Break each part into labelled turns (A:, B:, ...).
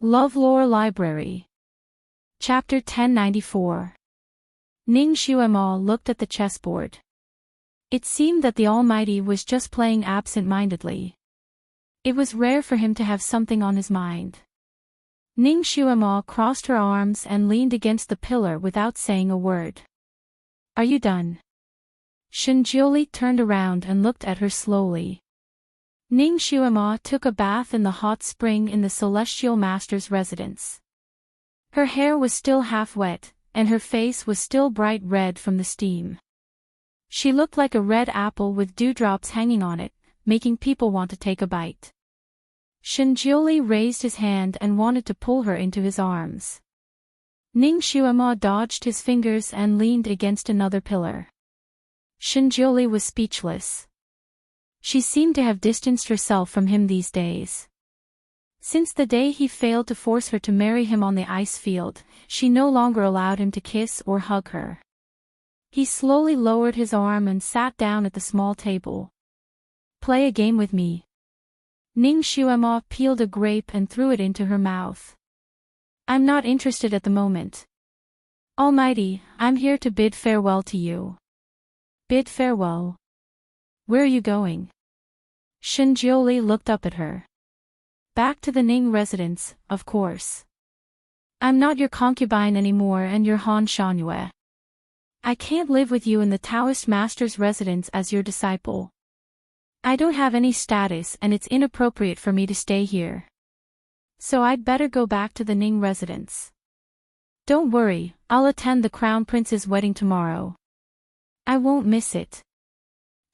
A: LoveLore Library. Chapter 1094. Ning Xuema looked at the chessboard. It seemed that the Almighty was just playing absent-mindedly. It was rare for him to have something on his mind. Ning Xuema crossed her arms and leaned against the pillar without saying a word. "Are you done?" Shenjioli turned around and looked at her slowly. Ning Xuema took a bath in the hot spring in the Celestial Master's residence. Her hair was still half wet, and her face was still bright red from the steam. She looked like a red apple with dewdrops hanging on it, making people want to take a bite. Shenjioli raised his hand and wanted to pull her into his arms. Ning Xuema dodged his fingers and leaned against another pillar. Shenjioli was speechless. She seemed to have distanced herself from him these days. Since the day he failed to force her to marry him on the ice field, she no longer allowed him to kiss or hug her. He slowly lowered his arm and sat down at the small table. "Play a game with me." Ning Xuema peeled a grape and threw it into her mouth. "I'm not interested at the moment. Almighty, I'm here to bid farewell to you." "Bid farewell? Where are you going?" Shenjioli looked up at her. "Back to the Ning residence, of course. I'm not your concubine anymore and you're Han Shangyue. I can't live with you in the Taoist master's residence as your disciple. I don't have any status and it's inappropriate for me to stay here. So I'd better go back to the Ning residence. Don't worry, I'll attend the Crown Prince's wedding tomorrow. I won't miss it."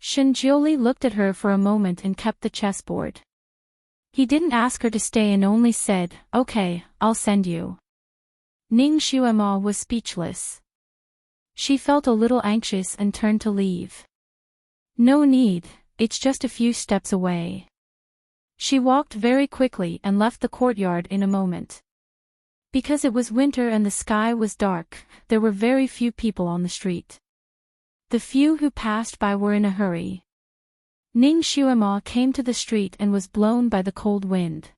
A: Shenjioli looked at her for a moment and kept the chessboard. He didn't ask her to stay and only said, "Okay, I'll send you." Ning Xuema was speechless. She felt a little anxious and turned to leave. "No need, it's just a few steps away." She walked very quickly and left the courtyard in a moment. Because it was winter and the sky was dark, there were very few people on the street. The few who passed by were in a hurry. Ning Xuema came to the street and was blown by the cold wind.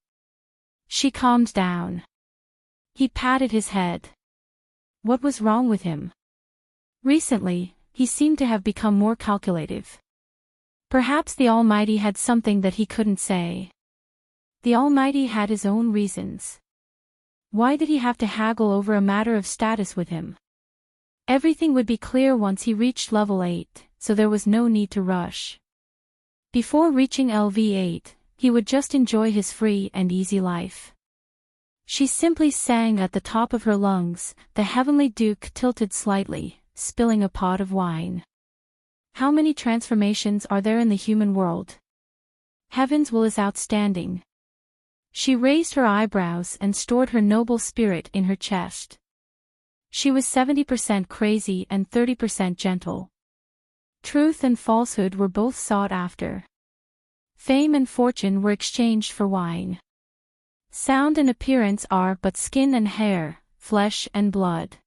A: She calmed down. He patted his head. What was wrong with him? Recently, he seemed to have become more calculative. Perhaps the Almighty had something that he couldn't say. The Almighty had his own reasons. Why did he have to haggle over a matter of status with him? Everything would be clear once he reached level 8, so there was no need to rush. Before reaching LV8, he would just enjoy his free and easy life. She simply sang at the top of her lungs. The heavenly duke tilted slightly, spilling a pot of wine. How many transformations are there in the human world? Heaven's will is outstanding. She raised her eyebrows and stored her noble spirit in her chest. She was 70% crazy and 30% gentle. Truth and falsehood were both sought after. Fame and fortune were exchanged for wine. Sound and appearance are but skin and hair, flesh and blood.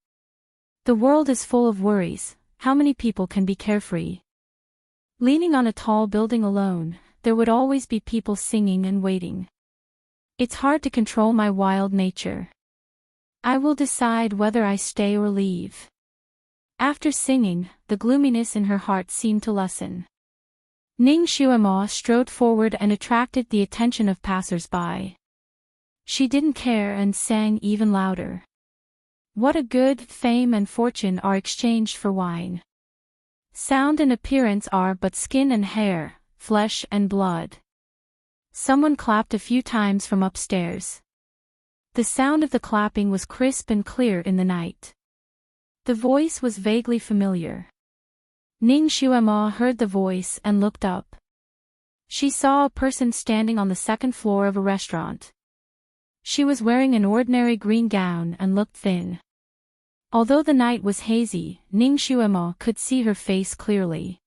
A: The world is full of worries. How many people can be carefree? Leaning on a tall building alone, there would always be people singing and waiting. It's hard to control my wild nature. I will decide whether I stay or leave. After singing, the gloominess in her heart seemed to lessen. Ning Xuema strode forward and attracted the attention of passers-by. She didn't care and sang even louder. What a good fame and fortune are exchanged for wine. Sound and appearance are but skin and hair, flesh and blood. Someone clapped a few times from upstairs. The sound of the clapping was crisp and clear in the night. The voice was vaguely familiar. Ning Xuema heard the voice and looked up. She saw a person standing on the second floor of a restaurant. She was wearing an ordinary green gown and looked thin. Although the night was hazy, Ning Xuema could see her face clearly.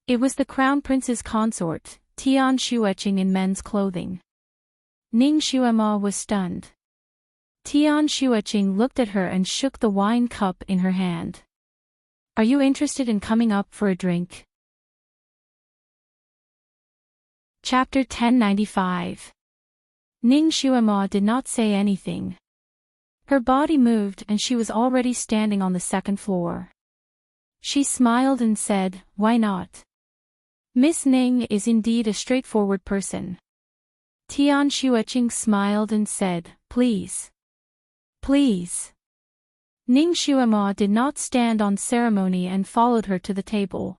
A: It was the Crown Prince's consort, Tian Shueching, in men's clothing. Ning Xuema was stunned. Tian Shueching looked at her and shook the wine cup in her hand. "Are you interested in coming up for a drink?" Chapter 1095. Ning Xuema did not say anything. Her body moved and she was already standing on the second floor. She smiled and said, "Why not? Miss Ning is indeed a straightforward person." Tian Xueching smiled and said, "Please. Please." Ning Xuema did not stand on ceremony and followed her to the table.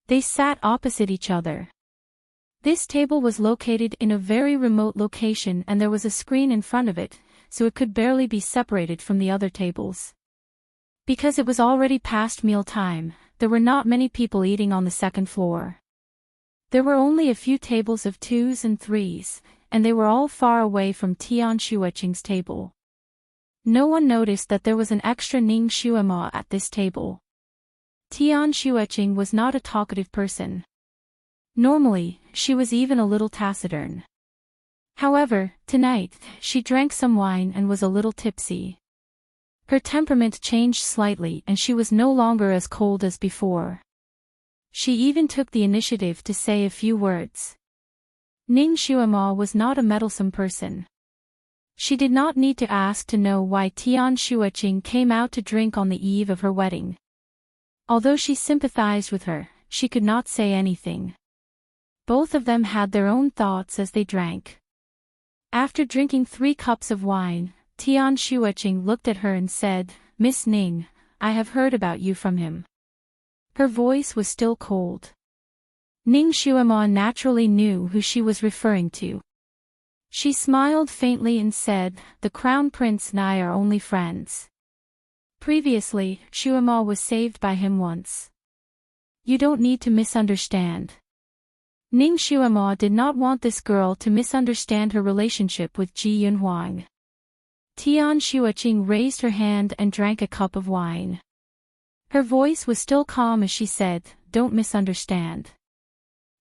A: They sat opposite each other. This table was located in a very remote location and there was a screen in front of it, so it could barely be separated from the other tables. Because it was already past meal time, there were not many people eating on the second floor. There were only a few tables of 2s and 3s, and they were all far away from Tian Xueching's table. No one noticed that there was an extra Ning Xuema at this table. Tian Xueching was not a talkative person. Normally, she was even a little taciturn. However, tonight, she drank some wine and was a little tipsy. Her temperament changed slightly and she was no longer as cold as before. She even took the initiative to say a few words. Ning Xuema was not a meddlesome person. She did not need to ask to know why Tian Xueching came out to drink on the eve of her wedding. Although she sympathized with her, she could not say anything. Both of them had their own thoughts as they drank. After drinking 3 cups of wine, Tian Xueching looked at her and said, "Miss Ning, I have heard about you from him." Her voice was still cold. Ning Xuema naturally knew who she was referring to. She smiled faintly and said, "The Crown Prince and I are only friends. Previously, Xuema was saved by him once. You don't need to misunderstand." Ning Xuema did not want this girl to misunderstand her relationship with Ji Yunhuang. Tian Xueching raised her hand and drank a cup of wine. Her voice was still calm as she said, "Don't misunderstand.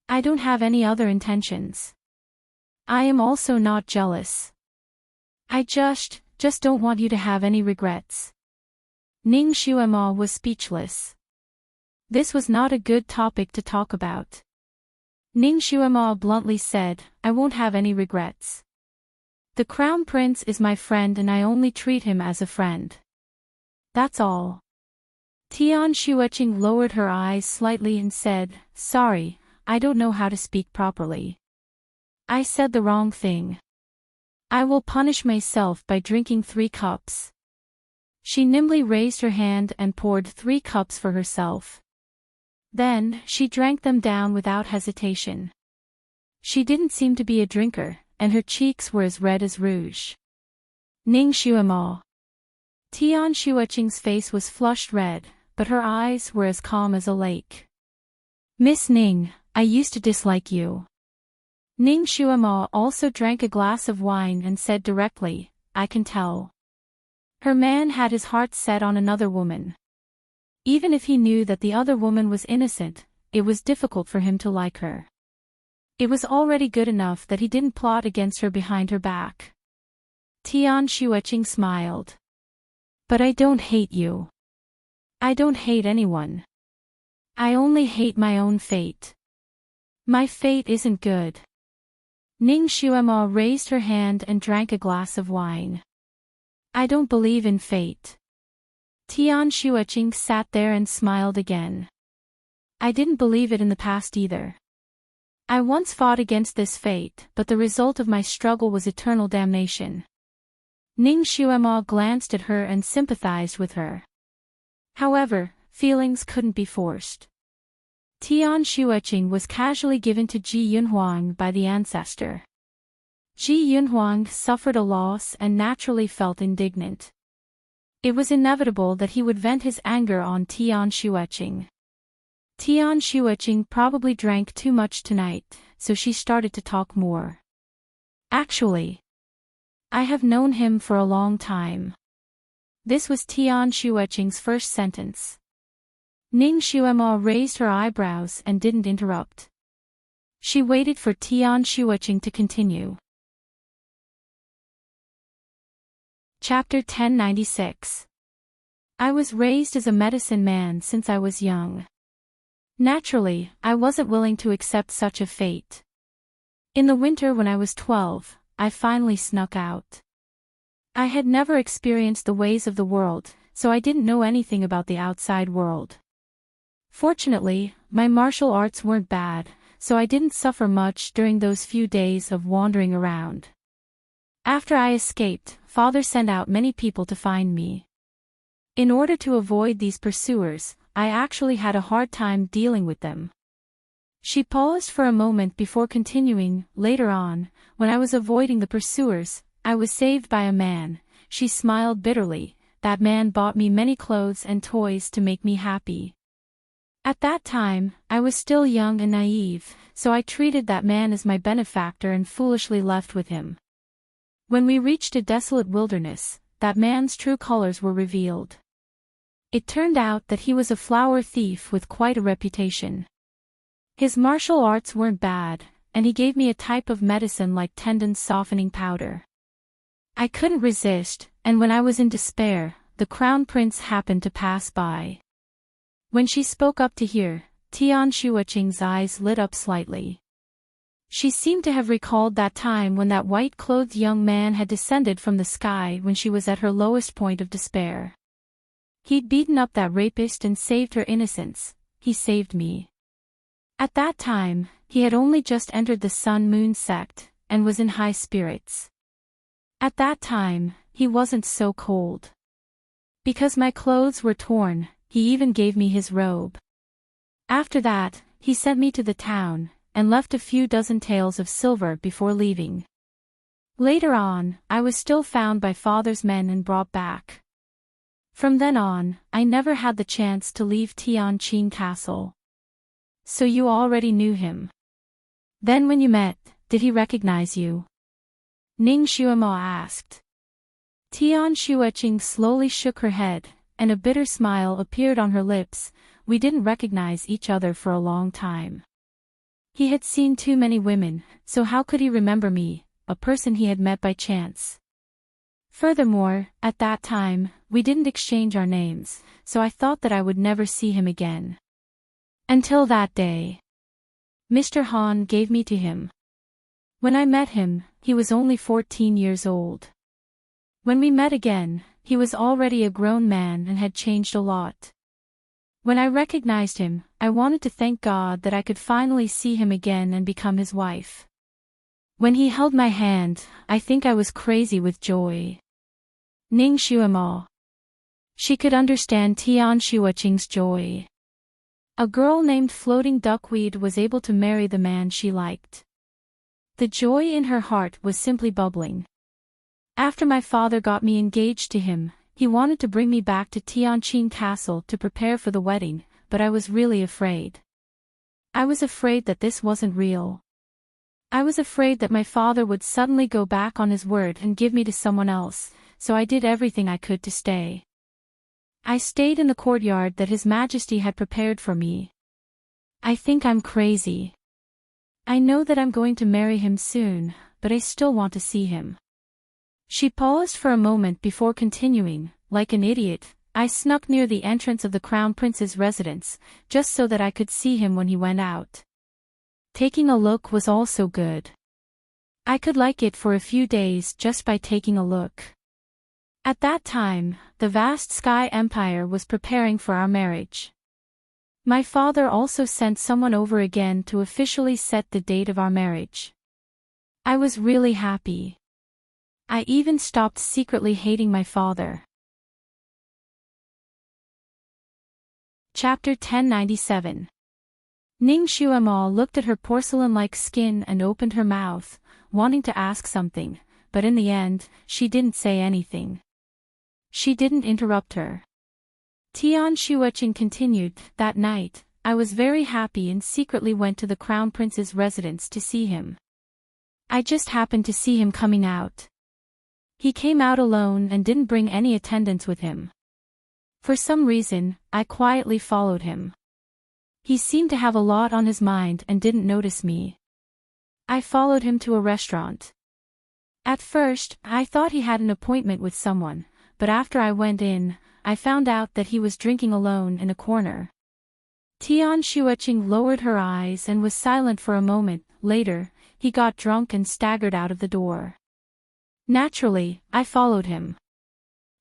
A: I don't have any other intentions. I am also not jealous. I just don't want you to have any regrets." Ning Xuema was speechless. This was not a good topic to talk about. Ning Xuema bluntly said, "I won't have any regrets. The Crown Prince is my friend and I only treat him as a friend. That's all." Tian Xueching lowered her eyes slightly and said, "Sorry, I don't know how to speak properly. I said the wrong thing. I will punish myself by drinking 3 cups." She nimbly raised her hand and poured 3 cups for herself. Then, she drank them down without hesitation. She didn't seem to be a drinker, and her cheeks were as red as rouge. Ning Xuema. Tian Xueching's face was flushed red, but her eyes were as calm as a lake. "Miss Ning, I used to dislike you." Ning Xuema also drank a glass of wine and said directly, "I can tell." Her man had his heart set on another woman. Even if he knew that the other woman was innocent, it was difficult for him to like her. It was already good enough that he didn't plot against her behind her back. Tian Xueching smiled. "But I don't hate you. I don't hate anyone. I only hate my own fate. My fate isn't good." Ning Xuema raised her hand and drank a glass of wine. "I don't believe in fate." Tian Xueching sat there and smiled again. "I didn't believe it in the past either. I once fought against this fate, but the result of my struggle was eternal damnation." Ning Xuema glanced at her and sympathized with her. However, feelings couldn't be forced. Tian Xueching was casually given to Ji Yunhuang by the ancestor. Ji Yunhuang suffered a loss and naturally felt indignant. It was inevitable that he would vent his anger on Tian Xueching. Tian Xueching probably drank too much tonight, so she started to talk more. "Actually, I have known him for a long time." This was Tian Xueching's first sentence. Ning Xuema raised her eyebrows and didn't interrupt. She waited for Tian Xueching to continue. Chapter 1096. I was raised as a medicine man since I was young. Naturally, I wasn't willing to accept such a fate. In the winter when I was 12, I finally snuck out. I had never experienced the ways of the world, so I didn't know anything about the outside world. Fortunately, my martial arts weren't bad, so I didn't suffer much during those few days of wandering around. After I escaped, Father sent out many people to find me. In order to avoid these pursuers, I actually had a hard time dealing with them. She paused for a moment before continuing. Later on, when I was avoiding the pursuers, I was saved by a man. She smiled bitterly. That man bought me many clothes and toys to make me happy. At that time, I was still young and naive, so I treated that man as my benefactor and foolishly left with him. When we reached a desolate wilderness, that man's true colors were revealed. It turned out that he was a flower thief with quite a reputation. His martial arts weren't bad, and he gave me a type of medicine like tendon softening powder. I couldn't resist, and when I was in despair, the crown prince happened to pass by. When she spoke up to hear, Tian Shuaching's eyes lit up slightly. She seemed to have recalled that time when that white-clothed young man had descended from the sky when she was at her lowest point of despair. He'd beaten up that rapist and saved her innocence. He saved me. At that time, he had only just entered the Sun-Moon sect, and was in high spirits. At that time, he wasn't so cold. Because my clothes were torn, he even gave me his robe. After that, he sent me to the town, and left a few dozen taels of silver before leaving. Later on, I was still found by Father's men and brought back. From then on, I never had the chance to leave Tianqing Castle. So you already knew him. Then when you met, did he recognize you? Ning Xuemo asked. Tian Shuaching slowly shook her head, and a bitter smile appeared on her lips. We didn't recognize each other for a long time. He had seen too many women, so how could he remember me, a person he had met by chance? Furthermore, at that time, we didn't exchange our names, so I thought that I would never see him again. Until that day. Mr. Han gave me to him. When I met him, he was only 14 years old. When we met again, he was already a grown man and had changed a lot. When I recognized him, I wanted to thank God that I could finally see him again and become his wife. When he held my hand, I think I was crazy with joy. Ning Xuemo. She could understand Tian Shuaching's joy. A girl named Floating Duckweed was able to marry the man she liked. The joy in her heart was simply bubbling. After my father got me engaged to him, he wanted to bring me back to Tianqing Castle to prepare for the wedding, but I was really afraid. I was afraid that this wasn't real. I was afraid that my father would suddenly go back on his word and give me to someone else, so I did everything I could to stay. I stayed in the courtyard that His Majesty had prepared for me. I think I'm crazy. I know that I'm going to marry him soon, but I still want to see him. She paused for a moment before continuing. Like an idiot, I snuck near the entrance of the Crown Prince's residence, just so that I could see him when he went out. Taking a look was also good. I could like it for a few days just by taking a look. At that time, the vast Sky Empire was preparing for our marriage. My father also sent someone over again to officially set the date of our marriage. I was really happy. I even stopped secretly hating my father. Chapter 1097. Ning Xuemo looked at her porcelain-like skin and opened her mouth, wanting to ask something, but in the end, she didn't say anything. She didn't interrupt her. Tian Shuaching continued. That night, I was very happy and secretly went to the Crown Prince's residence to see him. I just happened to see him coming out. He came out alone and didn't bring any attendants with him. For some reason, I quietly followed him. He seemed to have a lot on his mind and didn't notice me. I followed him to a restaurant. At first, I thought he had an appointment with someone, but after I went in, I found out that he was drinking alone in a corner. Tian Shuaching lowered her eyes and was silent for a moment. Later, he got drunk and staggered out of the door. Naturally, I followed him.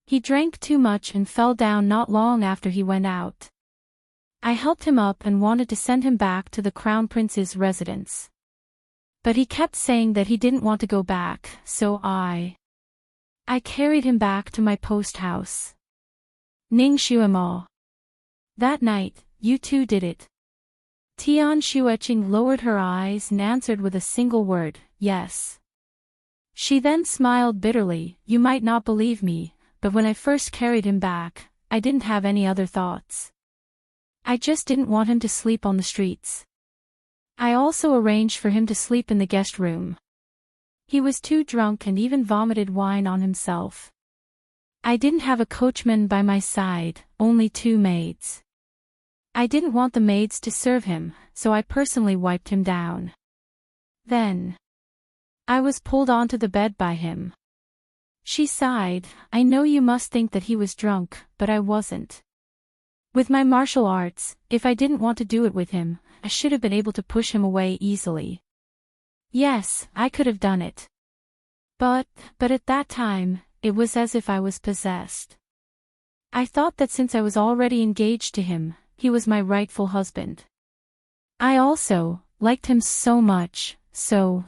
A: He drank too much and fell down not long after he went out. I helped him up and wanted to send him back to the Crown Prince's residence. But he kept saying that he didn't want to go back, so I carried him back to my post house. Ning Xuemo. That night, you two did it. Tian Xueching lowered her eyes and answered with a single word, yes. She then smiled bitterly. You might not believe me, but when I first carried him back, I didn't have any other thoughts. I just didn't want him to sleep on the streets. I also arranged for him to sleep in the guest room. He was too drunk and even vomited wine on himself. I didn't have a coachman by my side, only 2 maids. I didn't want the maids to serve him, so I personally wiped him down. Then I was pulled onto the bed by him. She sighed. I know you must think that he was drunk, but I wasn't. With my martial arts, if I didn't want to do it with him, I should have been able to push him away easily. Yes, I could have done it. But at that time, it was as if I was possessed. I thought that since I was already engaged to him, he was my rightful husband. I also liked him so much, so.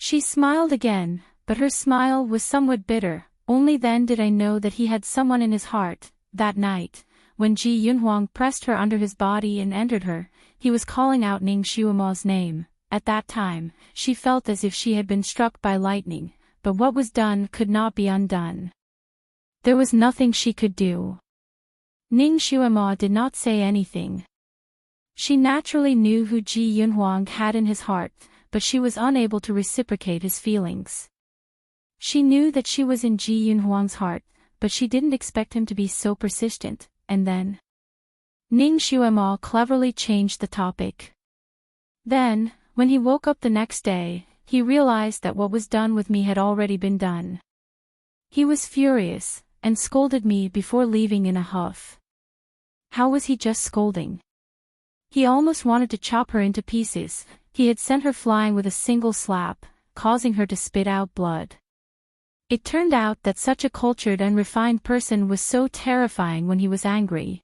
A: She smiled again, but her smile was somewhat bitter. Only then did I know that he had someone in his heart. That night, when Ji Yunhuang pressed her under his body and entered her, he was calling out Ning Xuemo's name. At that time, she felt as if she had been struck by lightning, but what was done could not be undone. There was nothing she could do. Ning Xuemo did not say anything. She naturally knew who Ji Yunhuang had in his heart, but she was unable to reciprocate his feelings. She knew that she was in Ji Yunhuang's heart, but she didn't expect him to be so persistent, and then Ning Xuemo cleverly changed the topic. Then, when he woke up the next day, he realized that what was done with me had already been done. He was furious, and scolded me before leaving in a huff. How was he just scolding? He almost wanted to chop her into pieces. He had sent her flying with a single slap, causing her to spit out blood. It turned out that such a cultured and refined person was so terrifying when he was angry.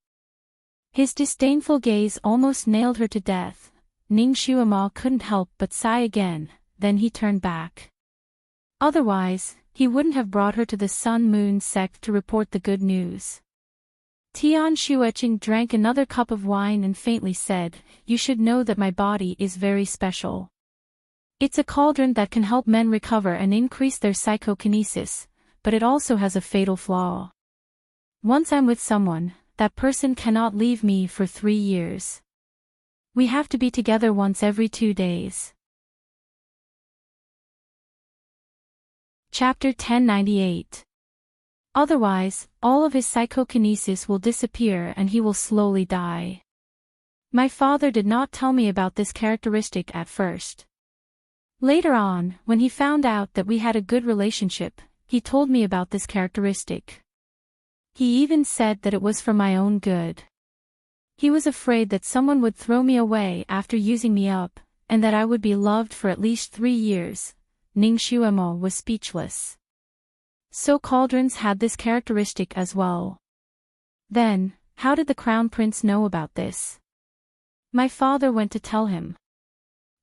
A: His disdainful gaze almost nailed her to death. Ning Xuemo couldn't help but sigh again, then he turned back. Otherwise, he wouldn't have brought her to the Sun Moon sect to report the good news. Tian Xueching drank another cup of wine and faintly said, "You should know that my body is very special. It's a cauldron that can help men recover and increase their psychokinesis, but it also has a fatal flaw. Once I'm with someone, that person cannot leave me for 3 years. We have to be together once every 2 days." Chapter 1098. Otherwise, all of his psychokinesis will disappear and he will slowly die. My father did not tell me about this characteristic at first. Later on, when he found out that we had a good relationship, he told me about this characteristic. He even said that it was for my own good. He was afraid that someone would throw me away after using me up, and that I would be loved for at least 3 years. Ning Xuemo was speechless. So cauldrons had this characteristic as well. Then, how did the Crown Prince know about this? My father went to tell him.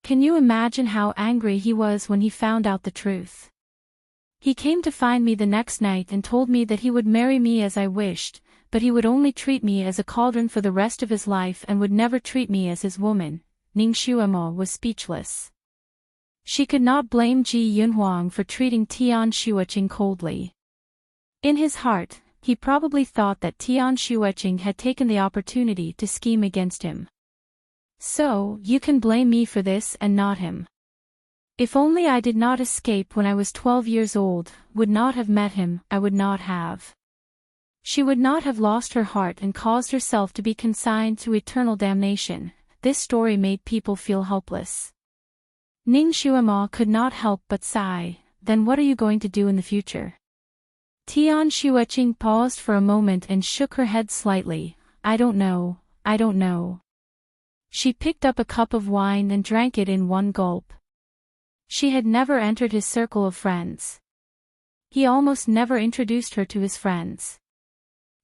A: Can you imagine how angry he was when he found out the truth? He came to find me the next night and told me that he would marry me as I wished, but he would only treat me as a cauldron for the rest of his life and would never treat me as his woman. Ning Xuemo was speechless. She could not blame Ji Yunhuang for treating Tian Xueching coldly. In his heart, he probably thought that Tian Xueching had taken the opportunity to scheme against him. So, you can blame me for this and not him. If only I did not escape when I was 12 years old, would not have met him, I would not have. She would not have lost her heart and caused herself to be consigned to eternal damnation. This story made people feel helpless. Ning Xuemo could not help but sigh. Then what are you going to do in the future? Tian Xueching paused for a moment and shook her head slightly. I don't know. She picked up a cup of wine and drank it in one gulp. She had never entered his circle of friends. He almost never introduced her to his friends.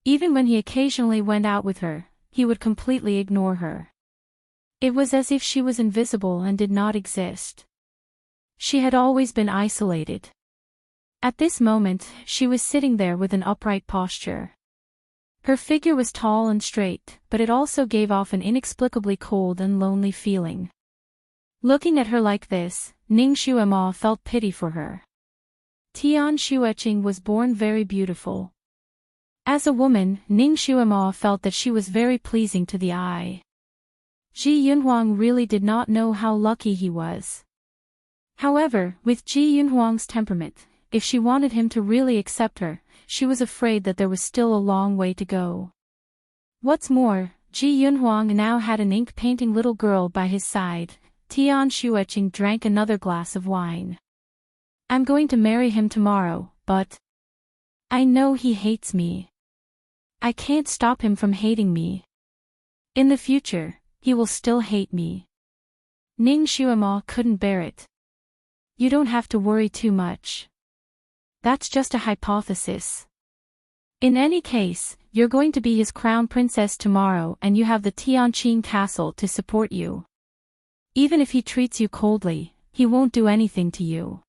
A: Even when he occasionally went out with her, he would completely ignore her. It was as if she was invisible and did not exist. She had always been isolated. At this moment, she was sitting there with an upright posture. Her figure was tall and straight, but it also gave off an inexplicably cold and lonely feeling. Looking at her like this, Ning Xuema felt pity for her. Tian Xueqing was born very beautiful. As a woman, Ning Xuema felt that she was very pleasing to the eye. Ji Yunhuang really did not know how lucky he was. However, with Ji Yunhuang's temperament, if she wanted him to really accept her, she was afraid that there was still a long way to go. What's more, Ji Yunhuang now had an ink-painting little girl by his side. Tian Xueqing drank another glass of wine. I'm going to marry him tomorrow, but I know he hates me. I can't stop him from hating me. In the future, he will still hate me. Ning Xuema couldn't bear it. You don't have to worry too much. That's just a hypothesis. In any case, you're going to be his crown princess tomorrow and you have the Tianqing castle to support you. Even if he treats you coldly, he won't do anything to you.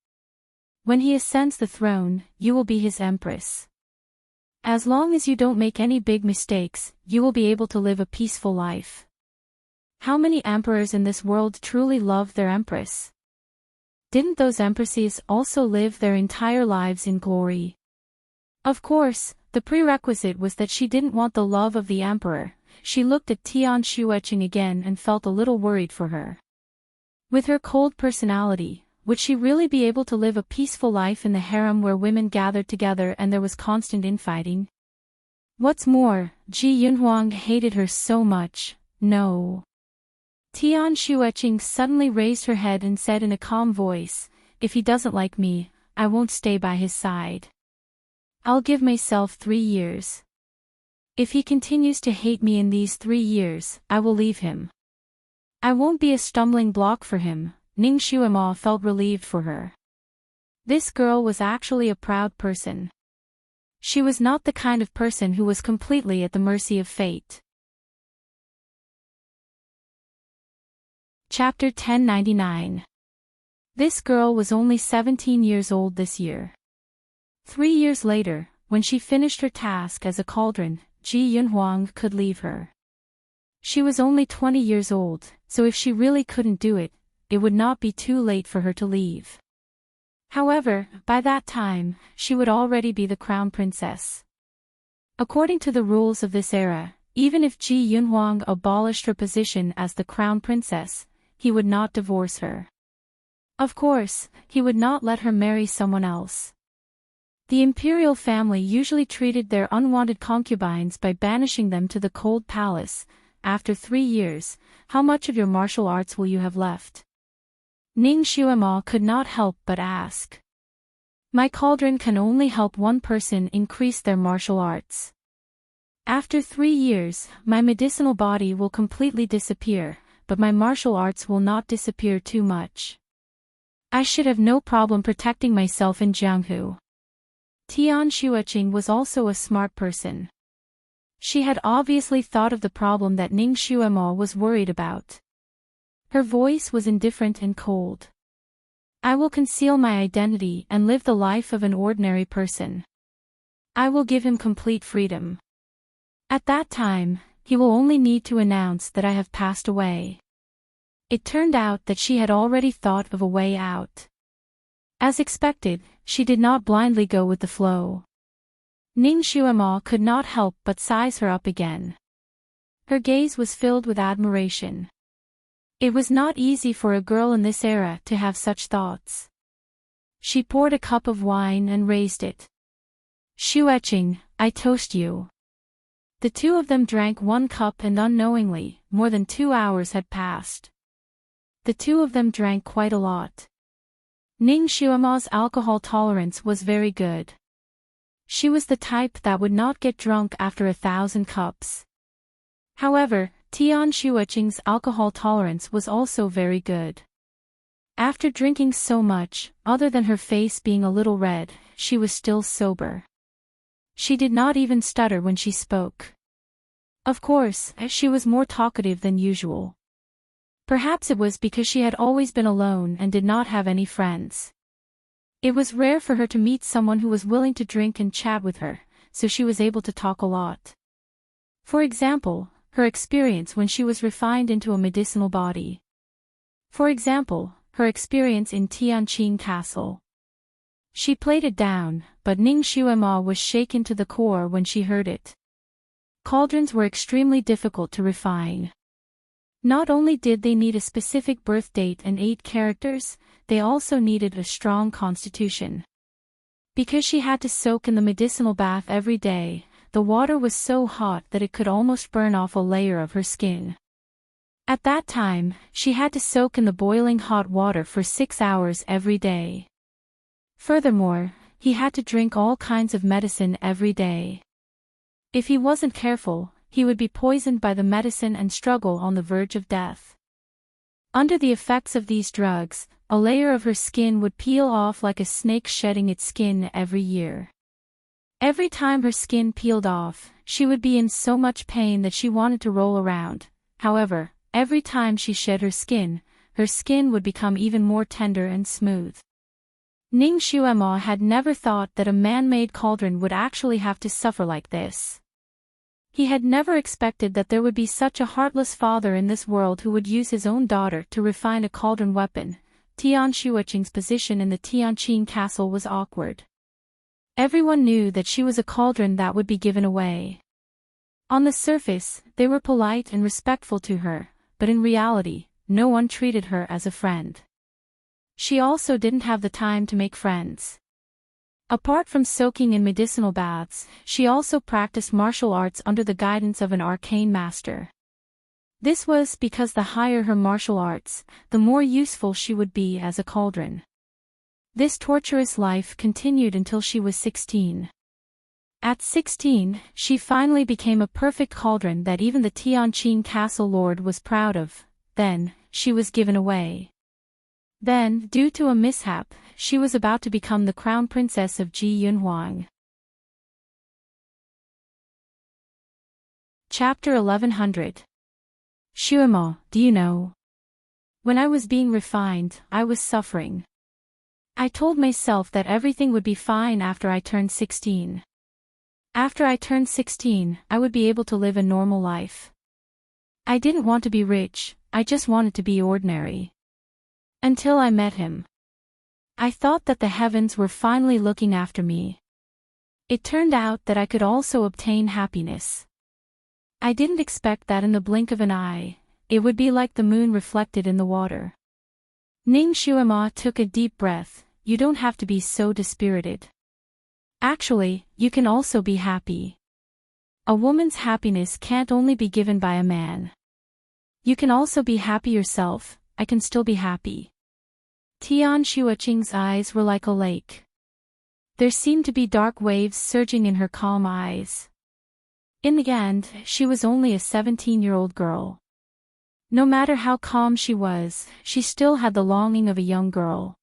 A: When he ascends the throne, you will be his empress. As long as you don't make any big mistakes, you will be able to live a peaceful life. How many emperors in this world truly love their empress? Didn't those empresses also live their entire lives in glory? Of course, the prerequisite was that she didn't want the love of the emperor. She looked at Tian Xueqing again and felt a little worried for her. With her cold personality, would she really be able to live a peaceful life in the harem where women gathered together and there was constant infighting? What's more, Ji Yunhuang hated her so much. No. Tian Xueqing suddenly raised her head and said in a calm voice, if he doesn't like me, I won't stay by his side. I'll give myself 3 years. If he continues to hate me in these 3 years, I will leave him. I won't be a stumbling block for him. Ning Xuema felt relieved for her. This girl was actually a proud person. She was not the kind of person who was completely at the mercy of fate. Chapter 1099. This girl was only 17 years old this year. 3 years later, when she finished her task as a cauldron, Ji Yunhuang could leave her. She was only 20 years old, so if she really couldn't do it, it would not be too late for her to leave. However, by that time, she would already be the crown princess. According to the rules of this era, even if Ji Yunhuang abolished her position as the crown princess, he would not divorce her. Of course, he would not let her marry someone else. The imperial family usually treated their unwanted concubines by banishing them to the cold palace. After 3 years, how much of your martial arts will you have left? Ning Xuema could not help but ask. My cauldron can only help one person increase their martial arts. After 3 years, my medicinal body will completely disappear, but my martial arts will not disappear too much. I should have no problem protecting myself in Jianghu. Tian Xueqing was also a smart person. She had obviously thought of the problem that Ning Xuema was worried about. Her voice was indifferent and cold. I will conceal my identity and live the life of an ordinary person. I will give him complete freedom. At that time, he will only need to announce that I have passed away. It turned out that she had already thought of a way out. As expected, she did not blindly go with the flow. Ning Xuema could not help but size her up again. Her gaze was filled with admiration. It was not easy for a girl in this era to have such thoughts. She poured a cup of wine and raised it. Xueqing, I toast you. The two of them drank 1 cup and unknowingly, more than 2 hours had passed. The two of them drank quite a lot. Ning Xuema's alcohol tolerance was very good. She was the type that would not get drunk after 1,000 cups. However, Tian Xueqing's alcohol tolerance was also very good. After drinking so much, other than her face being a little red, she was still sober. She did not even stutter when she spoke. Of course, she was more talkative than usual. Perhaps it was because she had always been alone and did not have any friends. It was rare for her to meet someone who was willing to drink and chat with her, so she was able to talk a lot. For example, her experience when she was refined into a medicinal body. For example, her experience in Tianqing Castle. She played it down, but Ning Xuema was shaken to the core when she heard it. Cauldrons were extremely difficult to refine. Not only did they need a specific birth date and 8 characters, they also needed a strong constitution. Because she had to soak in the medicinal bath every day, the water was so hot that it could almost burn off a layer of her skin. At that time, she had to soak in the boiling hot water for 6 hours every day. Furthermore, he had to drink all kinds of medicine every day. If he wasn't careful, he would be poisoned by the medicine and struggle on the verge of death. Under the effects of these drugs, a layer of her skin would peel off like a snake shedding its skin every year. Every time her skin peeled off, she would be in so much pain that she wanted to roll around. However, every time she shed her skin would become even more tender and smooth. Ning Xuema had never thought that a man-made cauldron would actually have to suffer like this. He had never expected that there would be such a heartless father in this world who would use his own daughter to refine a cauldron weapon. Tian Xueqing's position in the Tianqing castle was awkward. Everyone knew that she was a cauldron that would be given away. On the surface, they were polite and respectful to her, but in reality, no one treated her as a friend. She also didn't have the time to make friends. Apart from soaking in medicinal baths, she also practiced martial arts under the guidance of an arcane master. This was because the higher her martial arts, the more useful she would be as a cauldron. This torturous life continued until she was 16. At 16, she finally became a perfect cauldron that even the Tianqing castle lord was proud of. Then, she was given away. Then, due to a mishap, she was about to become the crown princess of Ji Yunhuang. Chapter 1100. Xuema, do you know? When I was being refined, I was suffering. I told myself that everything would be fine after I turned 16. After I turned 16, I would be able to live a normal life. I didn't want to be rich, I just wanted to be ordinary. Until I met him. I thought that the heavens were finally looking after me. It turned out that I could also obtain happiness. I didn't expect that in the blink of an eye, it would be like the moon reflected in the water. Ning Xuema took a deep breath. You don't have to be so dispirited. Actually, you can also be happy. A woman's happiness can't only be given by a man. You can also be happy yourself. I can still be happy. Tian Xueqing's eyes were like a lake. There seemed to be dark waves surging in her calm eyes. In the end, she was only a 17-year-old girl. No matter how calm she was, she still had the longing of a young girl.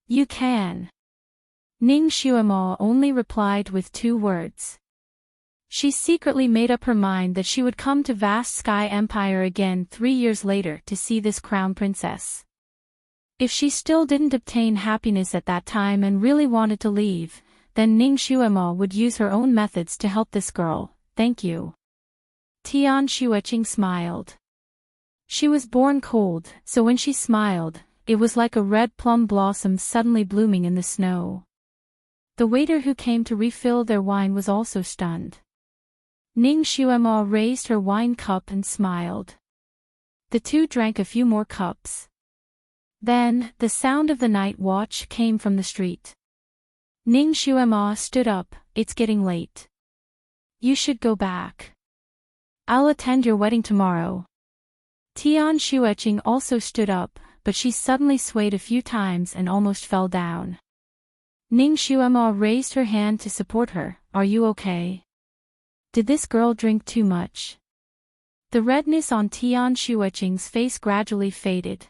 A: You can. Ning Xuema only replied with 2 words. She secretly made up her mind that she would come to Vast Sky Empire again 3 years later to see this crown princess. If she still didn't obtain happiness at that time and really wanted to leave, then Ning Xuema would use her own methods to help this girl. Thank you. Tian Xueqing smiled. She was born cold, so when she smiled, it was like a red plum blossom suddenly blooming in the snow. The waiter who came to refill their wine was also stunned. Ning Xuema raised her wine cup and smiled. The two drank a few more cups. Then, the sound of the night watch came from the street. Ning Xuema stood up. It's getting late. You should go back. I'll attend your wedding tomorrow. Tian Xueqing also stood up, but she suddenly swayed a few times and almost fell down. Ning Xuema raised her hand to support her. Are you okay? Did this girl drink too much? The redness on Tian Xueqing's face gradually faded.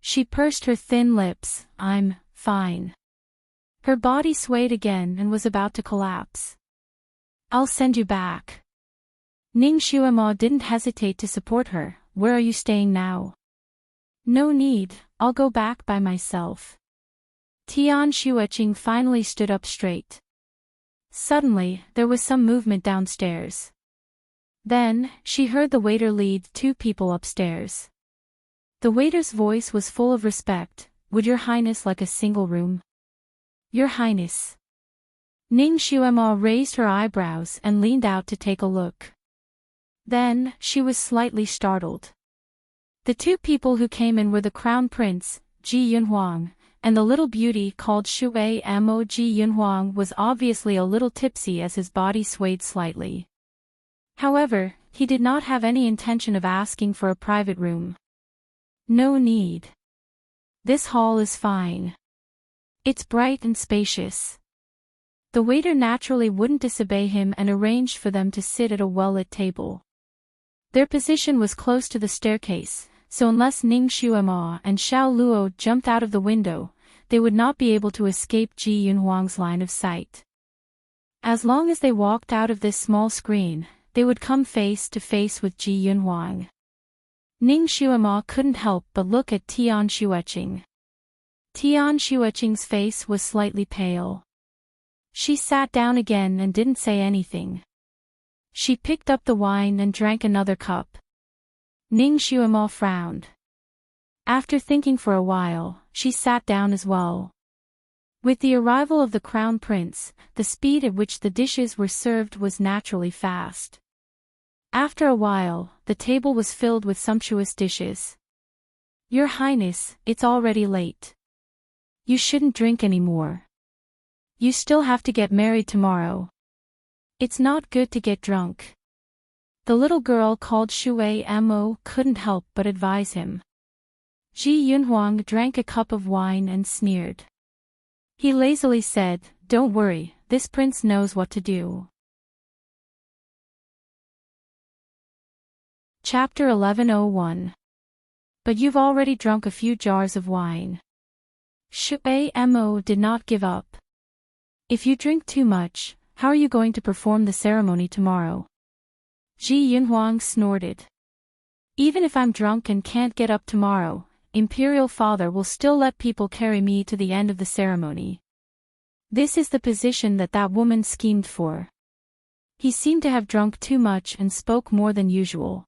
A: She pursed her thin lips. I'm fine. Her body swayed again and was about to collapse. I'll send you back. Ning Xuemo didn't hesitate to support her. Where are you staying now? No need, I'll go back by myself. Tian Xueqing finally stood up straight. Suddenly, there was some movement downstairs. Then, she heard the waiter lead 2 people upstairs. The waiter's voice was full of respect. Would your highness like a single room? Your highness. Ning Xuemo raised her eyebrows and leaned out to take a look. Then, she was slightly startled. The 2 people who came in were the crown prince, Ji Yunhuang, and the little beauty called Shui Mo. Ji Yunhuang was obviously a little tipsy as his body swayed slightly. However, he did not have any intention of asking for a private room. No need. This hall is fine. It's bright and spacious. The waiter naturally wouldn't disobey him and arranged for them to sit at a well-lit table. Their position was close to the staircase, so unless Ning Xuemo and Xiao Luo jumped out of the window, they would not be able to escape Ji Yunhuang's line of sight. As long as they walked out of this small screen, they would come face to face with Ji Yunhuang. Ning Xuemo couldn't help but look at Tian Xueqing. Tian Xueqing's face was slightly pale. She sat down again and didn't say anything. She picked up the wine and drank another cup. Ning Xuemo frowned. After thinking for a while, she sat down as well. With the arrival of the crown prince, the speed at which the dishes were served was naturally fast. After a while, the table was filled with sumptuous dishes. Your Highness, it's already late. You shouldn't drink anymore. You still have to get married tomorrow. It's not good to get drunk. The little girl called Shui Mo couldn't help but advise him. Ji Yunhuang drank a cup of wine and sneered. He lazily said, "Don't worry, this prince knows what to do." Chapter 1101. But you've already drunk a few jars of wine. Shui Mo did not give up. If you drink too much, how are you going to perform the ceremony tomorrow? Ji Yunhuang snorted. Even if I'm drunk and can't get up tomorrow, Imperial Father will still let people carry me to the end of the ceremony. This is the position that woman schemed for. He seemed to have drunk too much and spoke more than usual.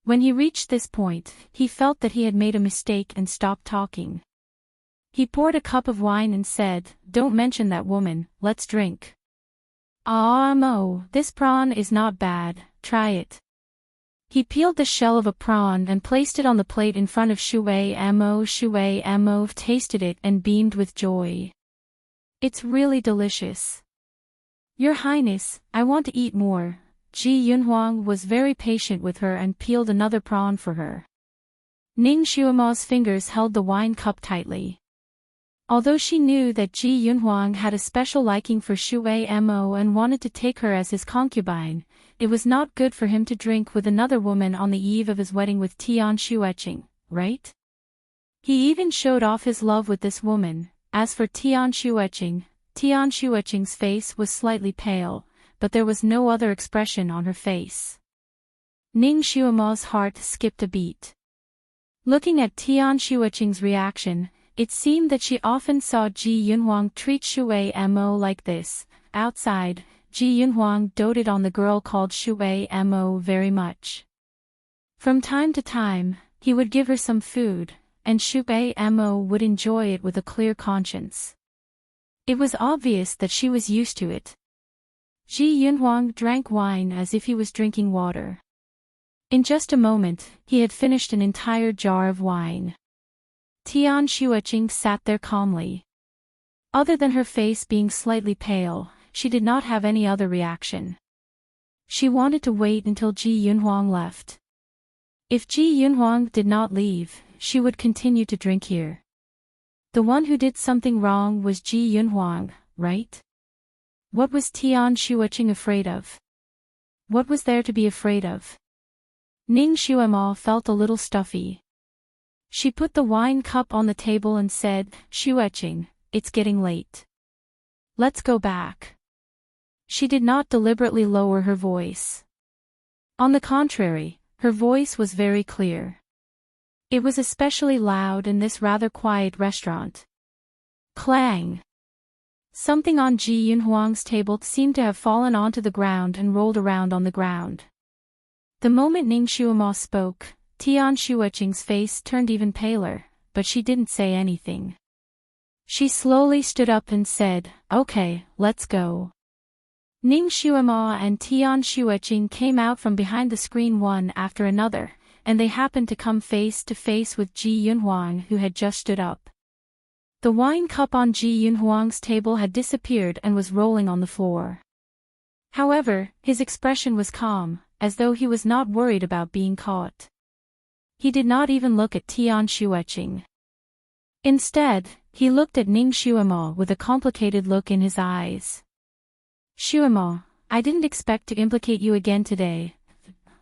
A: When he reached this point, he felt that he had made a mistake and stopped talking. He poured a cup of wine and said, "Don't mention that woman, let's drink." "Ah Mo, this prawn is not bad, try it." He peeled the shell of a prawn and placed it on the plate in front of Shui Mo. Shui Mo tasted it and beamed with joy. "It's really delicious." "Your Highness, I want to eat more." Ji Yunhuang was very patient with her and peeled another prawn for her. Ning Xuemo's fingers held the wine cup tightly. Although she knew that Ji Yunhuang had a special liking for Shui Mo and wanted to take her as his concubine, it was not good for him to drink with another woman on the eve of his wedding with Tian Xueqing, right? He even showed off his love with this woman. As for Tian Xueqing's face was slightly pale, but there was no other expression on her face. Ning Xuemo's heart skipped a beat. Looking at Tian Xueqing's reaction, it seemed that she often saw Ji Yunhuang treat Shui Mo like this. Outside, Ji Yunhuang doted on the girl called Shui Mo very much. From time to time, he would give her some food, and Shui Mo would enjoy it with a clear conscience. It was obvious that she was used to it. Ji Yunhuang drank wine as if he was drinking water. In just a moment, he had finished an entire jar of wine. Tian Xueqing sat there calmly. Other than her face being slightly pale, she did not have any other reaction. She wanted to wait until Ji Yunhuang left. If Ji Yunhuang did not leave, she would continue to drink here. The one who did something wrong was Ji Yunhuang, right? What was Tian Xueqing afraid of? What was there to be afraid of? Ning Xuemo felt a little stuffy. She put the wine cup on the table and said, Shueching, it's getting late. Let's go back. She did not deliberately lower her voice. On the contrary, her voice was very clear. It was especially loud in this rather quiet restaurant. Clang! Something on Ji Yunhuang's table seemed to have fallen onto the ground and rolled around on the ground. The moment Ning Shuema spoke, Tian Shueching's face turned even paler, but she didn't say anything. She slowly stood up and said, Okay, let's go. Ning Shuema and Tian Shueching came out from behind the screen one after another, and they happened to come face to face with Ji Yunhuang, who had just stood up. The wine cup on Ji Yunhuang's table had disappeared and was rolling on the floor. However, his expression was calm, as though he was not worried about being caught. He did not even look at Tian Shueching. Instead, he looked at Ning Shuema with a complicated look in his eyes. Shuema, I didn't expect to implicate you again today.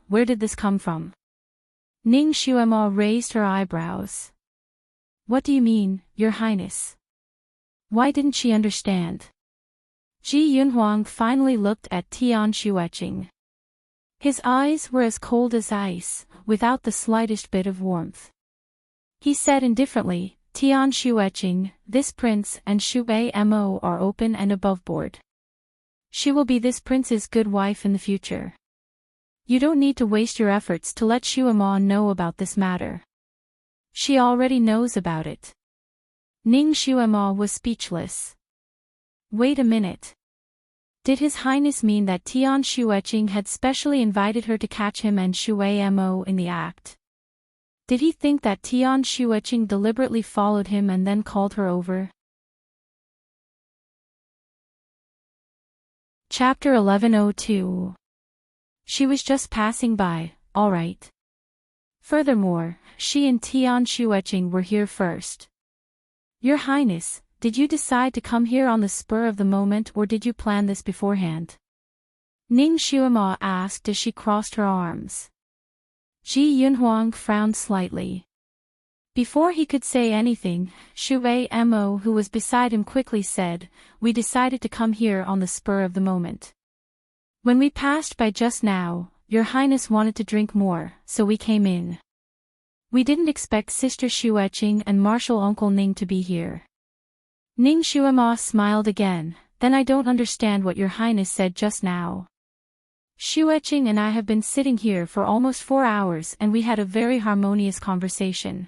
A: Where did this come from? Ning Shuema raised her eyebrows. What do you mean, Your Highness? Why didn't she understand? Ji Yunhuang finally looked at Tian Shueching. His eyes were as cold as ice, without the slightest bit of warmth. He said indifferently, Tian Shueching, this prince and Shu Mo are open and aboveboard. She will be this prince's good wife in the future. You don't need to waste your efforts to let Shuema know about this matter. She already knows about it. Ning Shuema was speechless. Wait a minute. Did His Highness mean that Tian Shueching had specially invited her to catch him and Shu Mo in the act? Did he think that Tian Shueching deliberately followed him and then called her over? Chapter 1102. She was just passing by, all right. Furthermore, she and Tian Shueching were here first. Your Highness, did you decide to come here on the spur of the moment or did you plan this beforehand? Ning Shuema asked as she crossed her arms. Ji Yunhuang frowned slightly. Before he could say anything, Shu Mo, who was beside him, quickly said, We decided to come here on the spur of the moment. When we passed by just now, Your Highness wanted to drink more, so we came in. We didn't expect Sister Shueching and Martial Uncle Ning to be here. Ning Shuema smiled again, Then I don't understand what Your Highness said just now. Shueching and I have been sitting here for almost 4 hours and we had a very harmonious conversation.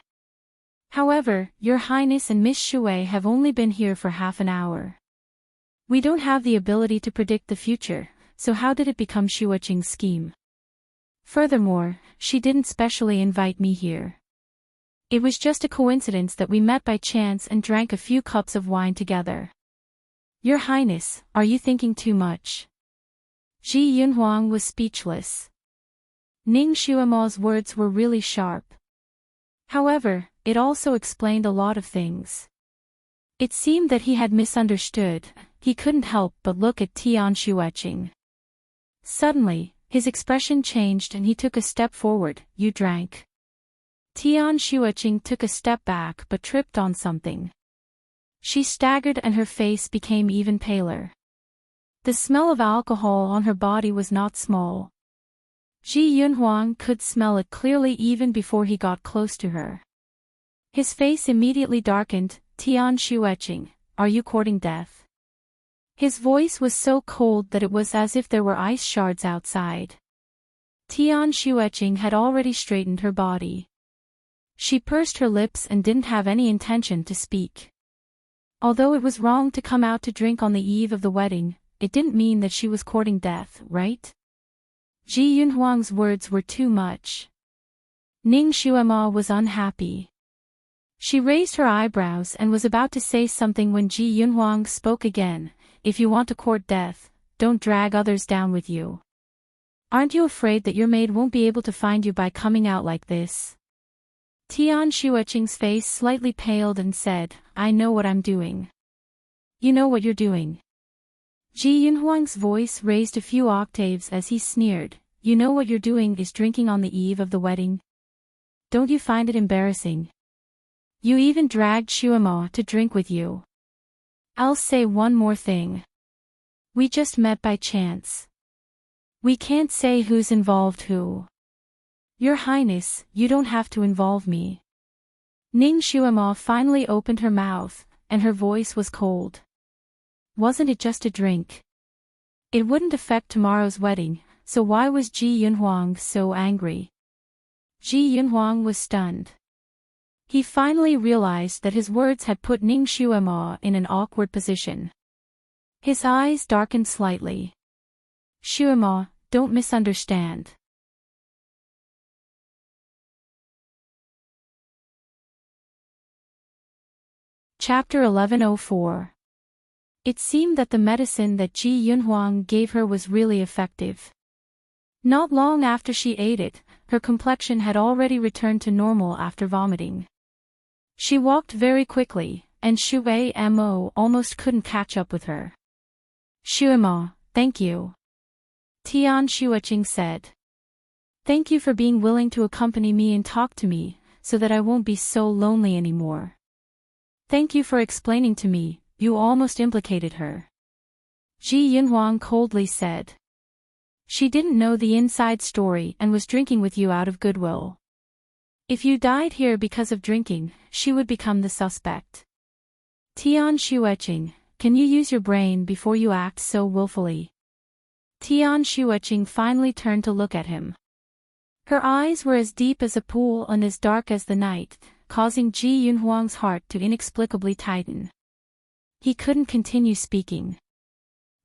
A: However, Your Highness and Miss Shui have only been here for half an hour. We don't have the ability to predict the future, so how did it become Shueching's scheme? Furthermore, she didn't specially invite me here. It was just a coincidence that we met by chance and drank a few cups of wine together. Your Highness, are you thinking too much? Ji Yunhuang was speechless. Ning Shuema's words were really sharp. However, it also explained a lot of things. It seemed that he had misunderstood. He couldn't help but look at Tian Shueching. Suddenly, his expression changed and he took a step forward. You drank. Tian Shueching took a step back but tripped on something. She staggered and her face became even paler. The smell of alcohol on her body was not small. Ji Yunhuang could smell it clearly even before he got close to her. His face immediately darkened. Tian Shueching, are you courting death? His voice was so cold that it was as if there were ice shards outside. Tian Shueching had already straightened her body. She pursed her lips and didn't have any intention to speak. Although it was wrong to come out to drink on the eve of the wedding, it didn't mean that she was courting death, right? Ji Yunhuang's words were too much. Ning Shuema was unhappy. She raised her eyebrows and was about to say something when Ji Yunhuang spoke again. If you want to court death, don't drag others down with you. Aren't you afraid that your maid won't be able to find you by coming out like this? Tian Shueching's face slightly paled and said, I know what I'm doing. You know what you're doing. Ji Yunhuang's voice raised a few octaves as he sneered, You know what you're doing is drinking on the eve of the wedding? Don't you find it embarrassing? You even dragged Shuemo to drink with you. I'll say one more thing. We just met by chance. We can't say who's involved who. Your Highness, you don't have to involve me. Ning Shuemo finally opened her mouth, and her voice was cold. Wasn't it just a drink? It wouldn't affect tomorrow's wedding, so why was Ji Yunhuang so angry? Ji Yunhuang was stunned. He finally realized that his words had put Ning Shuemo in an awkward position. His eyes darkened slightly. Shuemo, don't misunderstand. Chapter 1104. It seemed that the medicine that Ji Yunhuang gave her was really effective. Not long after she ate it, her complexion had already returned to normal after vomiting. She walked very quickly, and Shuemo almost couldn't catch up with her. Shuemo, thank you. Tian Shueching said. Thank you for being willing to accompany me and talk to me, so that I won't be so lonely anymore. Thank you for explaining to me, you almost implicated her. Ji Yunhuang coldly said. She didn't know the inside story and was drinking with you out of goodwill. If you died here because of drinking, she would become the suspect. Tian Shueching, can you use your brain before you act so willfully? Tian Shueching finally turned to look at him. Her eyes were as deep as a pool and as dark as the night, causing Ji Yunhuang's heart to inexplicably tighten. He couldn't continue speaking.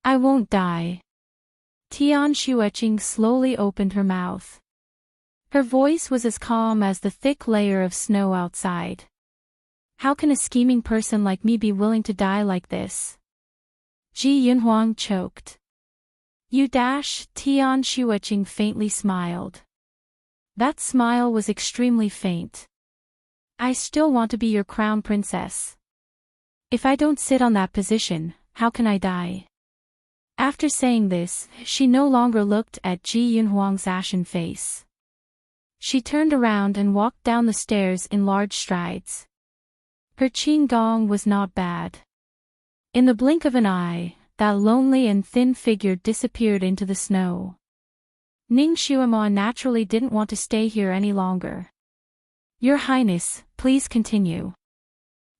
A: I won't die. Tian Shueching slowly opened her mouth. Her voice was as calm as the thick layer of snow outside. How can a scheming person like me be willing to die like this? Ji Yunhuang choked. You dash, Tian Shueching faintly smiled. That smile was extremely faint. I still want to be your crown princess. If I don't sit on that position, how can I die? After saying this, she no longer looked at Ji Yunhuang's ashen face. She turned around and walked down the stairs in large strides. Her qigong was not bad. In the blink of an eye, that lonely and thin figure disappeared into the snow. Ning Shuemo naturally didn't want to stay here any longer. Your Highness, please continue.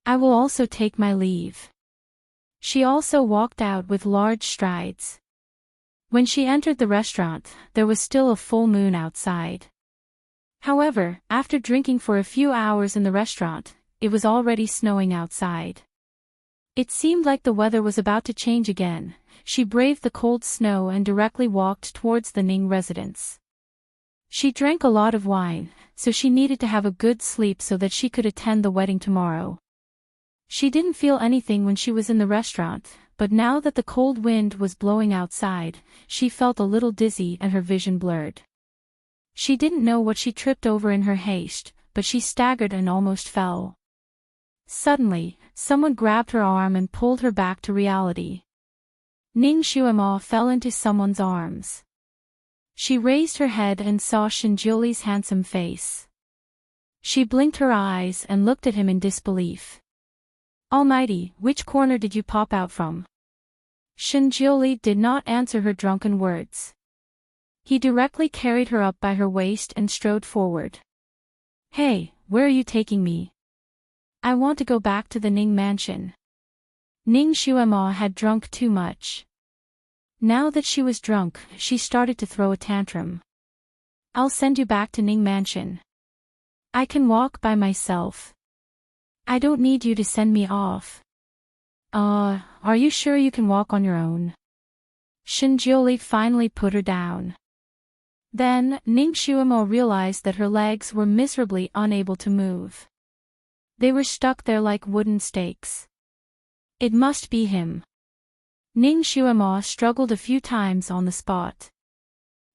A: I will also take my leave. She also walked out with large strides. When she entered the restaurant, there was still a full moon outside. However, after drinking for a few hours in the restaurant, it was already snowing outside. It seemed like the weather was about to change again. She braved the cold snow and directly walked towards the Ning residence. She drank a lot of wine, so she needed to have a good sleep so that she could attend the wedding tomorrow. She didn't feel anything when she was in the restaurant, but now that the cold wind was blowing outside, she felt a little dizzy and her vision blurred. She didn't know what she tripped over in her haste, but she staggered and almost fell. Suddenly, someone grabbed her arm and pulled her back to reality. Ning Shuemo fell into someone's arms. She raised her head and saw Shinjiuli's handsome face. She blinked her eyes and looked at him in disbelief. Almighty, which corner did you pop out from? Shinjiuli did not answer her drunken words. He directly carried her up by her waist and strode forward. Hey, where are you taking me? I want to go back to the Ning mansion. Ning Shuemo had drunk too much. Now that she was drunk, she started to throw a tantrum. I'll send you back to Ning mansion. I can walk by myself. I don't need you to send me off. Are you sure you can walk on your own? Shinjiuli finally put her down. Then, Ning Shuemo realized that her legs were miserably unable to move. They were stuck there like wooden stakes. It must be him. Ning Shuemo struggled a few times on the spot.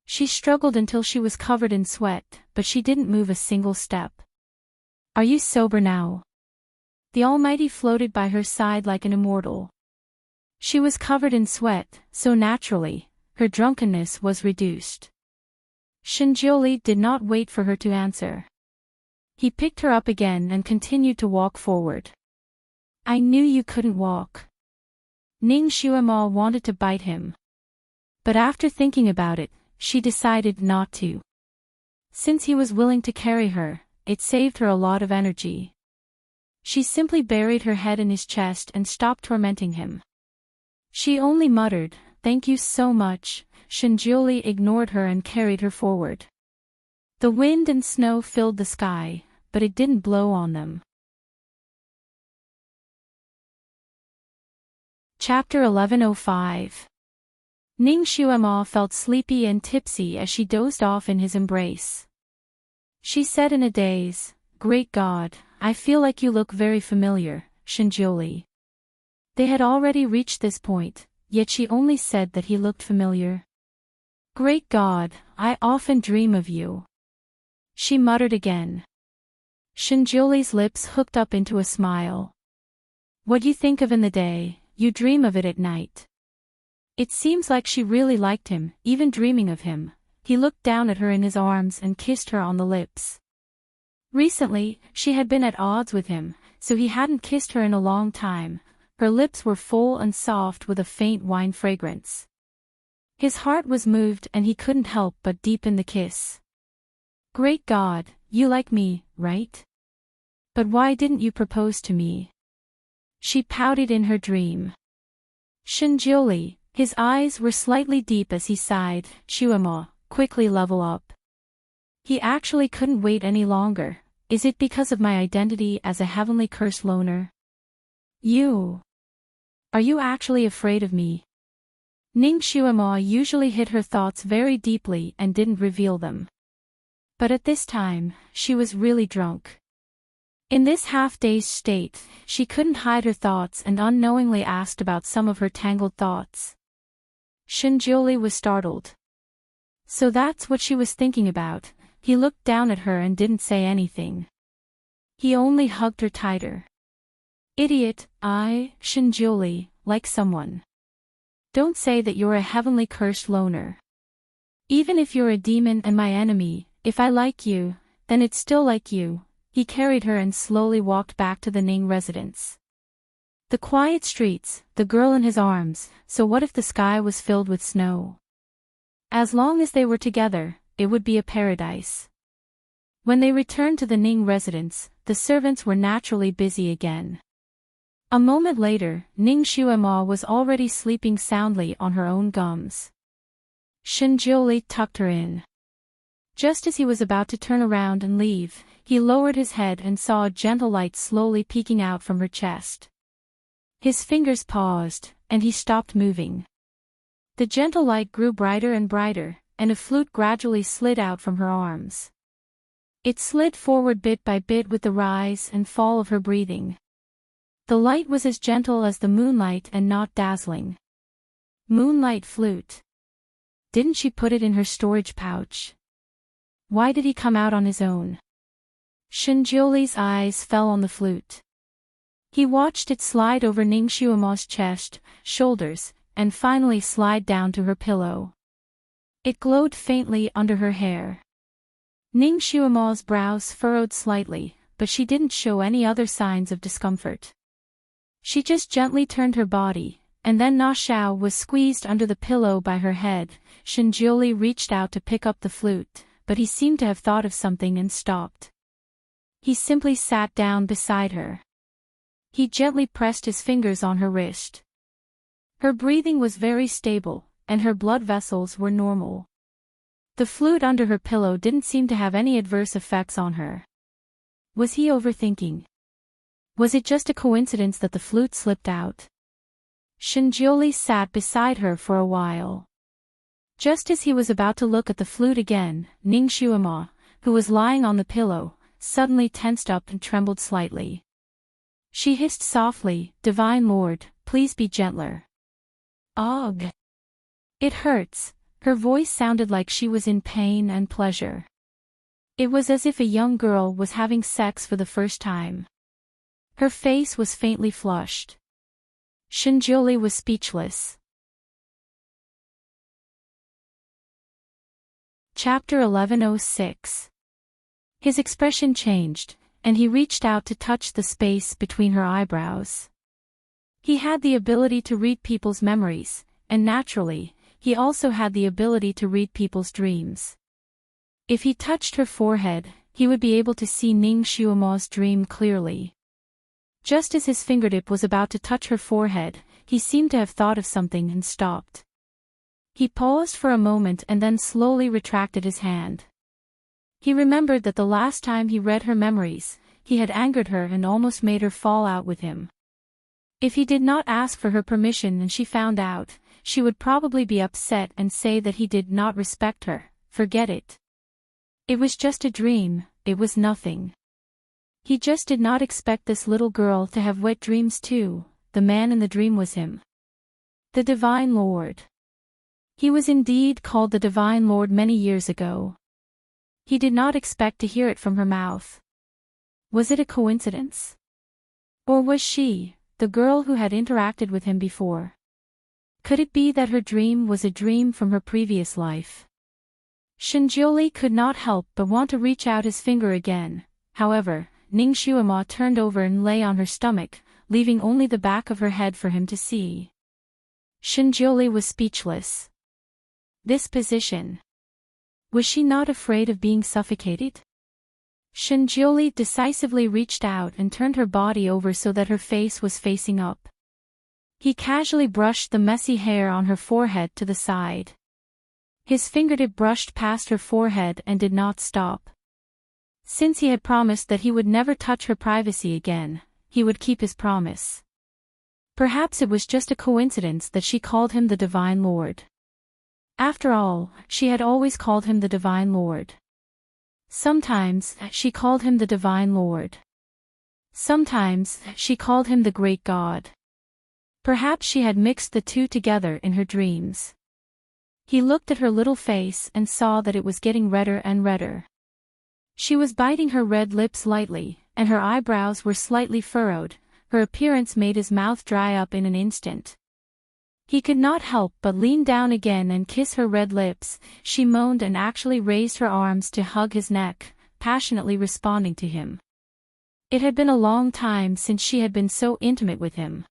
A: She struggled until she was covered in sweat, but she didn't move a single step. Are you sober now? The Almighty floated by her side like an immortal. She was covered in sweat, so naturally, her drunkenness was reduced. Shinjiuli did not wait for her to answer. He picked her up again and continued to walk forward. I knew you couldn't walk. Ning Xuemo wanted to bite him. But after thinking about it, she decided not to. Since he was willing to carry her, it saved her a lot of energy. She simply buried her head in his chest and stopped tormenting him. She only muttered, "Thank you so much." Shinjulie ignored her and carried her forward. The wind and snow filled the sky, but it didn't blow on them. Chapter 1105. Ning Xuemo felt sleepy and tipsy as she dozed off in his embrace. She said in a daze, "Great God, I feel like you look very familiar, Shinjulie." They had already reached this point, yet she only said that he looked familiar. "Great God, I often dream of you." She muttered again. Shinjulie's lips hooked up into a smile. "What you think of in the day, you dream of it at night." It seems like she really liked him, even dreaming of him. He looked down at her in his arms and kissed her on the lips. Recently, she had been at odds with him, so he hadn't kissed her in a long time. Her lips were full and soft with a faint wine fragrance. His heart was moved and he couldn't help but deepen the kiss. "Great God, you like me, right? But why didn't you propose to me?" She pouted in her dream. Shinjulie, his eyes were slightly deep as he sighed, "Xuemo, quickly level up." He actually couldn't wait any longer. Is it because of my identity as a heavenly cursed loner? Are you actually afraid of me? Ning Xuemo usually hid her thoughts very deeply and didn't reveal them. But at this time, she was really drunk. In this half-dazed state, she couldn't hide her thoughts and unknowingly asked about some of her tangled thoughts. Shinjulie was startled. So that's what she was thinking about. He looked down at her and didn't say anything. He only hugged her tighter. "Idiot, Shinjulie, like someone. Don't say that you're a heavenly cursed loner. Even if you're a demon and my enemy, if I like you, then it's still like you." He carried her and slowly walked back to the Ning residence. The quiet streets, the girl in his arms, so what if the sky was filled with snow? As long as they were together, it would be a paradise. When they returned to the Ning residence, the servants were naturally busy again. A moment later, Ning Xuemo was already sleeping soundly on her own gums. Shinjulie tucked her in. Just as he was about to turn around and leave, he lowered his head and saw a gentle light slowly peeking out from her chest. His fingers paused, and he stopped moving. The gentle light grew brighter and brighter, and a flute gradually slid out from her arms. It slid forward bit by bit with the rise and fall of her breathing. The light was as gentle as the moonlight and not dazzling. Moonlight flute. Didn't she put it in her storage pouch? Why did he come out on his own? Shinjulie's eyes fell on the flute. He watched it slide over Ning Xuemo's chest, shoulders, and finally slide down to her pillow. It glowed faintly under her hair. Ning Xuemo's brows furrowed slightly, but she didn't show any other signs of discomfort. She just gently turned her body, and then Na Xiao was squeezed under the pillow by her head. Shinjulie reached out to pick up the flute, but he seemed to have thought of something and stopped. He simply sat down beside her. He gently pressed his fingers on her wrist. Her breathing was very stable, and her blood vessels were normal. The flute under her pillow didn't seem to have any adverse effects on her. Was he overthinking? Was it just a coincidence that the flute slipped out? Shinjulie sat beside her for a while. Just as he was about to look at the flute again, Ning Xuemo, who was lying on the pillow, suddenly tensed up and trembled slightly. She hissed softly, "Divine Lord, please be gentler." "Ugh. It hurts." Her voice sounded like she was in pain and pleasure. It was as if a young girl was having sex for the first time. Her face was faintly flushed. Shinjulie was speechless. Chapter 1106. His expression changed, and he reached out to touch the space between her eyebrows. He had the ability to read people's memories, and naturally, he also had the ability to read people's dreams. If he touched her forehead, he would be able to see Ning Xiaomo's dream clearly. Just as his fingertip was about to touch her forehead, he seemed to have thought of something and stopped. He paused for a moment and then slowly retracted his hand. He remembered that the last time he read her memories, he had angered her and almost made her fall out with him. If he did not ask for her permission and she found out, she would probably be upset and say that he did not respect her. Forget it. It was just a dream, it was nothing. He just did not expect this little girl to have wet dreams too. The man in the dream was him. The Divine Lord. He was indeed called the Divine Lord many years ago. He did not expect to hear it from her mouth. Was it a coincidence? Or was she, the girl who had interacted with him before? Could it be that her dream was a dream from her previous life? Shinjioli could not help but want to reach out his finger again. However, Ning Xiaomo turned over and lay on her stomach, leaving only the back of her head for him to see. Shinjioli was speechless. This position. Was she not afraid of being suffocated? Shinjioli decisively reached out and turned her body over so that her face was facing up. He casually brushed the messy hair on her forehead to the side. His fingertip brushed past her forehead and did not stop. Since he had promised that he would never touch her privacy again, he would keep his promise. Perhaps it was just a coincidence that she called him the Divine Lord. After all, she had always called him the Divine Lord. Sometimes, she called him the Divine Lord. Sometimes, she called him the Great God. Perhaps she had mixed the two together in her dreams. He looked at her little face and saw that it was getting redder and redder. She was biting her red lips lightly, and her eyebrows were slightly furrowed. Her appearance made his mouth dry up in an instant. He could not help but lean down again and kiss her red lips. She moaned and actually raised her arms to hug his neck, passionately responding to him. It had been a long time since she had been so intimate with him.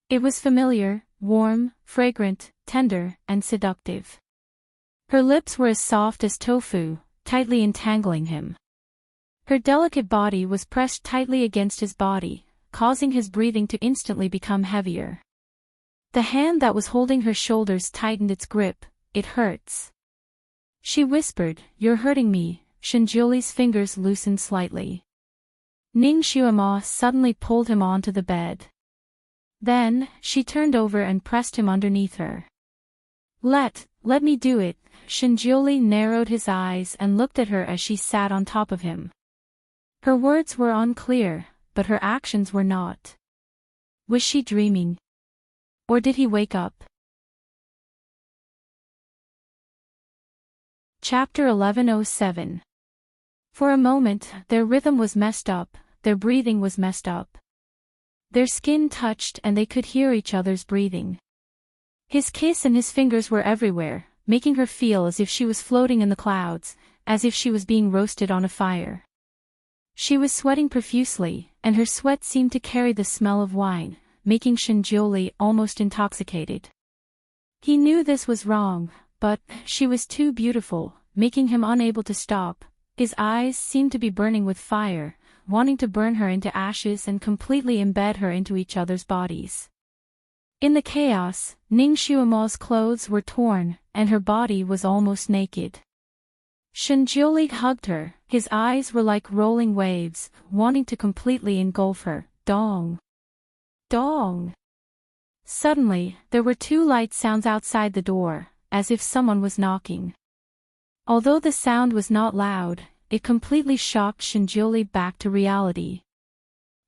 A: It was familiar, warm, fragrant, tender, and seductive. Her lips were as soft as tofu, tightly entangling him. Her delicate body was pressed tightly against his body, causing his breathing to instantly become heavier. The hand that was holding her shoulders tightened its grip. It hurts. She whispered, "You're hurting me." Shinjioli's fingers loosened slightly. Ning Xiaomo suddenly pulled him onto the bed. Then, she turned over and pressed him underneath her. Let me do it." Shinjioli narrowed his eyes and looked at her as she sat on top of him. Her words were unclear, but her actions were not. Was she dreaming? Or did he wake up? Chapter 1107. For a moment, their rhythm was messed up, their breathing was messed up. Their skin touched and they could hear each other's breathing. His kiss and his fingers were everywhere, making her feel as if she was floating in the clouds, as if she was being roasted on a fire. She was sweating profusely, and her sweat seemed to carry the smell of wine, making Shinjioli almost intoxicated. He knew this was wrong, but she was too beautiful, making him unable to stop. His eyes seemed to be burning with fire, wanting to burn her into ashes and completely embed her into each other's bodies. In the chaos, Ning Xiaomo's clothes were torn, and her body was almost naked. Shinjioli hugged her, his eyes were like rolling waves, wanting to completely engulf her. Dong! Dong! Suddenly, there were two light sounds outside the door, as if someone was knocking. Although the sound was not loud, it completely shocked Shinjioli back to reality.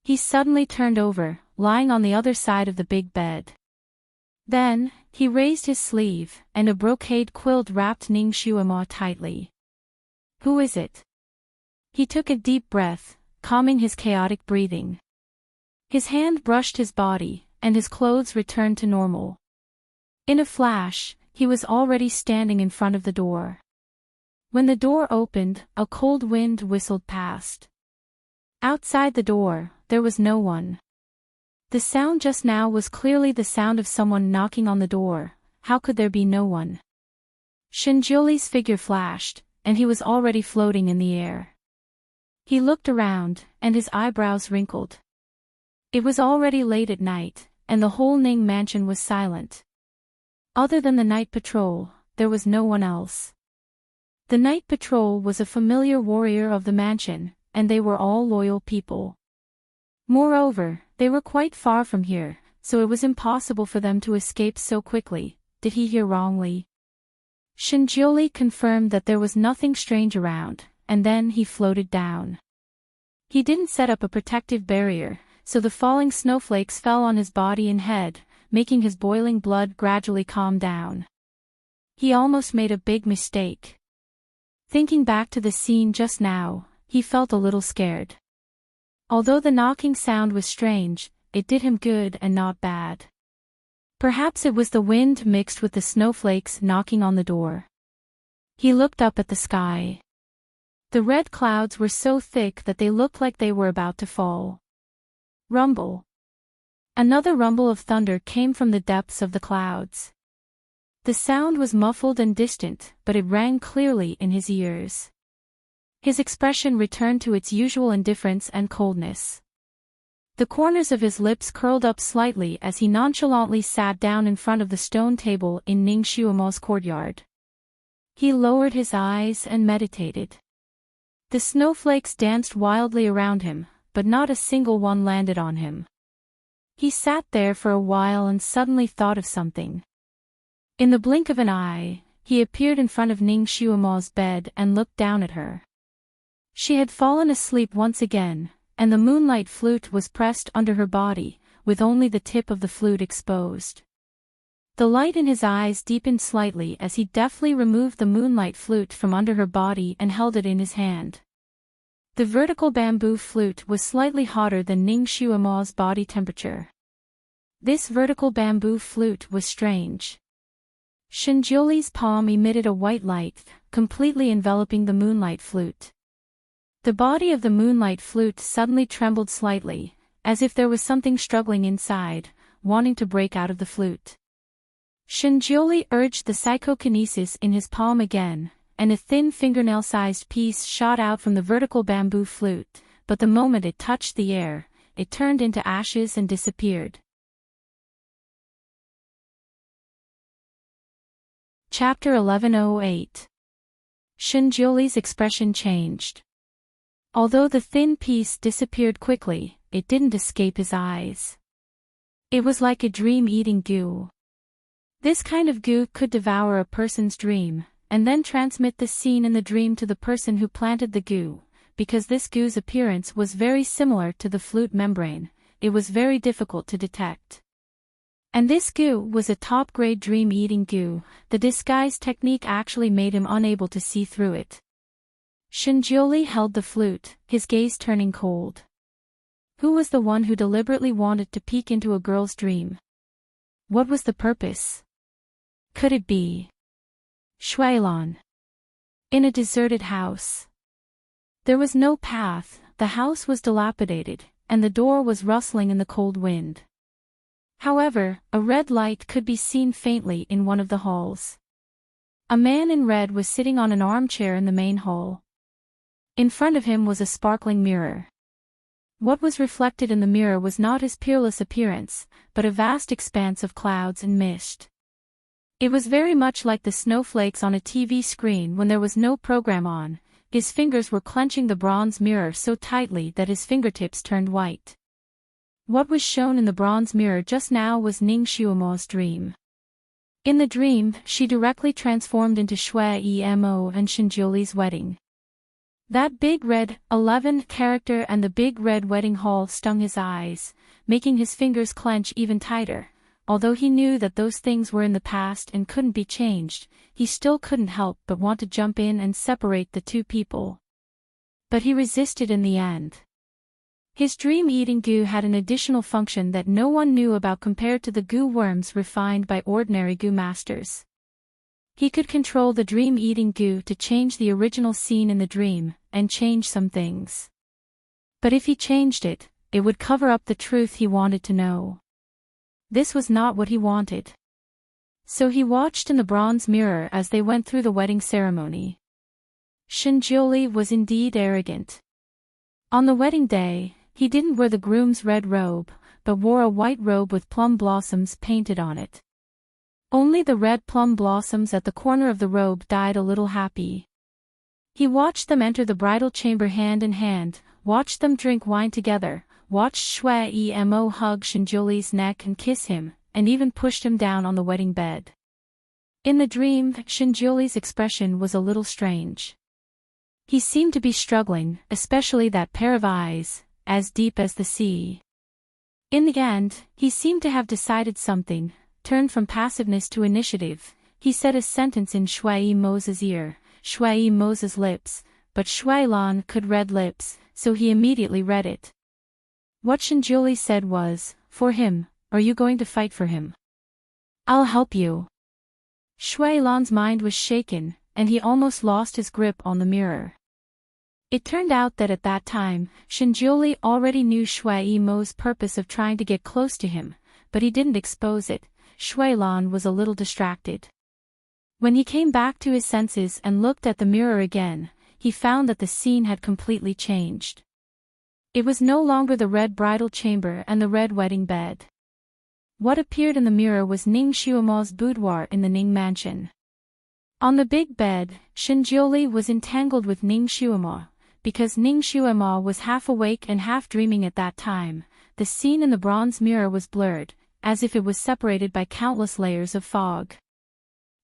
A: He suddenly turned over, lying on the other side of the big bed. Then, he raised his sleeve, and a brocade quilt wrapped Ning Xiaomo tightly. Who is it? He took a deep breath, calming his chaotic breathing. His hand brushed his body, and his clothes returned to normal. In a flash, he was already standing in front of the door. When the door opened, a cold wind whistled past. Outside the door, there was no one. The sound just now was clearly the sound of someone knocking on the door. How could there be no one? Shinjuli's figure flashed, and he was already floating in the air. He looked around, and his eyebrows wrinkled. It was already late at night, and the whole Ning mansion was silent. Other than the night patrol, there was no one else. The night patrol was a familiar warrior of the mansion, and they were all loyal people. Moreover, they were quite far from here, so it was impossible for them to escape so quickly. Did he hear wrongly? Shinjuli confirmed that there was nothing strange around, and then he floated down. He didn't set up a protective barrier, so the falling snowflakes fell on his body and head, making his boiling blood gradually calm down. He almost made a big mistake. Thinking back to the scene just now, he felt a little scared. Although the knocking sound was strange, it did him good and not bad. Perhaps it was the wind mixed with the snowflakes knocking on the door. He looked up at the sky. The red clouds were so thick that they looked like they were about to fall. Rumble. Another rumble of thunder came from the depths of the clouds. The sound was muffled and distant, but it rang clearly in his ears. His expression returned to its usual indifference and coldness. The corners of his lips curled up slightly as he nonchalantly sat down in front of the stone table in Ning Xuemo's courtyard. He lowered his eyes and meditated. The snowflakes danced wildly around him, but not a single one landed on him. He sat there for a while and suddenly thought of something. In the blink of an eye, he appeared in front of Ning Xuemo's bed and looked down at her. She had fallen asleep once again, and the moonlight flute was pressed under her body, with only the tip of the flute exposed. The light in his eyes deepened slightly as he deftly removed the moonlight flute from under her body and held it in his hand. The vertical bamboo flute was slightly hotter than Ning Xuemo's body temperature. This vertical bamboo flute was strange. Shinjuli's palm emitted a white light, completely enveloping the moonlight flute. The body of the moonlight flute suddenly trembled slightly, as if there was something struggling inside, wanting to break out of the flute. Shinjuli urged the psychokinesis in his palm again, and a thin fingernail-sized piece shot out from the vertical bamboo flute, but the moment it touched the air, it turned into ashes and disappeared. Chapter 1108. Shinjuli's expression changed. Although the thin piece disappeared quickly, it didn't escape his eyes. It was like a dream-eating goo. This kind of goo could devour a person's dream, and then transmit the scene in the dream to the person who planted the goo. Because this goo's appearance was very similar to the flute membrane, it was very difficult to detect. And this goo was a top-grade dream-eating goo. The disguise technique actually made him unable to see through it. Shinjuli held the flute, his gaze turning cold. Who was the one who deliberately wanted to peek into a girl's dream? What was the purpose? Could it be Shuilan? In a deserted house. There was no path, the house was dilapidated, and the door was rustling in the cold wind. However, a red light could be seen faintly in one of the halls. A man in red was sitting on an armchair in the main hall. In front of him was a sparkling mirror. What was reflected in the mirror was not his peerless appearance, but a vast expanse of clouds and mist. It was very much like the snowflakes on a TV screen when there was no program on. His fingers were clenching the bronze mirror so tightly that his fingertips turned white. What was shown in the bronze mirror just now was Ning Xuemo's dream. In the dream, she directly transformed into Shui Emo and Shinjuli's wedding. That big red 11 character and the big red wedding hall stung his eyes, making his fingers clench even tighter. Although he knew that those things were in the past and couldn't be changed, he still couldn't help but want to jump in and separate the two people. But he resisted in the end. His dream-eating goo had an additional function that no one knew about compared to the goo worms refined by ordinary goo masters. He could control the dream-eating goo to change the original scene in the dream, and change some things. But if he changed it, it would cover up the truth he wanted to know. This was not what he wanted. So he watched in the bronze mirror as they went through the wedding ceremony. Shinjuli was indeed arrogant. On the wedding day, he didn't wear the groom's red robe, but wore a white robe with plum blossoms painted on it. Only the red plum blossoms at the corner of the robe died a little happy. He watched them enter the bridal chamber hand in hand, watched them drink wine together, watched Shui Emo hug Shinjuli's neck and kiss him, and even pushed him down on the wedding bed. In the dream, Shinjuli's expression was a little strange. He seemed to be struggling, especially that pair of eyes, as deep as the sea. In the end, he seemed to have decided something, turned from passiveness to initiative. He said a sentence in Shui Mo's ear, Shui Mo's lips, but Shui Lan could read lips, so he immediately read it. What Shinjuli said was, "For him, are you going to fight for him? I'll help you." Shui Lan's mind was shaken, and he almost lost his grip on the mirror. It turned out that at that time, Shinjuli already knew Shui Mo's purpose of trying to get close to him, but he didn't expose it. Shui Lan was a little distracted. When he came back to his senses and looked at the mirror again, he found that the scene had completely changed. It was no longer the red bridal chamber and the red wedding bed. What appeared in the mirror was Ning Xuemo's boudoir in the Ning mansion. On the big bed, Shinjuli was entangled with Ning Xuemo. Because Ning Xuemo was half awake and half dreaming at that time, the scene in the bronze mirror was blurred, as if it was separated by countless layers of fog.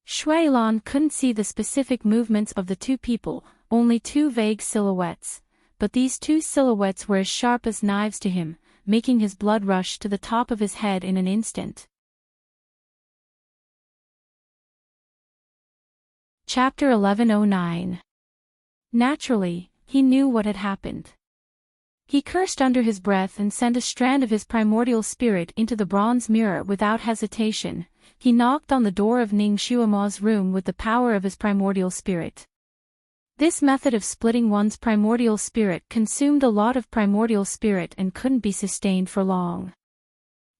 A: Shui Lan couldn't see the specific movements of the two people, only two vague silhouettes, but these two silhouettes were as sharp as knives to him, making his blood rush to the top of his head in an instant. Chapter 1109. Naturally, he knew what had happened. He cursed under his breath and sent a strand of his primordial spirit into the bronze mirror without hesitation. He knocked on the door of Ning Xuemo's room with the power of his primordial spirit. This method of splitting one's primordial spirit consumed a lot of primordial spirit and couldn't be sustained for long.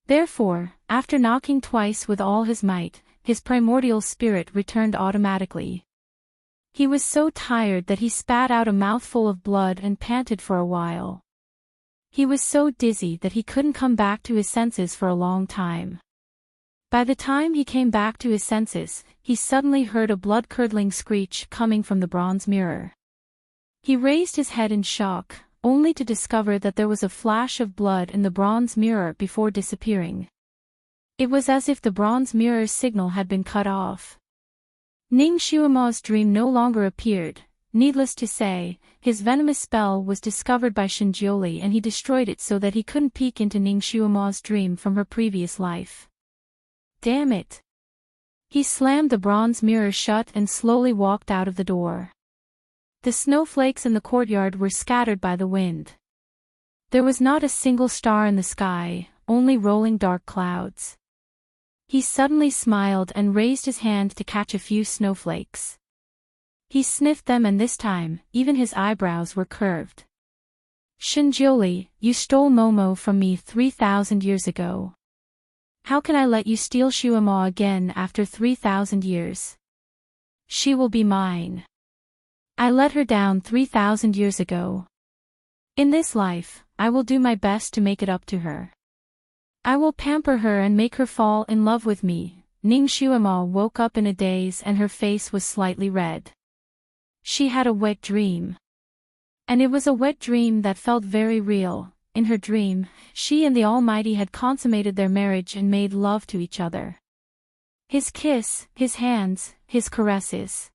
A: Therefore, after knocking twice with all his might, his primordial spirit returned automatically. He was so tired that he spat out a mouthful of blood and panted for a while. He was so dizzy that he couldn't come back to his senses for a long time. By the time he came back to his senses, he suddenly heard a blood-curdling screech coming from the bronze mirror. He raised his head in shock, only to discover that there was a flash of blood in the bronze mirror before disappearing. It was as if the bronze mirror's signal had been cut off. Ning Xuemo's dream no longer appeared. Needless to say, his venomous spell was discovered by Shinjuli and he destroyed it so that he couldn't peek into Ning Xuemo's dream from her previous life. Damn it! He slammed the bronze mirror shut and slowly walked out of the door. The snowflakes in the courtyard were scattered by the wind. There was not a single star in the sky, only rolling dark clouds. He suddenly smiled and raised his hand to catch a few snowflakes. He sniffed them and this time, even his eyebrows were curved. Shinjuli, you stole Momo from me 3,000 years ago. How can I let you steal Xuemo again after 3,000 years? She will be mine. I let her down 3,000 years ago. In this life, I will do my best to make it up to her. I will pamper her and make her fall in love with me. Ning Xuemo woke up in a daze and her face was slightly red. She had a wet dream. And it was a wet dream that felt very real. In her dream, she and the Almighty had consummated their marriage and made love to each other. His kiss, his hands, his caresses.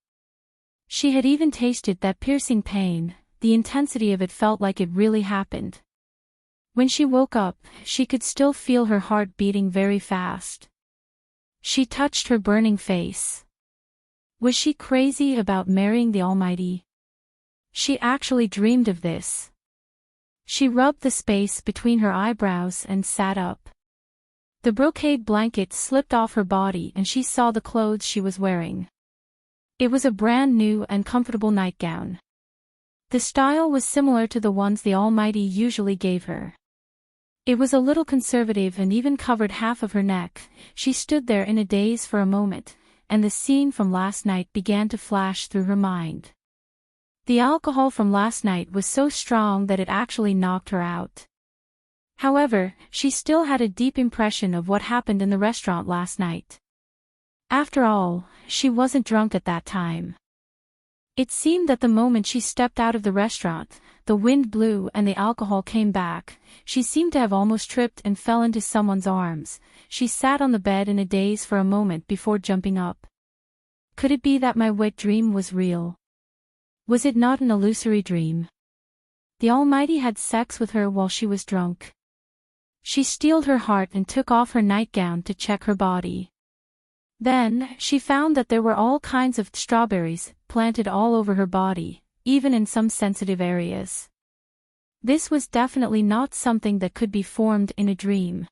A: She had even tasted that piercing pain, the intensity of it felt like it really happened. When she woke up, she could still feel her heart beating very fast. She touched her burning face. Was she crazy about marrying the Almighty? She actually dreamed of this. She rubbed the space between her eyebrows and sat up. The brocade blanket slipped off her body and she saw the clothes she was wearing. It was a brand new and comfortable nightgown. The style was similar to the ones the Almighty usually gave her. It was a little conservative and even covered half of her neck. She stood there in a daze for a moment, and the scene from last night began to flash through her mind. The alcohol from last night was so strong that it actually knocked her out. However, she still had a deep impression of what happened in the restaurant last night. After all, she wasn't drunk at that time. It seemed that the moment she stepped out of the restaurant, the wind blew and the alcohol came back. She seemed to have almost tripped and fell into someone's arms. She sat on the bed in a daze for a moment before jumping up. Could it be that my wet dream was real? Was it not an illusory dream? The Almighty had sex with her while she was drunk. She steeled her heart and took off her nightgown to check her body. Then, she found that there were all kinds of strawberries planted all over her body, even in some sensitive areas. This was definitely not something that could be formed in a dream.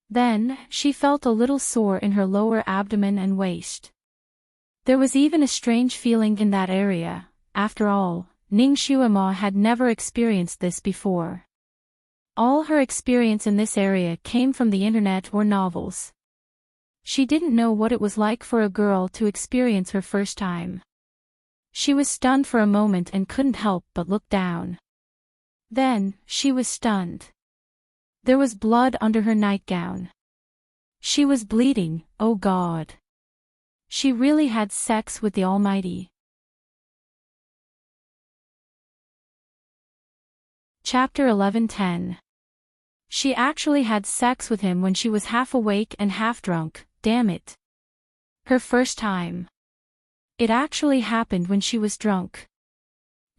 A: Then, she felt a little sore in her lower abdomen and waist. There was even a strange feeling in that area. After all, Ning Xuema had never experienced this before. All her experience in this area came from the internet or novels. She didn't know what it was like for a girl to experience her first time. She was stunned for a moment and couldn't help but look down. Then, she was stunned. There was blood under her nightgown. She was bleeding, oh God. She really had sex with the Almighty. Chapter 11:10. She actually had sex with him when she was half awake and half drunk, damn it. Her first time. It actually happened when she was drunk.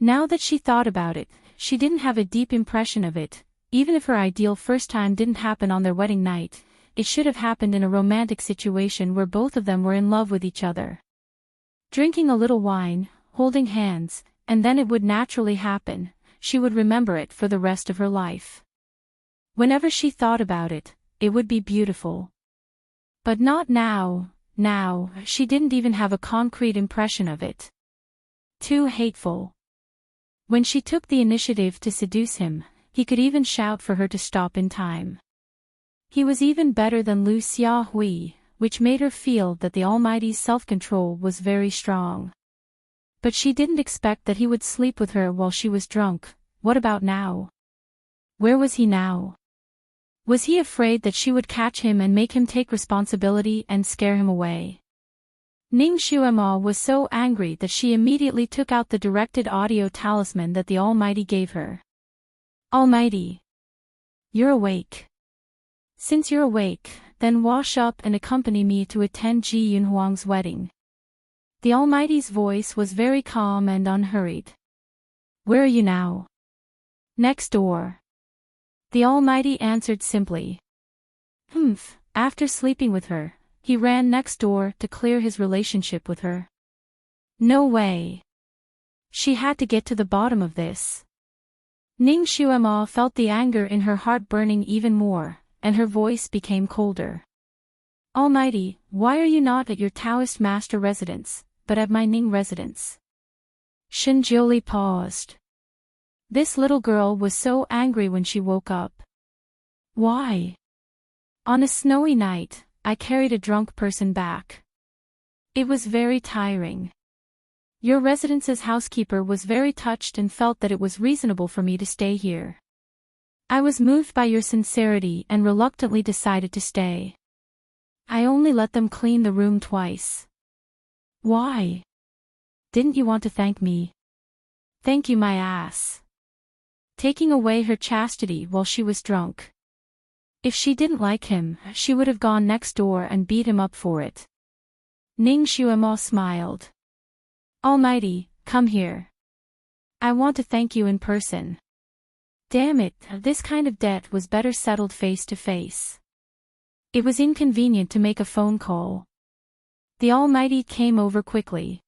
A: Now that she thought about it, she didn't have a deep impression of it. Even if her ideal first time didn't happen on their wedding night, it should have happened in a romantic situation where both of them were in love with each other. Drinking a little wine, holding hands, and then it would naturally happen. She would remember it for the rest of her life. Whenever she thought about it, it would be beautiful. But not now. Now, she didn't even have a concrete impression of it. Too hateful. When she took the initiative to seduce him, he could even shout for her to stop in time. He was even better than Lu Xiaohui, which made her feel that the Almighty's self-control was very strong. But she didn't expect that he would sleep with her while she was drunk. What about now? Where was he now? Was he afraid that she would catch him and make him take responsibility and scare him away? Ning Xuema was so angry that she immediately took out the directed audio talisman that the Almighty gave her. Almighty. You're awake. Since you're awake, then wash up and accompany me to attend Ji Yunhuang's wedding. The Almighty's voice was very calm and unhurried. Where are you now? Next door. The Almighty answered simply. After sleeping with her, he ran next door to clear his relationship with her. No way. She had to get to the bottom of this. Ning Xuema felt the anger in her heart burning even more, and her voice became colder. Almighty, why are you not at your Taoist master residence, but at my Ning residence? Shen Jiuli paused. This little girl was so angry when she woke up. Why? On a snowy night, I carried a drunk person back. It was very tiring. Your residence's housekeeper was very touched and felt that it was reasonable for me to stay here. I was moved by your sincerity and reluctantly decided to stay. I only let them clean the room twice. Why? Didn't you want to thank me? Thank you my ass. Taking away her chastity while she was drunk. If she didn't like him, she would have gone next door and beat him up for it. Ning Xuema smiled. Almighty, come here. I want to thank you in person. Damn it, this kind of debt was better settled face to face. It was inconvenient to make a phone call. The Almighty came over quickly.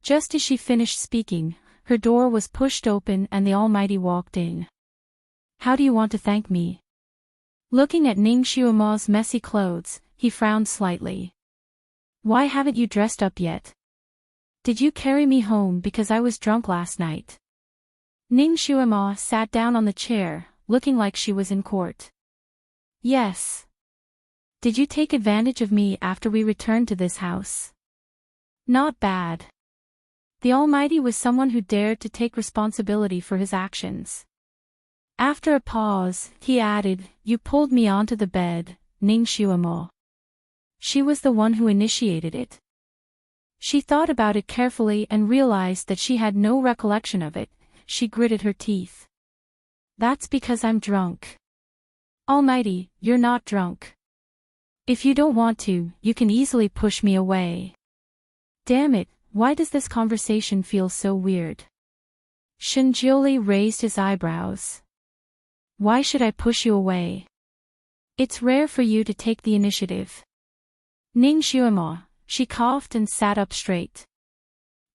A: Just as she finished speaking, her door was pushed open and the Almighty walked in. How do you want to thank me? Looking at Ning Xuema's messy clothes, he frowned slightly. Why haven't you dressed up yet? Did you carry me home because I was drunk last night? Ning Xuema sat down on the chair, looking like she was in court. Yes. Did you take advantage of me after we returned to this house? Not bad. The Almighty was someone who dared to take responsibility for his actions. After a pause, he added, You pulled me onto the bed, Ning Xuema. She was the one who initiated it. She thought about it carefully and realized that she had no recollection of it. She gritted her teeth. That's because I'm drunk. Almighty, you're not drunk. If you don't want to, you can easily push me away. Damn it, why does this conversation feel so weird? Shinjioli raised his eyebrows. Why should I push you away? It's rare for you to take the initiative. Ning Xuema, she coughed and sat up straight.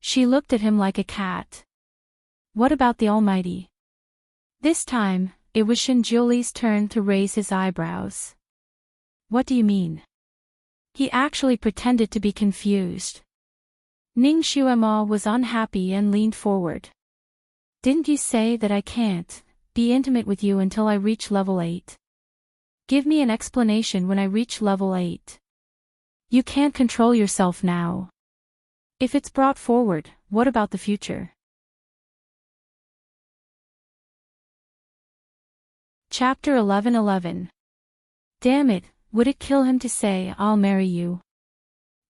A: She looked at him like a cat. What about the Almighty? This time, it was Shinjioli's turn to raise his eyebrows. What do you mean? He actually pretended to be confused. Ning Xuema was unhappy and leaned forward. Didn't you say that I can't be intimate with you until I reach level 8? Give me an explanation when I reach level 8. You can't control yourself now. If it's brought forward, what about the future? Chapter 11:11. Damn it, would it kill him to say, I'll marry you?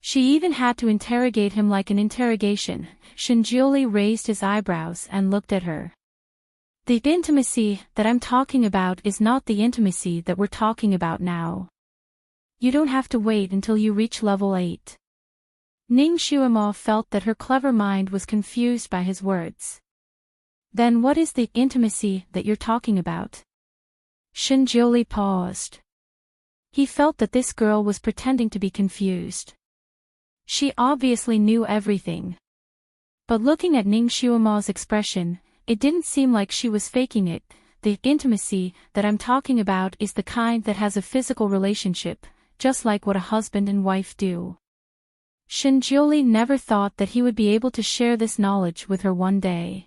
A: She even had to interrogate him like an interrogation. Shinjioli raised his eyebrows and looked at her. The intimacy that I'm talking about is not the intimacy that we're talking about now. You don't have to wait until you reach level 8. Ning Xuema felt that her clever mind was confused by his words. Then what is the intimacy that you're talking about? Shinjioli paused. He felt that this girl was pretending to be confused. She obviously knew everything. But looking at Ning Xuema's expression, it didn't seem like she was faking it. The intimacy that I'm talking about is the kind that has a physical relationship, just like what a husband and wife do. Shinjioli never thought that he would be able to share this knowledge with her one day.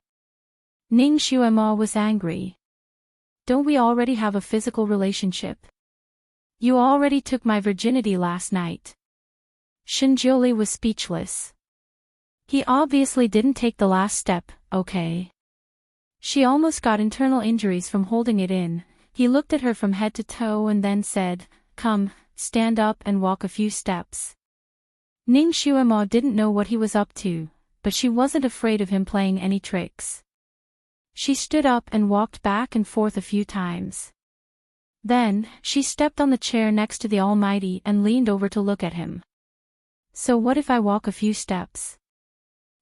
A: Ning Xuema was angry. Don't we already have a physical relationship? You already took my virginity last night. Shinjioli was speechless. He obviously didn't take the last step, okay? She almost got internal injuries from holding it in. He looked at her from head to toe and then said, Come, stand up and walk a few steps. Ning Xuema didn't know what he was up to, but she wasn't afraid of him playing any tricks. She stood up and walked back and forth a few times. Then, she stepped on the chair next to the Almighty and leaned over to look at him. So what if I walk a few steps?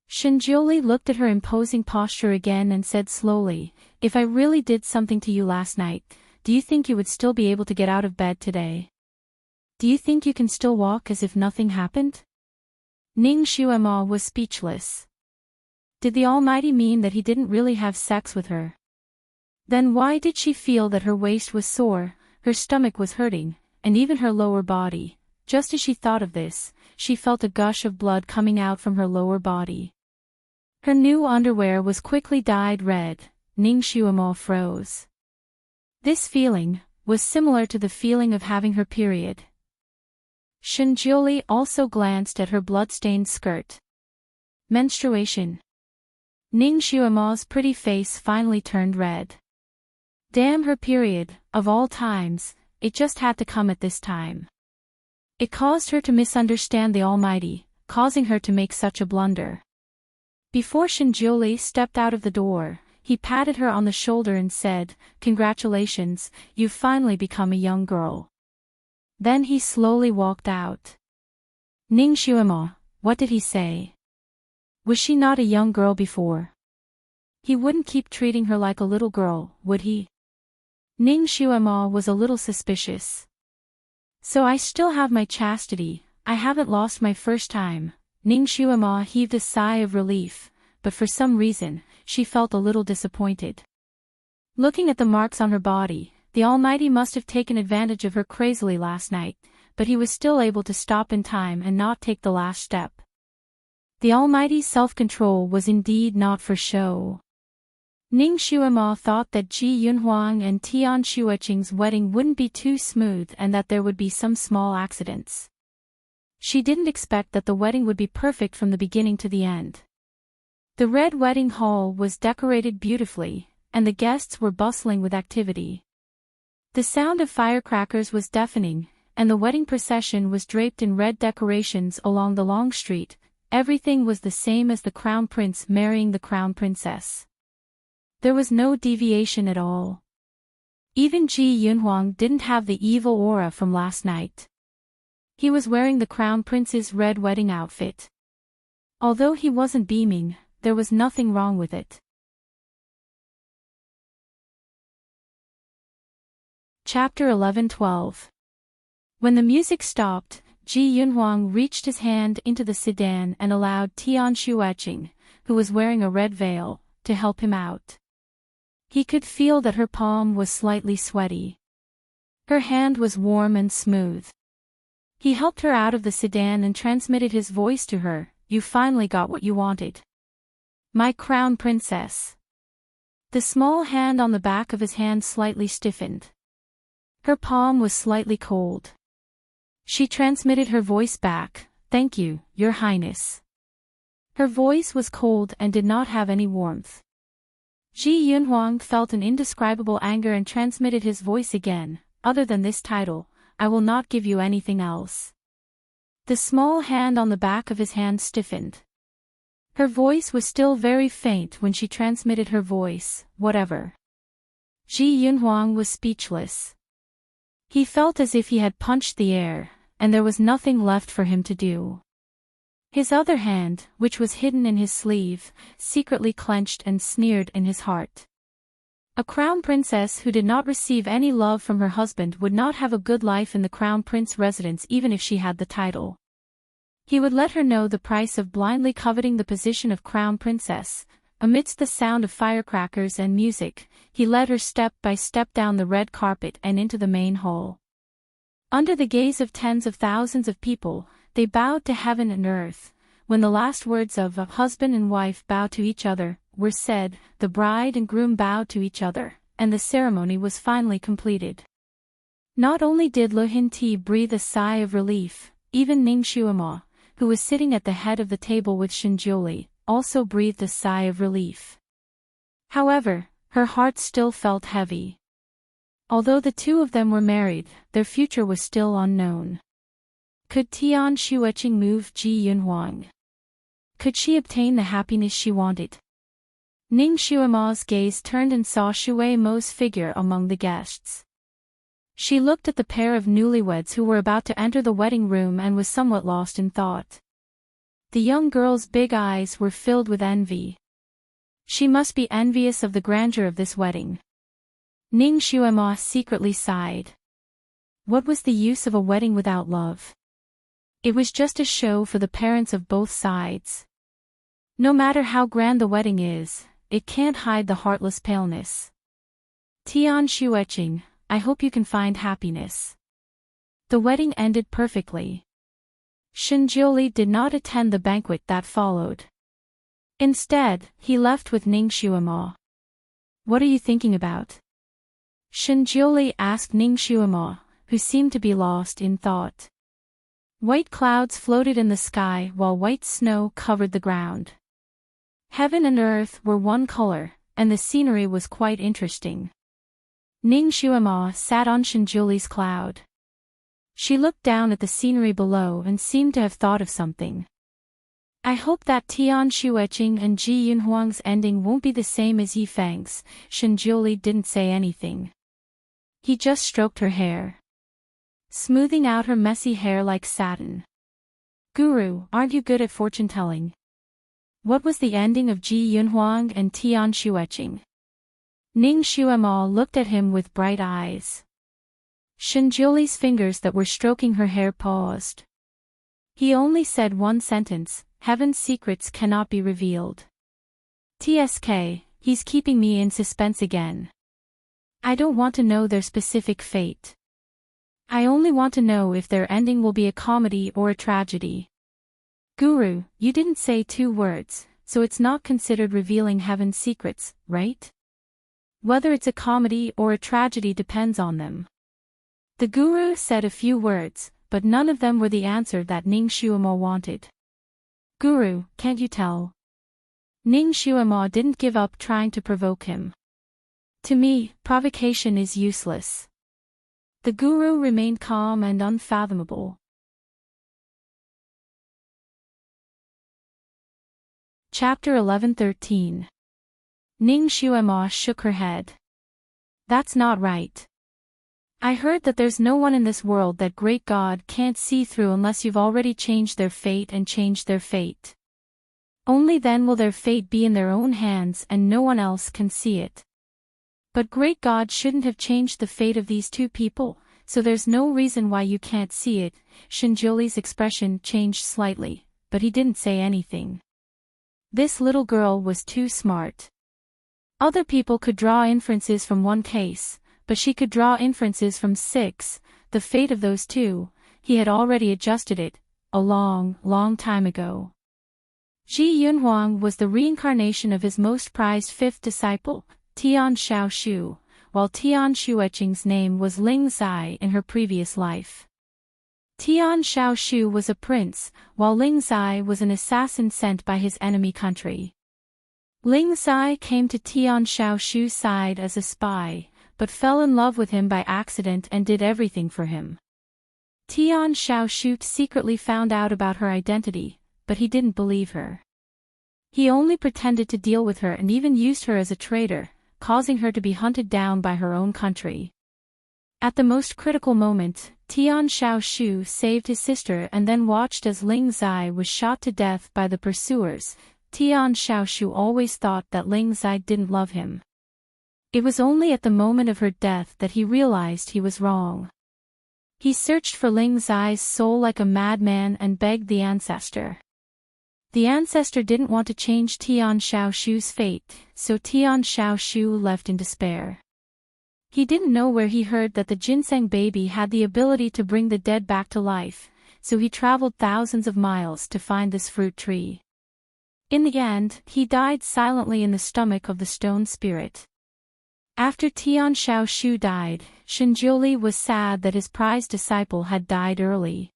A: Shinjioli looked at her imposing posture again and said slowly, If I really did something to you last night, do you think you would still be able to get out of bed today? Do you think you can still walk as if nothing happened? Ning Xuema was speechless. Did the Almighty mean that he didn't really have sex with her? Then why did she feel that her waist was sore, her stomach was hurting, and even her lower body? Just as she thought of this, she felt a gush of blood coming out from her lower body. Her new underwear was quickly dyed red. Ning Xuema froze. This feeling was similar to the feeling of having her period. Shinjioli also glanced at her blood-stained skirt. Menstruation. Ning Xuema's pretty face finally turned red. Damn her period, of all times, it just had to come at this time. It caused her to misunderstand the Almighty, causing her to make such a blunder. Before Shinjioli stepped out of the door, he patted her on the shoulder and said, Congratulations, you've finally become a young girl. Then he slowly walked out. Ning Xuema, what did he say? Was she not a young girl before? He wouldn't keep treating her like a little girl, would he? Ning Xuema was a little suspicious. So I still have my chastity, I haven't lost my first time. Ning Xuema heaved a sigh of relief, but for some reason, she felt a little disappointed. Looking at the marks on her body, the Almighty must have taken advantage of her crazily last night, but he was still able to stop in time and not take the last step. The almighty self-control was indeed not for show. Ning Xuema thought that Ji Yunhuang and Tian Shueching's wedding wouldn't be too smooth and that there would be some small accidents. She didn't expect that the wedding would be perfect from the beginning to the end. The red wedding hall was decorated beautifully, and the guests were bustling with activity. The sound of firecrackers was deafening, and the wedding procession was draped in red decorations along the long street. Everything was the same as the crown prince marrying the crown princess. There was no deviation at all. Even Ji Yunhuang didn't have the evil aura from last night. He was wearing the crown prince's red wedding outfit. Although he wasn't beaming, there was nothing wrong with it. Chapter 11-12. When the music stopped, Ji Yunhuang reached his hand into the sedan and allowed Tian Shueching, who was wearing a red veil, to help him out. He could feel that her palm was slightly sweaty. Her hand was warm and smooth. He helped her out of the sedan and transmitted his voice to her. "You finally got what you wanted. My crown princess." The small hand on the back of his hand slightly stiffened. Her palm was slightly cold. She transmitted her voice back. "Thank you, Your Highness." Her voice was cold and did not have any warmth. Ji Yunhuang felt an indescribable anger and transmitted his voice again. "Other than this title, I will not give you anything else." The small hand on the back of his hand stiffened. Her voice was still very faint when she transmitted her voice. "Whatever." Ji Yunhuang was speechless. He felt as if he had punched the air, and there was nothing left for him to do. His other hand, which was hidden in his sleeve, secretly clenched and sneered in his heart. A crown princess who did not receive any love from her husband would not have a good life in the crown prince residence even if she had the title. He would let her know the price of blindly coveting the position of crown princess. Amidst the sound of firecrackers and music, he led her step by step down the red carpet and into the main hall. Under the gaze of tens of thousands of people, they bowed to heaven and earth. When the last words of a husband and wife bow to each other were said, the bride and groom bowed to each other, and the ceremony was finally completed. Not only did Lu Hinti breathe a sigh of relief, even Ning Xuema, who was sitting at the head of the table with Shinjiuli, also breathed a sigh of relief. However, her heart still felt heavy. Although the two of them were married, their future was still unknown. Could Tian Shueching move Ji Yunhuang? Could she obtain the happiness she wanted? Ning Xuema's gaze turned and saw Shui Mo's figure among the guests. She looked at the pair of newlyweds who were about to enter the wedding room and was somewhat lost in thought. The young girl's big eyes were filled with envy. She must be envious of the grandeur of this wedding. Ning Xuema secretly sighed. What was the use of a wedding without love? It was just a show for the parents of both sides. No matter how grand the wedding is, it can't hide the heartless paleness. Tian Shueching, I hope you can find happiness. The wedding ended perfectly. Shinjiuli did not attend the banquet that followed. Instead, he left with Ning Xuema. What are you thinking about? Shinjiuli asked Ning Xuema, who seemed to be lost in thought. White clouds floated in the sky while white snow covered the ground. Heaven and earth were one color, and the scenery was quite interesting. Ning Xuema sat on Shinjiuli's cloud. She looked down at the scenery below and seemed to have thought of something. I hope that Tian Shueching and Ji Yunhuang's ending won't be the same as Yifeng's. Shinjiuli didn't say anything. He just stroked her hair, smoothing out her messy hair like satin. Guru, aren't you good at fortune-telling? What was the ending of Ji Yunhuang and Tian Shueching? Ning Xuema looked at him with bright eyes. Shinjiuli's fingers that were stroking her hair paused. He only said one sentence, heaven's secrets cannot be revealed. TSK, he's keeping me in suspense again. I don't want to know their specific fate. I only want to know if their ending will be a comedy or a tragedy. Guru, you didn't say 2 words, so it's not considered revealing heaven's secrets, right? Whether it's a comedy or a tragedy depends on them. The guru said a few words, but none of them were the answer that Ning Xuemo wanted. Guru, can't you tell? Ning Xuemo didn't give up trying to provoke him. To me, provocation is useless. The guru remained calm and unfathomable. Chapter 11:13. Ning Xuemo shook her head. That's not right. I heard that there's no one in this world that great God can't see through unless you've already changed their fate and changed their fate. Only then will their fate be in their own hands and no one else can see it. But great God shouldn't have changed the fate of these 2 people, so there's no reason why you can't see it. Shinjoli's expression changed slightly, but he didn't say anything. This little girl was too smart. Other people could draw inferences from 1 case, but she could draw inferences from 6, the fate of those 2, he had already adjusted it, a long, long time ago. Ji Yunhuang was the reincarnation of his most prized 5th disciple, Tian Xiaoshu, while Tian Xueqing's name was Ling Zai in her previous life. Tian Xiaoshu was a prince, while Ling Zai was an assassin sent by his enemy country. Ling Zai came to Tian Xiaoshu's side as a spy, but fell in love with him by accident and did everything for him. Tian Xiaoshu secretly found out about her identity, but he didn't believe her. He only pretended to deal with her and even used her as a traitor, causing her to be hunted down by her own country. At the most critical moment, Tian Xiaoshu saved his sister and then watched as Ling Zai was shot to death by the pursuers. Tian Xiaoshu always thought that Ling Zai didn't love him. It was only at the moment of her death that he realized he was wrong. He searched for Ling Zai's soul like a madman and begged the ancestor. The ancestor didn't want to change Tian Xiaoshu's fate, so Tian Xiaoshu left in despair. He didn't know where he heard that the ginseng baby had the ability to bring the dead back to life, so he traveled thousands of miles to find this fruit tree. In the end, he died silently in the stomach of the stone spirit. After Tian Xiaoshu died, Shinjoli was sad that his prized disciple had died early.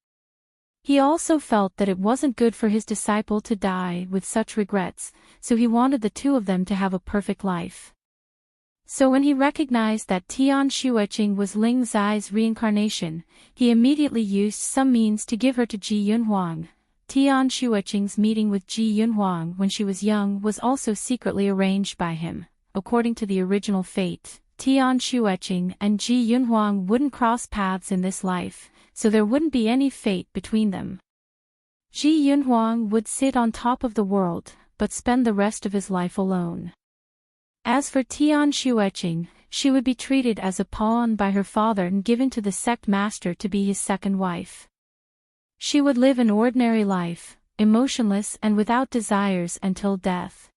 A: He also felt that it wasn't good for his disciple to die with such regrets, so he wanted the 2 of them to have a perfect life. So when he recognized that Tian Xueqing was Ling Zai's reincarnation, he immediately used some means to give her to Ji Yunhuang. Tian Xueqing's meeting with Ji Yunhuang when she was young was also secretly arranged by him. According to the original fate, Tian Xueqing and Ji Yunhuang wouldn't cross paths in this life, so there wouldn't be any fate between them. Ji Yunhuang would sit on top of the world, but spend the rest of his life alone. As for Tian Xueqing, she would be treated as a pawn by her father and given to the sect master to be his second wife. She would live an ordinary life, emotionless and without desires until death.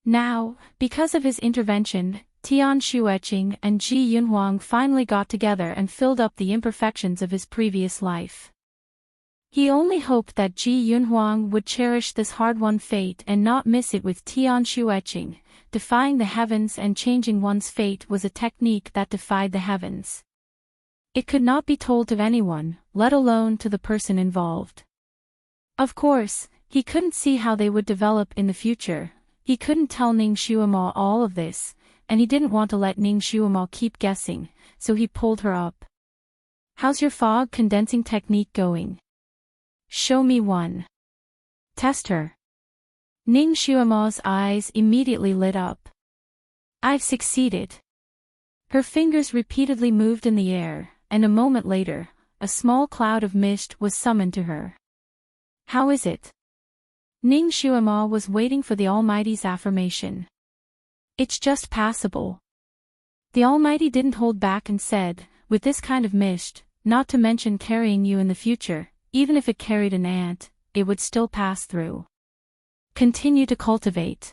A: Now, because of his intervention, Tian Xueqing and Ji Yunhuang finally got together and filled up the imperfections of his previous life. He only hoped that Ji Yunhuang would cherish this hard-won fate and not miss it with Tian Xueqing. Defying the heavens and changing one's fate was a technique that defied the heavens. It could not be told to anyone, let alone to the person involved. Of course, he couldn't see how they would develop in the future. He couldn't tell Ning Xuemo all of this, and he didn't want to let Ning Xuemo keep guessing, so he pulled her up. How's your fog condensing technique going? Show me one. Test her. Ning Xuemo's eyes immediately lit up. I've succeeded. Her fingers repeatedly moved in the air, and a moment later, a small cloud of mist was summoned to her. How is it? Ning Xuemo was waiting for the Almighty's affirmation. It's just passable. The Almighty didn't hold back and said, with this kind of mist, not to mention carrying you in the future, even if it carried an ant, it would still pass through. Continue to cultivate.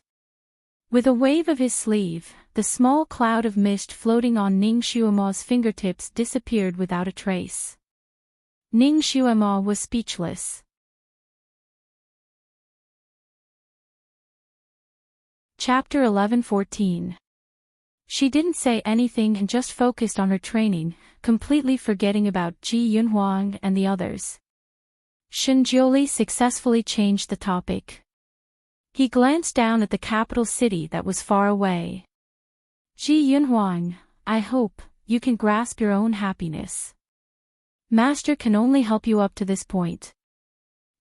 A: With a wave of his sleeve, the small cloud of mist floating on Ning Xuemo's fingertips disappeared without a trace. Ning Xuemo was speechless. Chapter 11-14. She didn't say anything and just focused on her training, completely forgetting about Ji Yunhuang and the others. Shenjiuli successfully changed the topic. He glanced down at the capital city that was far away. Ji Yunhuang, I hope you can grasp your own happiness. Master can only help you up to this point.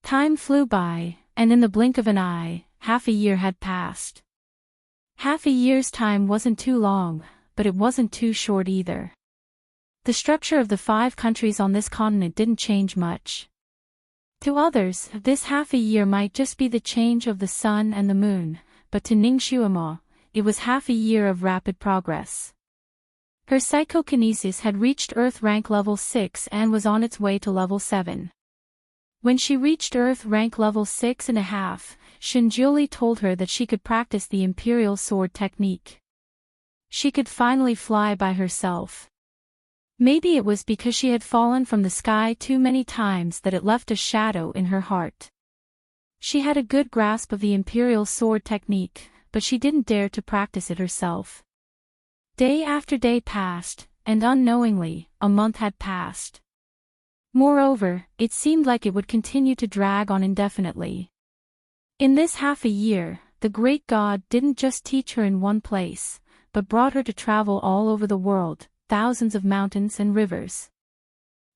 A: Time flew by, and in the blink of an eye, half a year had passed. Half a year's time wasn't too long, but it wasn't too short either. The structure of the 5 countries on this continent didn't change much. To others, this half a year might just be the change of the sun and the moon, but to Ning Xuemo, it was half a year of rapid progress. Her psychokinesis had reached Earth rank level 6 and was on its way to level 7. When she reached Earth rank level 6.5, Shenjiuli told her that she could practice the Imperial Sword technique. She could finally fly by herself. Maybe it was because she had fallen from the sky too many times that it left a shadow in her heart. She had a good grasp of the Imperial Sword technique, but she didn't dare to practice it herself. Day after day passed, and unknowingly, a month had passed. Moreover, it seemed like it would continue to drag on indefinitely. In this half a year, the great god didn't just teach her in one place, but brought her to travel all over the world, thousands of mountains and rivers.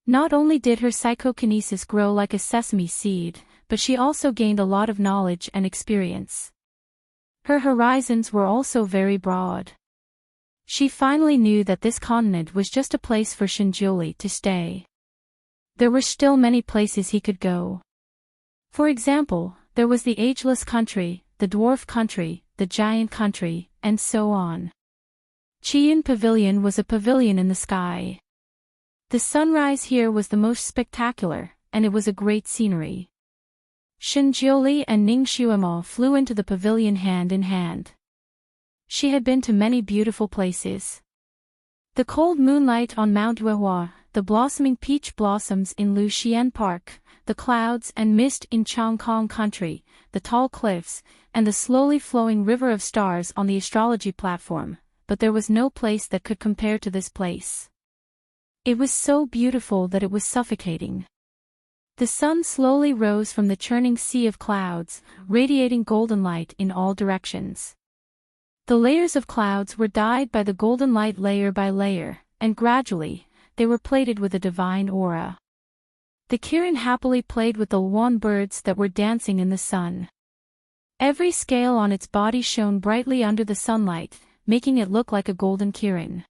A: Not only did her psychokinesis grow like a sesame seed, but she also gained a lot of knowledge and experience. Her horizons were also very broad. She finally knew that this continent was just a place for Shenjiuli to stay. There were still many places he could go. For example, there was the Ageless Country, the Dwarf Country, the Giant Country, and so on. Chiyun Pavilion was a pavilion in the sky. The sunrise here was the most spectacular, and it was a great scenery. Shenjiuli and Ning Xuemo flew into the pavilion hand in hand. She had been to many beautiful places. The cold moonlight on Mount Huehua, the blossoming peach blossoms in Lu Xian Park, the clouds and mist in Changkong Country, the tall cliffs, and the slowly flowing river of stars on the astrology platform, but there was no place that could compare to this place. It was so beautiful that it was suffocating. The sun slowly rose from the churning sea of clouds, radiating golden light in all directions. The layers of clouds were dyed by the golden light layer by layer, and gradually, they were plated with a divine aura. The Kirin happily played with the luan birds that were dancing in the sun. Every scale on its body shone brightly under the sunlight, making it look like a golden Kirin.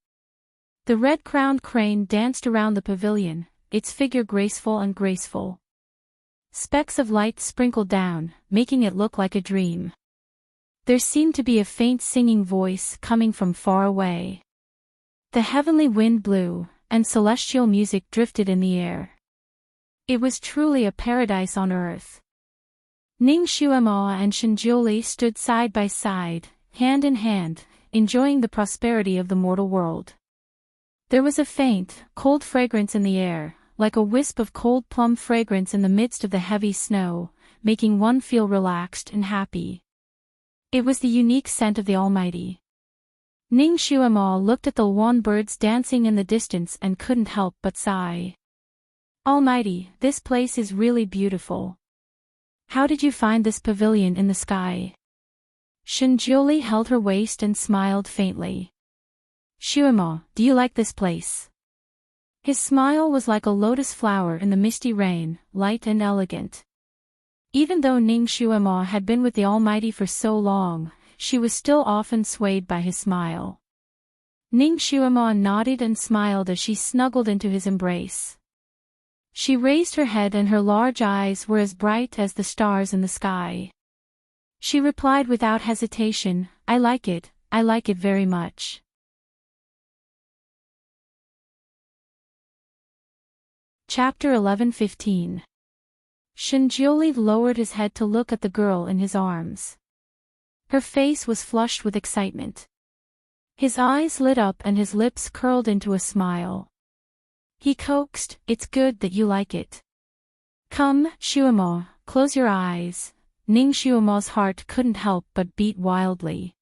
A: The red-crowned crane danced around the pavilion, its figure graceful and graceful. Specks of light sprinkled down, making it look like a dream. There seemed to be a faint singing voice coming from far away. The heavenly wind blew, and celestial music drifted in the air. It was truly a paradise on earth. Ning Xuemo and Shenjiuli stood side by side, hand in hand, enjoying the prosperity of the mortal world. There was a faint, cold fragrance in the air, like a wisp of cold plum fragrance in the midst of the heavy snow, making one feel relaxed and happy. It was the unique scent of the Almighty. Ning Xuemo looked at the luan birds dancing in the distance and couldn't help but sigh. Almighty, this place is really beautiful. How did you find this pavilion in the sky? Shenjiuli held her waist and smiled faintly. Xuemo, do you like this place? His smile was like a lotus flower in the misty rain, light and elegant. Even though Ning Xuemo had been with the Almighty for so long, she was still often swayed by his smile. Ning Xuemo nodded and smiled as she snuggled into his embrace. She raised her head and her large eyes were as bright as the stars in the sky. She replied without hesitation, I like it very much. Chapter 11-15. Shenjiuli lowered his head to look at the girl in his arms. Her face was flushed with excitement. His eyes lit up and his lips curled into a smile. He coaxed, it's good that you like it. Come, Xuemo, close your eyes. Ning Xuemo's heart couldn't help but beat wildly.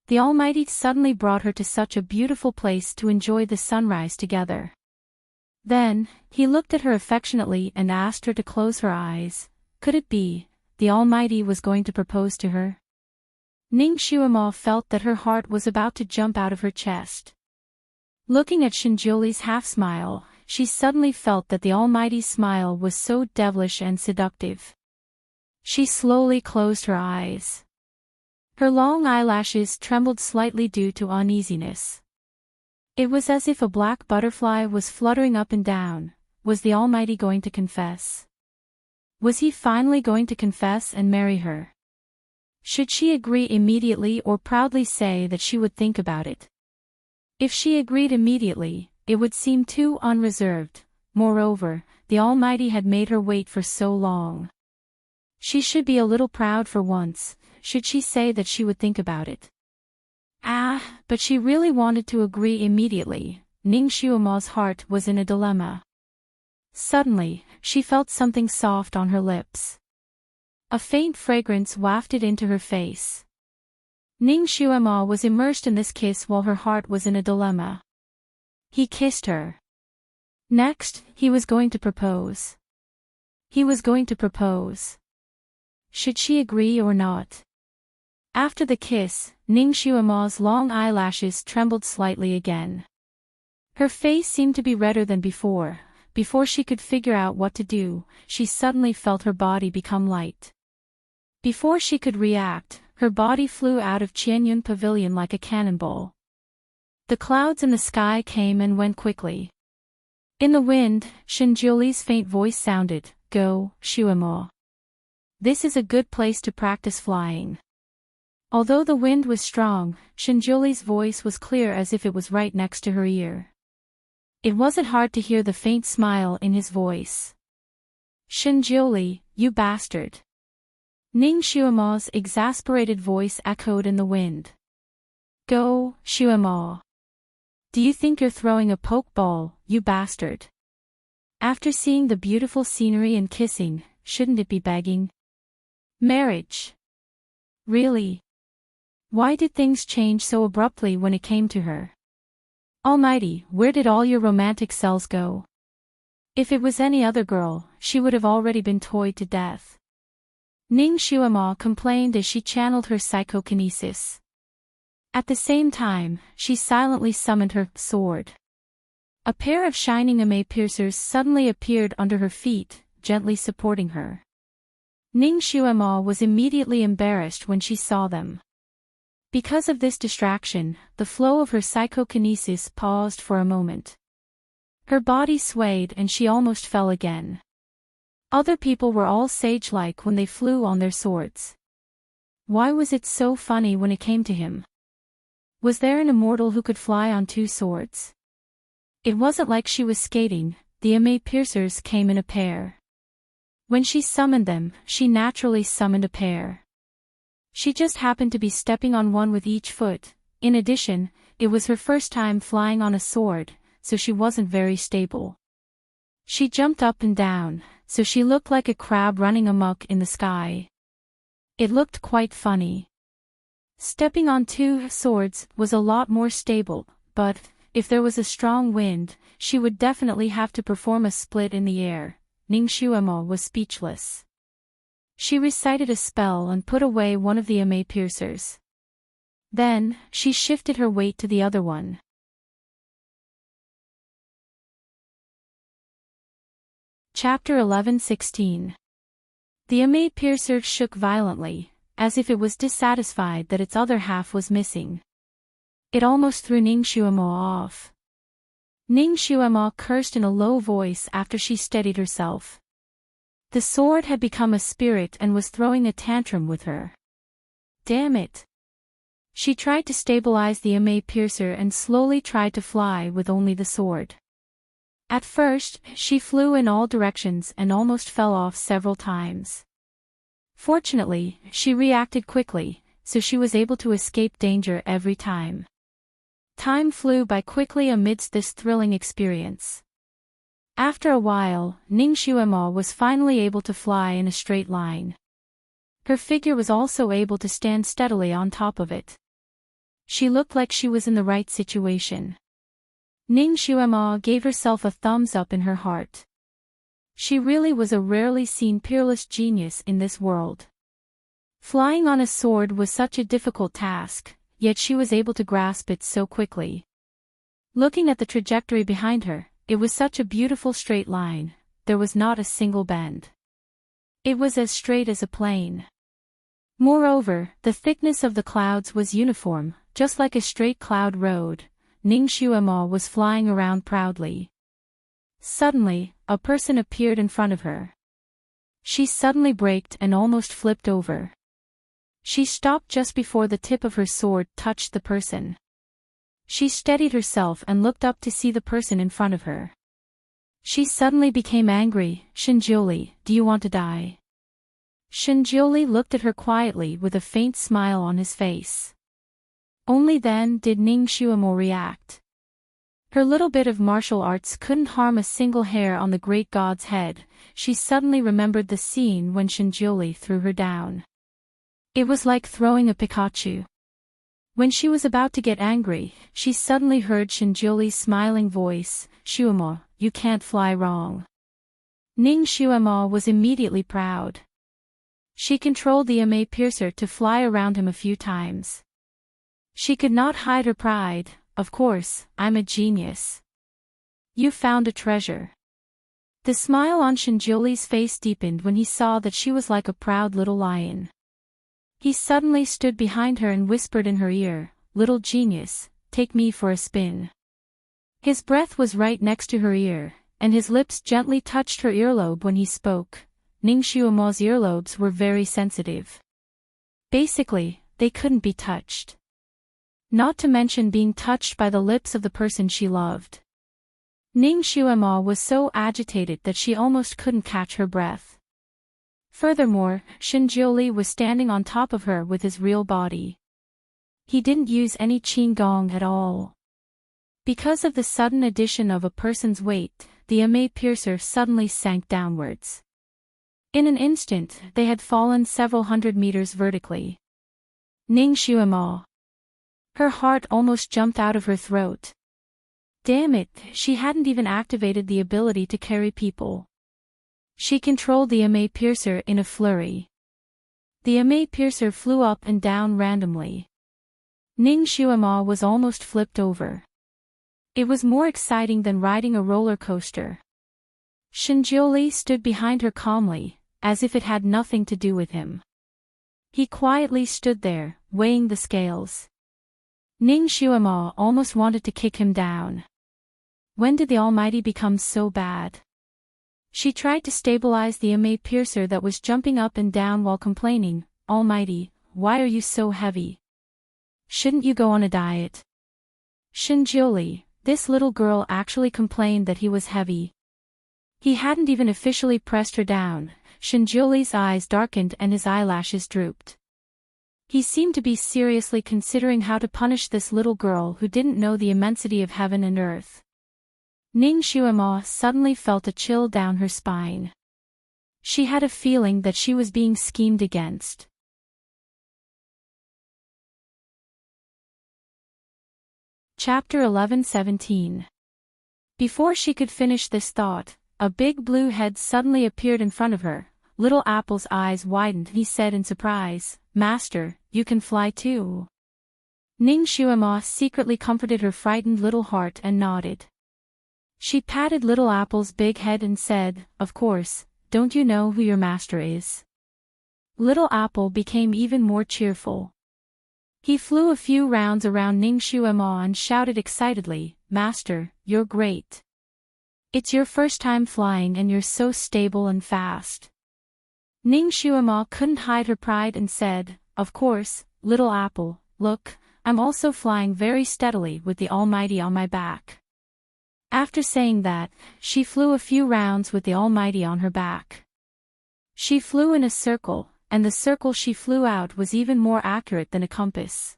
A: The Almighty suddenly brought her to such a beautiful place to enjoy the sunrise together. Then, he looked at her affectionately and asked her to close her eyes. Could it be, the Almighty was going to propose to her? Ning Xuemo felt that her heart was about to jump out of her chest. Looking at Shinjuli's half-smile, she suddenly felt that the Almighty's smile was so devilish and seductive. She slowly closed her eyes. Her long eyelashes trembled slightly due to uneasiness. It was as if a black butterfly was fluttering up and down. Was the Almighty going to confess? Was he finally going to confess and marry her? Should she agree immediately or proudly say that she would think about it? If she agreed immediately, it would seem too unreserved. Moreover, the Almighty had made her wait for so long. She should be a little proud for once. Should she say that she would think about it? But she really wanted to agree immediately. Ning Xuemo's heart was in a dilemma. Suddenly, she felt something soft on her lips. A faint fragrance wafted into her face. Ning Xuemo was immersed in this kiss while her heart was in a dilemma. He kissed her. Next, he was going to propose. He was going to propose. Should she agree or not? After the kiss, Ning Xuemo's long eyelashes trembled slightly again. Her face seemed to be redder than before. Before she could figure out what to do, she suddenly felt her body become light. Before she could react, her body flew out of Qianyun Pavilion like a cannonball. The clouds in the sky came and went quickly. In the wind, Shinjuli's faint voice sounded, "Go, Xuemo. This is a good place to practice flying." Although the wind was strong, Shinjuli's voice was clear as if it was right next to her ear. It wasn't hard to hear the faint smile in his voice. "Shinjuli, you bastard." Ning Xuemo's exasperated voice echoed in the wind. "Go, Xuemo. Do you think you're throwing a pokeball, you bastard? After seeing the beautiful scenery and kissing, shouldn't it be begging? Marriage? Really? Why did things change so abruptly when it came to her? Almighty, where did all your romantic cells go? If it was any other girl, she would have already been toyed to death." Ning Xuemo complained as she channeled her psychokinesis. At the same time, she silently summoned her sword. A pair of shining ame piercers suddenly appeared under her feet, gently supporting her. Ning Xuemo was immediately embarrassed when she saw them. Because of this distraction, the flow of her psychokinesis paused for a moment. Her body swayed and she almost fell again. Other people were all sage-like when they flew on their swords. Why was it so funny when it came to him? Was there an immortal who could fly on two swords? It wasn't like she was skating, the ame piercers came in a pair. When she summoned them, she naturally summoned a pair. She just happened to be stepping on one with each foot. In addition, it was her first time flying on a sword, so she wasn't very stable. She jumped up and down, so she looked like a crab running amok in the sky. It looked quite funny. Stepping on two swords was a lot more stable, but, if there was a strong wind, she would definitely have to perform a split in the air. Ning Xuemo was speechless. She recited a spell and put away one of the ame piercers. Then, she shifted her weight to the other one. Chapter 11:16. The ame piercer shook violently, as if it was dissatisfied that its other half was missing. It almost threw Ning Xuemo off. Ning Xuemo cursed in a low voice after she steadied herself. The sword had become a spirit and was throwing a tantrum with her. Damn it! She tried to stabilize the ame piercer and slowly tried to fly with only the sword. At first, she flew in all directions and almost fell off several times. Fortunately, she reacted quickly, so she was able to escape danger every time. Time flew by quickly amidst this thrilling experience. After a while, Ning Xuemo was finally able to fly in a straight line. Her figure was also able to stand steadily on top of it. She looked like she was in the right situation. Ning Xuema gave herself a thumbs up in her heart. She really was a rarely seen peerless genius in this world. Flying on a sword was such a difficult task, yet she was able to grasp it so quickly. Looking at the trajectory behind her, it was such a beautiful straight line, there was not a single bend. It was as straight as a plane. Moreover, the thickness of the clouds was uniform, just like a straight cloud road. Ning Xuema was flying around proudly. Suddenly, a person appeared in front of her. She suddenly braked and almost flipped over. She stopped just before the tip of her sword touched the person. She steadied herself and looked up to see the person in front of her. She suddenly became angry. Shinjioli, do you want to die? Shinjioli looked at her quietly with a faint smile on his face. Only then did Ning Xuemo react. Her little bit of martial arts couldn't harm a single hair on the great god's head. She suddenly remembered the scene when Shinjioli threw her down. It was like throwing a Pikachu. When she was about to get angry, she suddenly heard Shinjioli's smiling voice, "Xuemo, you can't fly wrong." Ning Xuemo was immediately proud. She controlled the Immerse piercer to fly around him a few times. She could not hide her pride. Of course, I'm a genius. You found a treasure. The smile on Shinjioli's face deepened when he saw that she was like a proud little lion. He suddenly stood behind her and whispered in her ear, "Little genius, take me for a spin." His breath was right next to her ear, and his lips gently touched her earlobe when he spoke. Ning Xuemo's earlobes were very sensitive. Basically, they couldn't be touched. Not to mention being touched by the lips of the person she loved. Ning Xuemo was so agitated that she almost couldn't catch her breath. Furthermore, Shinjioli was standing on top of her with his real body. He didn't use any qigong at all. Because of the sudden addition of a person's weight, the Immerse piercer suddenly sank downwards. In an instant, they had fallen several hundred meters vertically. Ning Xuemo. Her heart almost jumped out of her throat. Damn it, she hadn't even activated the ability to carry people. She controlled the Immerse piercer in a flurry. The Immerse piercer flew up and down randomly. Ning Xuemo was almost flipped over. It was more exciting than riding a roller coaster. Shinjioli stood behind her calmly, as if it had nothing to do with him. He quietly stood there, weighing the scales. Ning Xuemo almost wanted to kick him down. When did the Almighty become so bad? She tried to stabilize the Immerse piercer that was jumping up and down while complaining, "Almighty, why are you so heavy? Shouldn't you go on a diet?" Shinjioli, this little girl actually complained that he was heavy. He hadn't even officially pressed her down. Shinjioli's eyes darkened and his eyelashes drooped. He seemed to be seriously considering how to punish this little girl who didn't know the immensity of heaven and earth. Ning Xuemo suddenly felt a chill down her spine. She had a feeling that she was being schemed against. Chapter 11:17. Before she could finish this thought, a big blue head suddenly appeared in front of her. Little Apple's eyes widened. He said in surprise, "Master, you can fly too." Ning Xuemo secretly comforted her frightened little heart and nodded. She patted Little Apple's big head and said, "Of course, don't you know who your master is?" Little Apple became even more cheerful. He flew a few rounds around Ning Xuemo and shouted excitedly, "Master, you're great. It's your first time flying and you're so stable and fast." Ning Xuemo couldn't hide her pride and said, "Of course, Little Apple, look, I'm also flying very steadily with the Almighty on my back." After saying that, she flew a few rounds with the Almighty on her back. She flew in a circle, and the circle she flew out was even more accurate than a compass.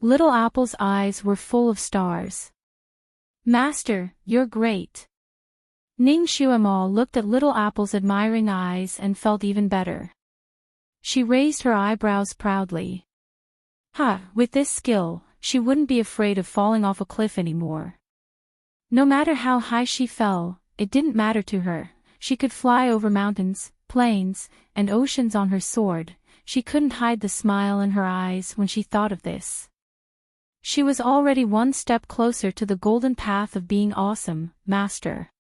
A: Little Apple's eyes were full of stars. "Master, you're great." Ning Xuemo looked at Little Apple's admiring eyes and felt even better. She raised her eyebrows proudly. With this skill, she wouldn't be afraid of falling off a cliff anymore. No matter how high she fell, it didn't matter to her. She could fly over mountains, plains, and oceans on her sword. She couldn't hide the smile in her eyes when she thought of this. She was already one step closer to the golden path of being awesome, Master.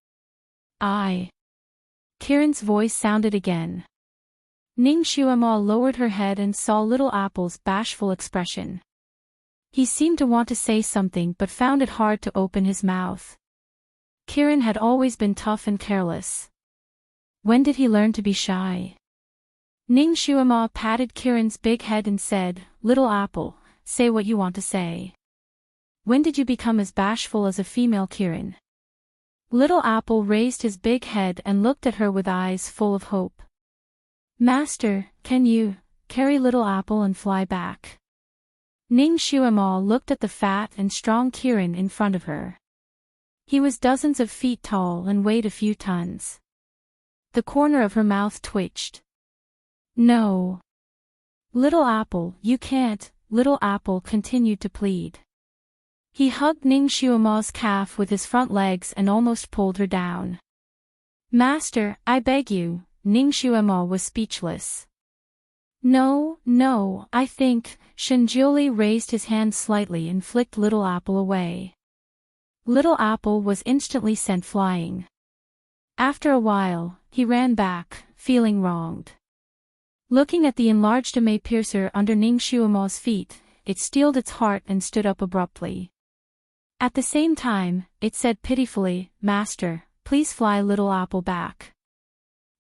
A: Kirin's voice sounded again. Ning Xuema lowered her head and saw Little Apple's bashful expression. He seemed to want to say something but found it hard to open his mouth. Kirin had always been tough and careless. When did he learn to be shy? Ning Xuema patted Kirin's big head and said, "Little Apple, say what you want to say. When did you become as bashful as a female, Kirin?" Little Apple raised his big head and looked at her with eyes full of hope. "Master, can you carry Little Apple and fly back?" Ning Xuema looked at the fat and strong Kirin in front of her. He was dozens of feet tall and weighed a few tons. The corner of her mouth twitched. "No. Little Apple, you can't," Little Apple continued to plead. He hugged Ning Xuema's calf with his front legs and almost pulled her down. "Master, I beg you," Ning Xuema was speechless. No, I think," Shinjiuli raised his hand slightly and flicked Little Apple away. Little Apple was instantly sent flying. After a while, he ran back, feeling wronged. Looking at the enlarged eme piercer under Ning Xuema's feet, it steeled its heart and stood up abruptly. At the same time, it said pitifully, "Master, please fly Little Apple back.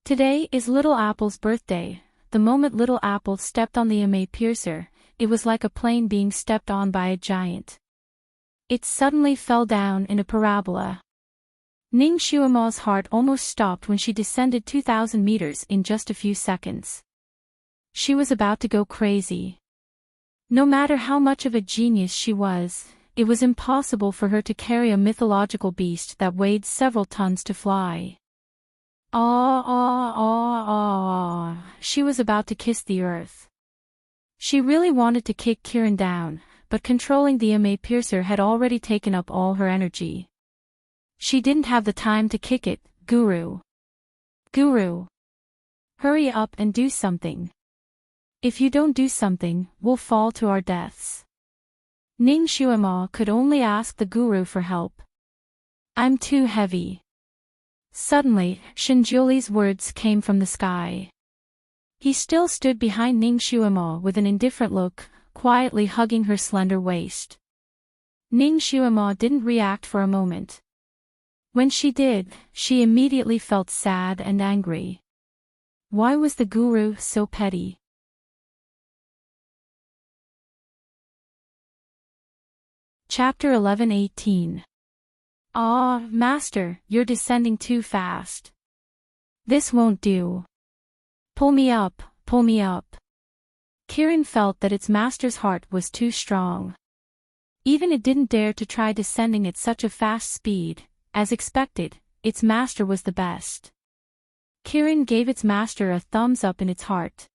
A: Today is Little Apple's birthday." The moment Little Apple stepped on the eme piercer, it was like a plane being stepped on by a giant. It suddenly fell down in a parabola. Ning Xuema's heart almost stopped when she descended 2,000 meters in just a few seconds. She was about to go crazy. No matter how much of a genius she was, it was impossible for her to carry a mythological beast that weighed several tons to fly. She was about to kiss the earth. She really wanted to kick Kirin down, but controlling the eme piercer had already taken up all her energy. She didn't have the time to kick it. Guru! Hurry up and do something. If you don't do something, we'll fall to our deaths. Ning Xuema could only ask the Guru for help. "I'm too heavy." Suddenly, Shinjiuli's words came from the sky. He still stood behind Ning Xuema with an indifferent look, quietly hugging her slender waist. Ning Xuema didn't react for a moment. When she did, she immediately felt sad and angry. Why was the Guru so petty? Chapter 11:18. Master, you're descending too fast. This won't do. Pull me up. Kirin felt that its master's heart was too strong. Even it didn't dare to try descending at such a fast speed. As expected, its master was the best. Kirin gave its master a thumbs up in its heart.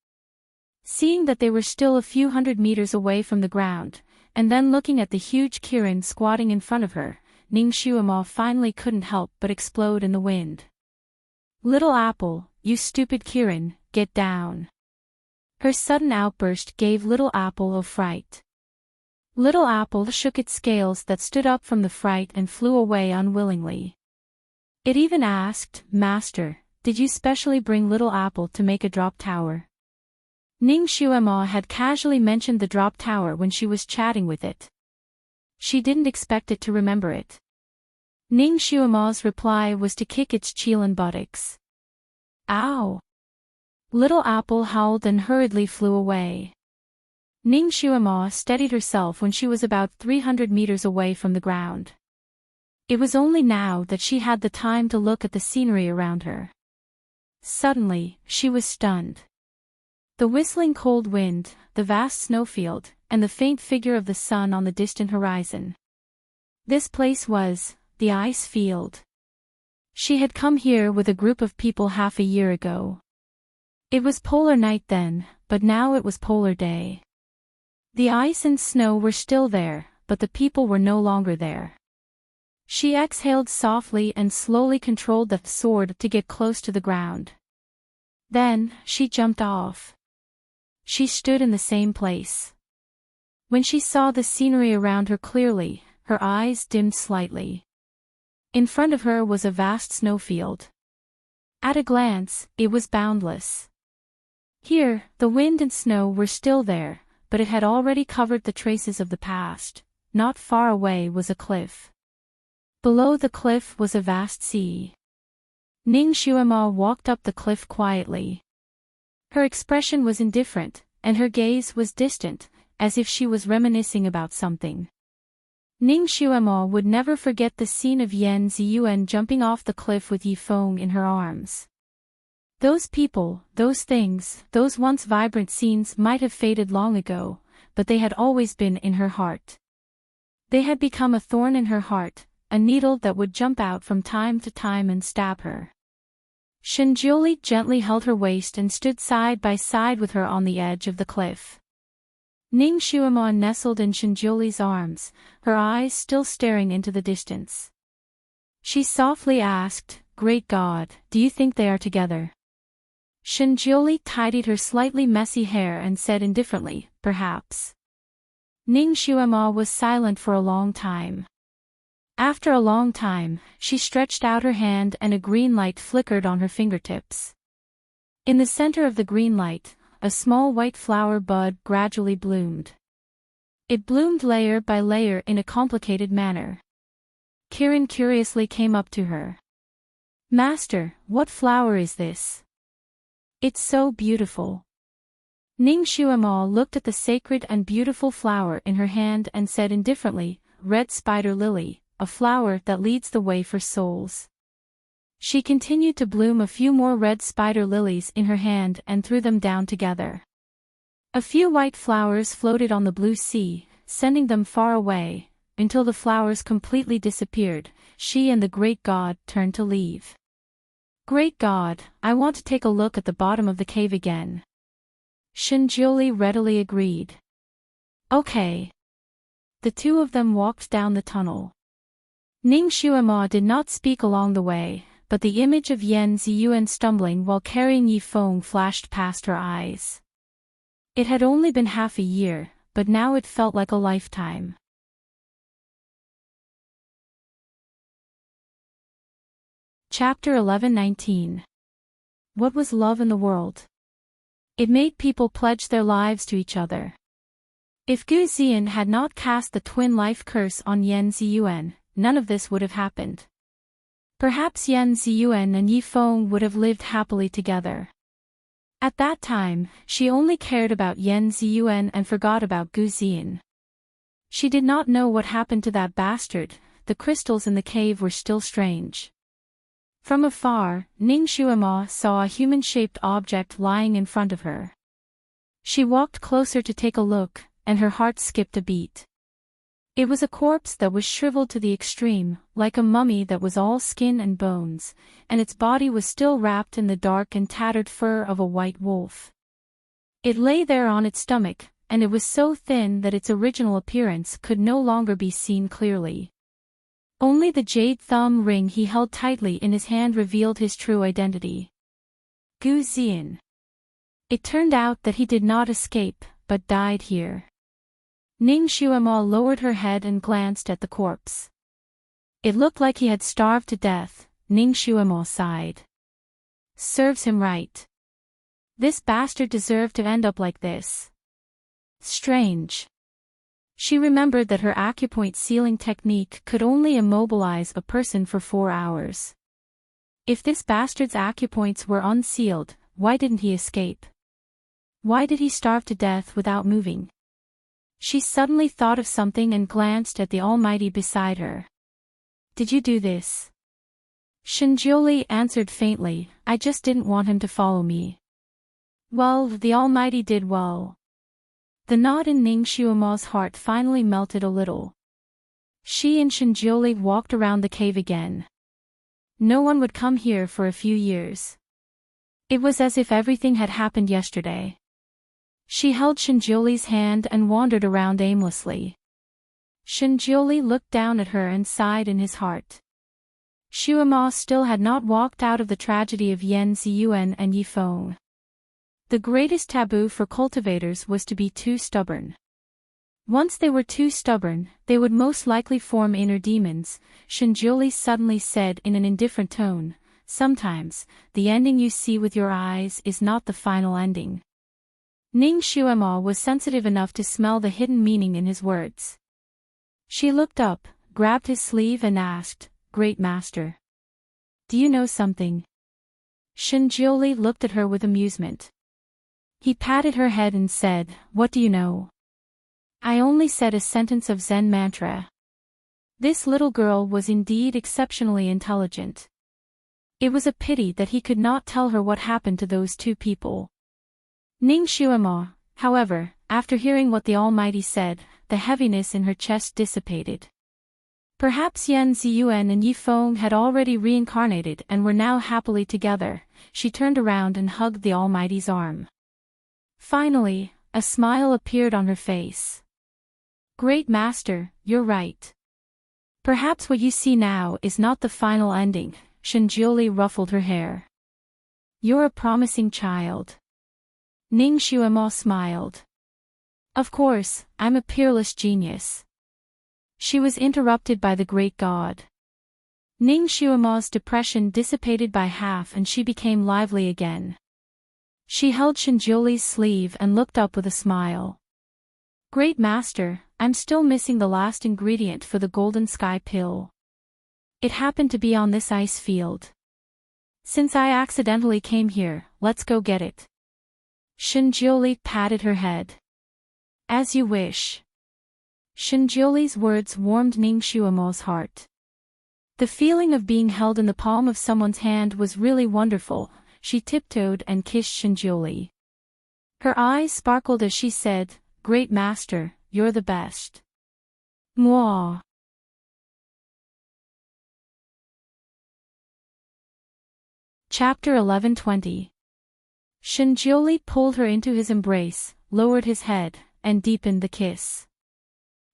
A: Seeing that they were still a few hundred meters away from the ground, and then looking at the huge Kirin squatting in front of her, Ning Xuema finally couldn't help but explode in the wind. "Little Apple, you stupid Kirin, get down." Her sudden outburst gave Little Apple a fright. Little Apple shook its scales that stood up from the fright and flew away unwillingly. It even asked, "Master, did you specially bring Little Apple to make a drop tower?" Ning Xuema had casually mentioned the drop tower when she was chatting with it. She didn't expect it to remember it. Ning Xuema's reply was to kick its Qilin buttocks. "Ow!" Little Apple howled and hurriedly flew away. Ning Xuema steadied herself when she was about 300 meters away from the ground. It was only now that she had the time to look at the scenery around her. Suddenly, she was stunned. The whistling cold wind, the vast snowfield, and the faint figure of the sun on the distant horizon. This place was the ice field. She had come here with a group of people half a year ago. It was polar night then, but now it was polar day. The ice and snow were still there, but the people were no longer there. She exhaled softly and slowly controlled the sword to get close to the ground. Then, she jumped off. She stood in the same place. When she saw the scenery around her clearly, her eyes dimmed slightly. In front of her was a vast snowfield. At a glance, it was boundless. Here, the wind and snow were still there, but it had already covered the traces of the past. Not far away was a cliff. Below the cliff was a vast sea. Ning Xuema walked up the cliff quietly. Her expression was indifferent, and her gaze was distant, as if she was reminiscing about something. Ning Xuema would never forget the scene of Yan Ziyuan jumping off the cliff with Yifeng in her arms. Those people, those things, those once vibrant scenes might have faded long ago, but they had always been in her heart. They had become a thorn in her heart, a needle that would jump out from time to time and stab her. Shenjiuli gently held her waist and stood side by side with her on the edge of the cliff. Ning Xuema nestled in Shenjiuli's arms, her eyes still staring into the distance. She softly asked, "Great God, do you think they are together?" Shenjiuli tidied her slightly messy hair and said indifferently, "Perhaps." Ning Xuema was silent for a long time. After a long time, she stretched out her hand and a green light flickered on her fingertips. In the center of the green light, a small white flower bud gradually bloomed. It bloomed layer by layer in a complicated manner. Kirin curiously came up to her. "Master, what flower is this? It's so beautiful." Ning Xuema looked at the sacred and beautiful flower in her hand and said indifferently, "Red spider lily, a flower that leads the way for souls." She continued to bloom a few more red spider lilies in her hand and threw them down together. A few white flowers floated on the blue sea, sending them far away, until the flowers completely disappeared. She and the great god turned to leave. "Great God, I want to take a look at the bottom of the cave again." Shenjiuli readily agreed. "Okay." The two of them walked down the tunnel. Ning Xuema did not speak along the way, but the image of Yan Ziyuan stumbling while carrying Yifeng flashed past her eyes. It had only been half a year, but now it felt like a lifetime. Chapter 11:19. What was love in the world? It made people pledge their lives to each other. If Gu Zian had not cast the twin life curse on Yan Ziyuan, none of this would have happened. Perhaps Yan Ziyuan and Yifeng would have lived happily together. At that time, she only cared about Yan Ziyuan and forgot about Gu Zian. She did not know what happened to that bastard. The crystals in the cave were still strange. From afar, Ning Xuema saw a human-shaped object lying in front of her. She walked closer to take a look, and her heart skipped a beat. It was a corpse that was shriveled to the extreme, like a mummy that was all skin and bones, and its body was still wrapped in the dark and tattered fur of a white wolf. It lay there on its stomach, and it was so thin that its original appearance could no longer be seen clearly. Only the jade thumb ring he held tightly in his hand revealed his true identity. Gu Zian. It turned out that he did not escape, but died here. Ning Xuema lowered her head and glanced at the corpse. It looked like he had starved to death. Ning Xuema sighed. Serves him right. This bastard deserved to end up like this. Strange. She remembered that her acupoint sealing technique could only immobilize a person for 4 hours. If this bastard's acupoints were unsealed, why didn't he escape? Why did he starve to death without moving? She suddenly thought of something and glanced at the Almighty beside her. Did you do this? Shenjiuli answered faintly, I just didn't want him to follow me. Well, the Almighty did well. The knot in Ning Xuema's heart finally melted a little. She and Shenjiuli walked around the cave again. No one would come here for a few years. It was as if everything had happened yesterday. She held Shinjuli's hand and wandered around aimlessly. Shinjuli looked down at her and sighed in his heart. Shuama still had not walked out of the tragedy of Yen Ziyuan and Yifeng. The greatest taboo for cultivators was to be too stubborn. Once they were too stubborn, they would most likely form inner demons, Shinjuli suddenly said in an indifferent tone. Sometimes, the ending you see with your eyes is not the final ending. Ning Shuama was sensitive enough to smell the hidden meaning in his words. She looked up, grabbed his sleeve and asked, "Great Master, do you know something?" Shinjuli looked at her with amusement. He patted her head and said, "What do you know?" "I only said a sentence of Zen mantra." This little girl was indeed exceptionally intelligent. It was a pity that he could not tell her what happened to those two people. Ning Shuama, however, after hearing what the Almighty said, the heaviness in her chest dissipated. Perhaps Yen Ziyuan and Yifeng had already reincarnated and were now happily together. She turned around and hugged the Almighty's arm. Finally, a smile appeared on her face. "Great Master, you're right. Perhaps what you see now is not the final ending." Shinjuli ruffled her hair. "You're a promising child." Ning Shuama smiled. "Of course, I'm a peerless genius." She was interrupted by the great god. Ning Shuama's depression dissipated by half and she became lively again. She held Shinjuli's sleeve and looked up with a smile. "Great Master, I'm still missing the last ingredient for the Golden Sky pill. It happened to be on this ice field. Since I accidentally came here, let's go get it." Shinjuli patted her head. "As you wish." Shinjuli's words warmed Ning Shuama's heart. The feeling of being held in the palm of someone's hand was really wonderful. She tiptoed and kissed Shinjuli. Her eyes sparkled as she said, "Great Master, you're the best." Mwah. Chapter 11:20. Shinjuli pulled her into his embrace, lowered his head, and deepened the kiss.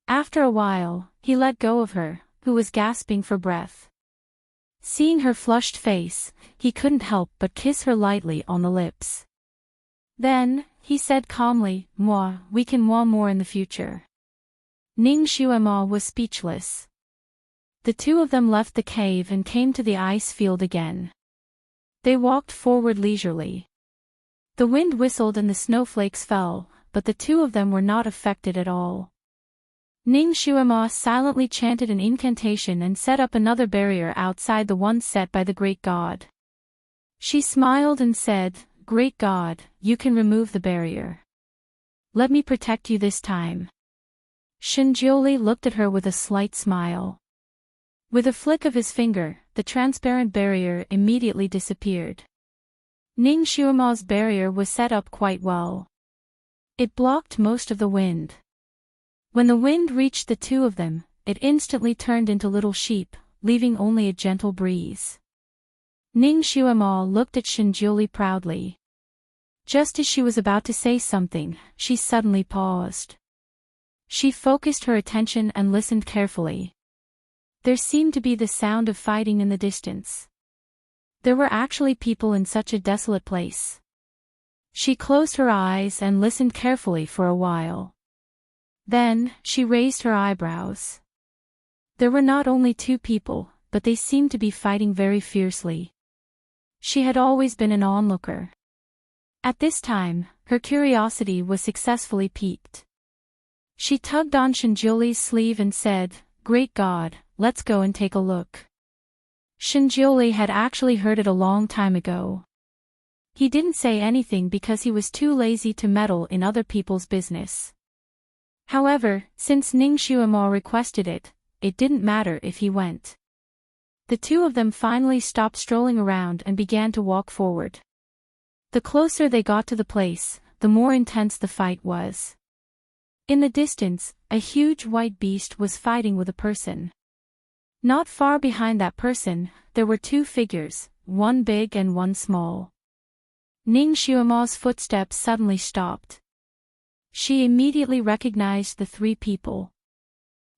A: After a while, he let go of her, who was gasping for breath. Seeing her flushed face, he couldn't help but kiss her lightly on the lips. Then, he said calmly, we can more in the future." Ning Shuama was speechless. The two of them left the cave and came to the ice field again. They walked forward leisurely. The wind whistled and the snowflakes fell, but the two of them were not affected at all. Ning Shuama silently chanted an incantation and set up another barrier outside the one set by the great god. She smiled and said, "Great God, you can remove the barrier. Let me protect you this time." Shinjuli looked at her with a slight smile. With a flick of his finger, the transparent barrier immediately disappeared. Ning Shuama's barrier was set up quite well. It blocked most of the wind. When the wind reached the two of them, it instantly turned into little sheep, leaving only a gentle breeze. Ning Shuama looked at Shinjuli proudly. Just as she was about to say something, she suddenly paused. She focused her attention and listened carefully. There seemed to be the sound of fighting in the distance. There were actually people in such a desolate place. She closed her eyes and listened carefully for a while. Then, she raised her eyebrows. There were not only two people, but they seemed to be fighting very fiercely. She had always been an onlooker. At this time, her curiosity was successfully piqued. She tugged on Shinjuli's sleeve and said, "Great God, let's go and take a look." Shinjuli had actually heard it a long time ago. He didn't say anything because he was too lazy to meddle in other people's business. However, since Ning Shuama requested it, it didn't matter if he went. The two of them finally stopped strolling around and began to walk forward. The closer they got to the place, the more intense the fight was. In the distance, a huge white beast was fighting with a person. Not far behind that person, there were two figures, one big and one small. Ning Shuama's footsteps suddenly stopped. She immediately recognized the three people.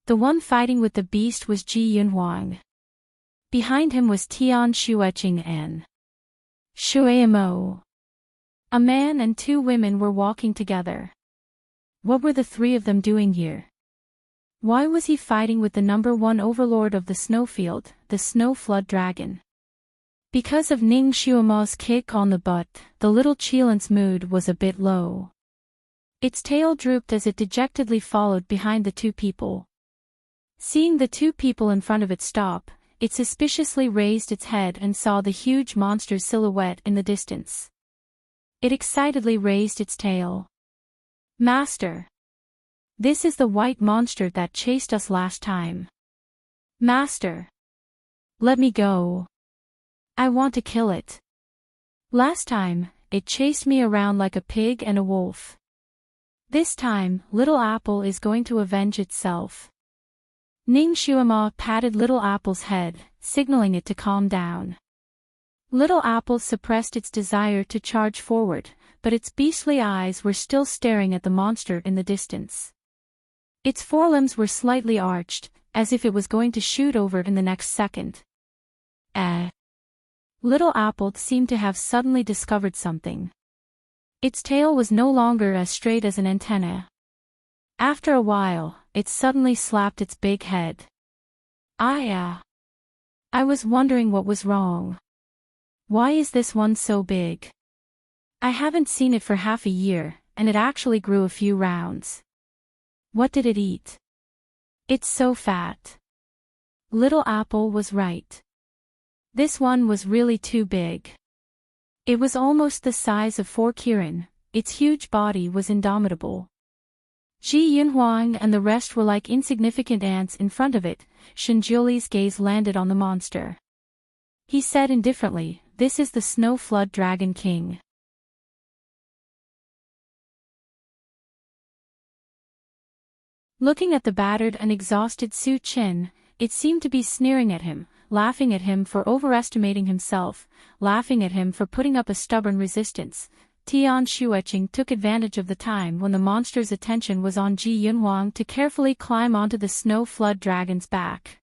A: The one fighting with the beast was Ji Yunhuang. Behind him was Tian Shueqing and Shueimo. A man and two women were walking together. What were the three of them doing here? Why was he fighting with the number one overlord of the snowfield, the snow flood dragon? Because of Ning Xuema's kick on the butt, the little Qilin's mood was a bit low. Its tail drooped as it dejectedly followed behind the two people. Seeing the two people in front of it stop, it suspiciously raised its head and saw the huge monster's silhouette in the distance. It excitedly raised its tail. Master! This is the white monster that chased us last time. Master! Let me go. I want to kill it. Last time, it chased me around like a pig and a wolf. This time, Little Apple is going to avenge itself. Ning Xuema patted Little Apple's head, signaling it to calm down. Little Apple suppressed its desire to charge forward, but its beastly eyes were still staring at the monster in the distance. Its forelimbs were slightly arched, as if it was going to shoot over in the next second. Little Apple seemed to have suddenly discovered something. Its tail was no longer as straight as an antenna. After a while, it suddenly slapped its big head. I was wondering what was wrong. Why is this one so big? I haven't seen it for half a year, and it actually grew a few rounds. What did it eat? It's so fat. Little Apple was right. This one was really too big. It was almost the size of 4 Kirin, its huge body was indomitable. Ji Yunhuang and the rest were like insignificant ants in front of it. Shinjuli's gaze landed on the monster. He said indifferently, "This is the Snow Flood Dragon King." Looking at the battered and exhausted Su Qin, it seemed to be sneering at him, laughing at him for overestimating himself, laughing at him for putting up a stubborn resistance. Tian Shueqing took advantage of the time when the monster's attention was on Ji Yunhuang to carefully climb onto the Snow Flood Dragon's back.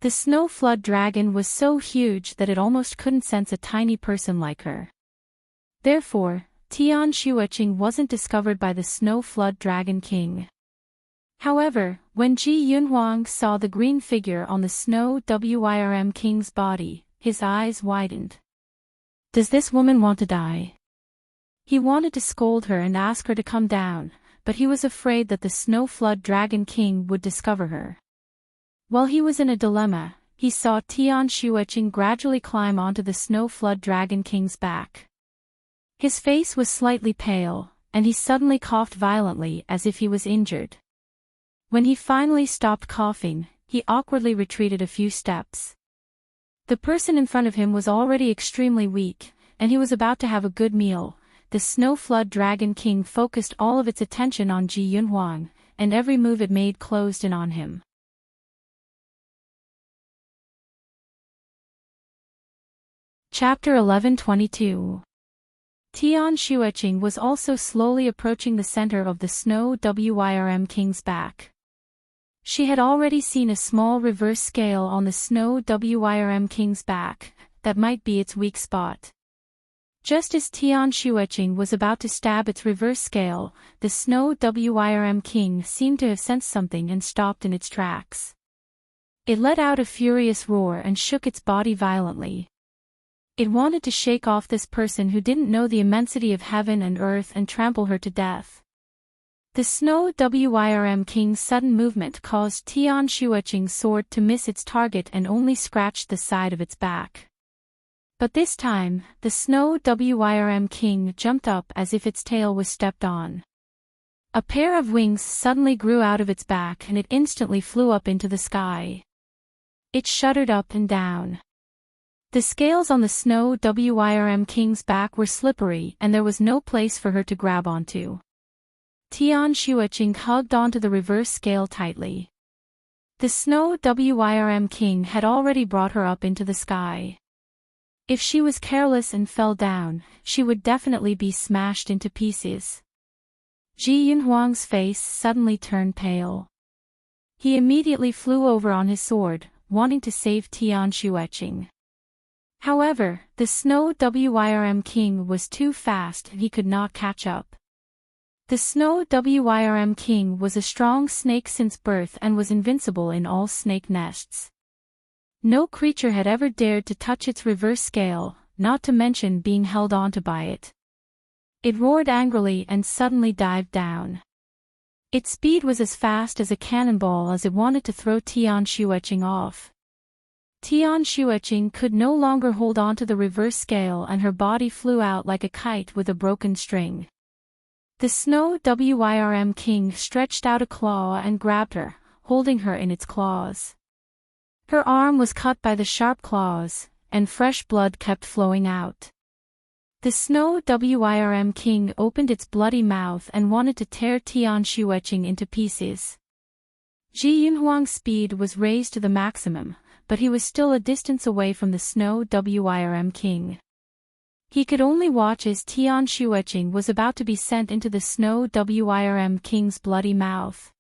A: The Snow Flood Dragon was so huge that it almost couldn't sense a tiny person like her. Therefore, Tian Shueqing wasn't discovered by the Snow Flood Dragon King. However, when Ji Yunhuang saw the green figure on the Snow Wyrm King's body, his eyes widened. Does this woman want to die? He wanted to scold her and ask her to come down, but he was afraid that the Snow Flood Dragon King would discover her. While he was in a dilemma, he saw Tian Shueqing gradually climb onto the Snow Flood Dragon King's back. His face was slightly pale, and he suddenly coughed violently as if he was injured. When he finally stopped coughing, he awkwardly retreated a few steps. The person in front of him was already extremely weak, and he was about to have a good meal. The Snow Flood Dragon King focused all of its attention on Ji Yunhuang, and every move it made closed in on him. Chapter 11:22. Tian Shueqing was also slowly approaching the center of the Snow Wyrm King's back. She had already seen a small reverse scale on the Snow Wyrm King's back, that might be its weak spot. Just as Tian Shueqing was about to stab its reverse scale, the Snow Wyrm King seemed to have sensed something and stopped in its tracks. It let out a furious roar and shook its body violently. It wanted to shake off this person who didn't know the immensity of heaven and earth and trample her to death. The Snow Wyrm King's sudden movement caused Tian Shueqing's sword to miss its target and only scratched the side of its back. But this time, the Snow Wyrm King jumped up as if its tail was stepped on. A pair of wings suddenly grew out of its back and it instantly flew up into the sky. It shuddered up and down. The scales on the Snow Wyrm King's back were slippery and there was no place for her to grab onto. Tian Shueqing hugged onto the reverse scale tightly. The Snow Wyrm King had already brought her up into the sky. If she was careless and fell down, she would definitely be smashed into pieces. Ji Yunhuang's face suddenly turned pale. He immediately flew over on his sword, wanting to save Tian Xueqing. However, the Snow Wyrm King was too fast and he could not catch up. The Snow Wyrm King was a strong snake since birth and was invincible in all snake nests. No creature had ever dared to touch its reverse scale, not to mention being held onto by it. It roared angrily and suddenly dived down. Its speed was as fast as a cannonball as it wanted to throw Tian Xueqing off. Tian Xueqing could no longer hold on to the reverse scale and her body flew out like a kite with a broken string. The Snow Wyrm King stretched out a claw and grabbed her, holding her in its claws. Her arm was cut by the sharp claws, and fresh blood kept flowing out. The Snow Wyrm King opened its bloody mouth and wanted to tear Tian Xueqing into pieces. Ji Yunhuang's speed was raised to the maximum, but he was still a distance away from the Snow Wyrm King. He could only watch as Tian Xueqing was about to be sent into the Snow Wyrm King's bloody mouth.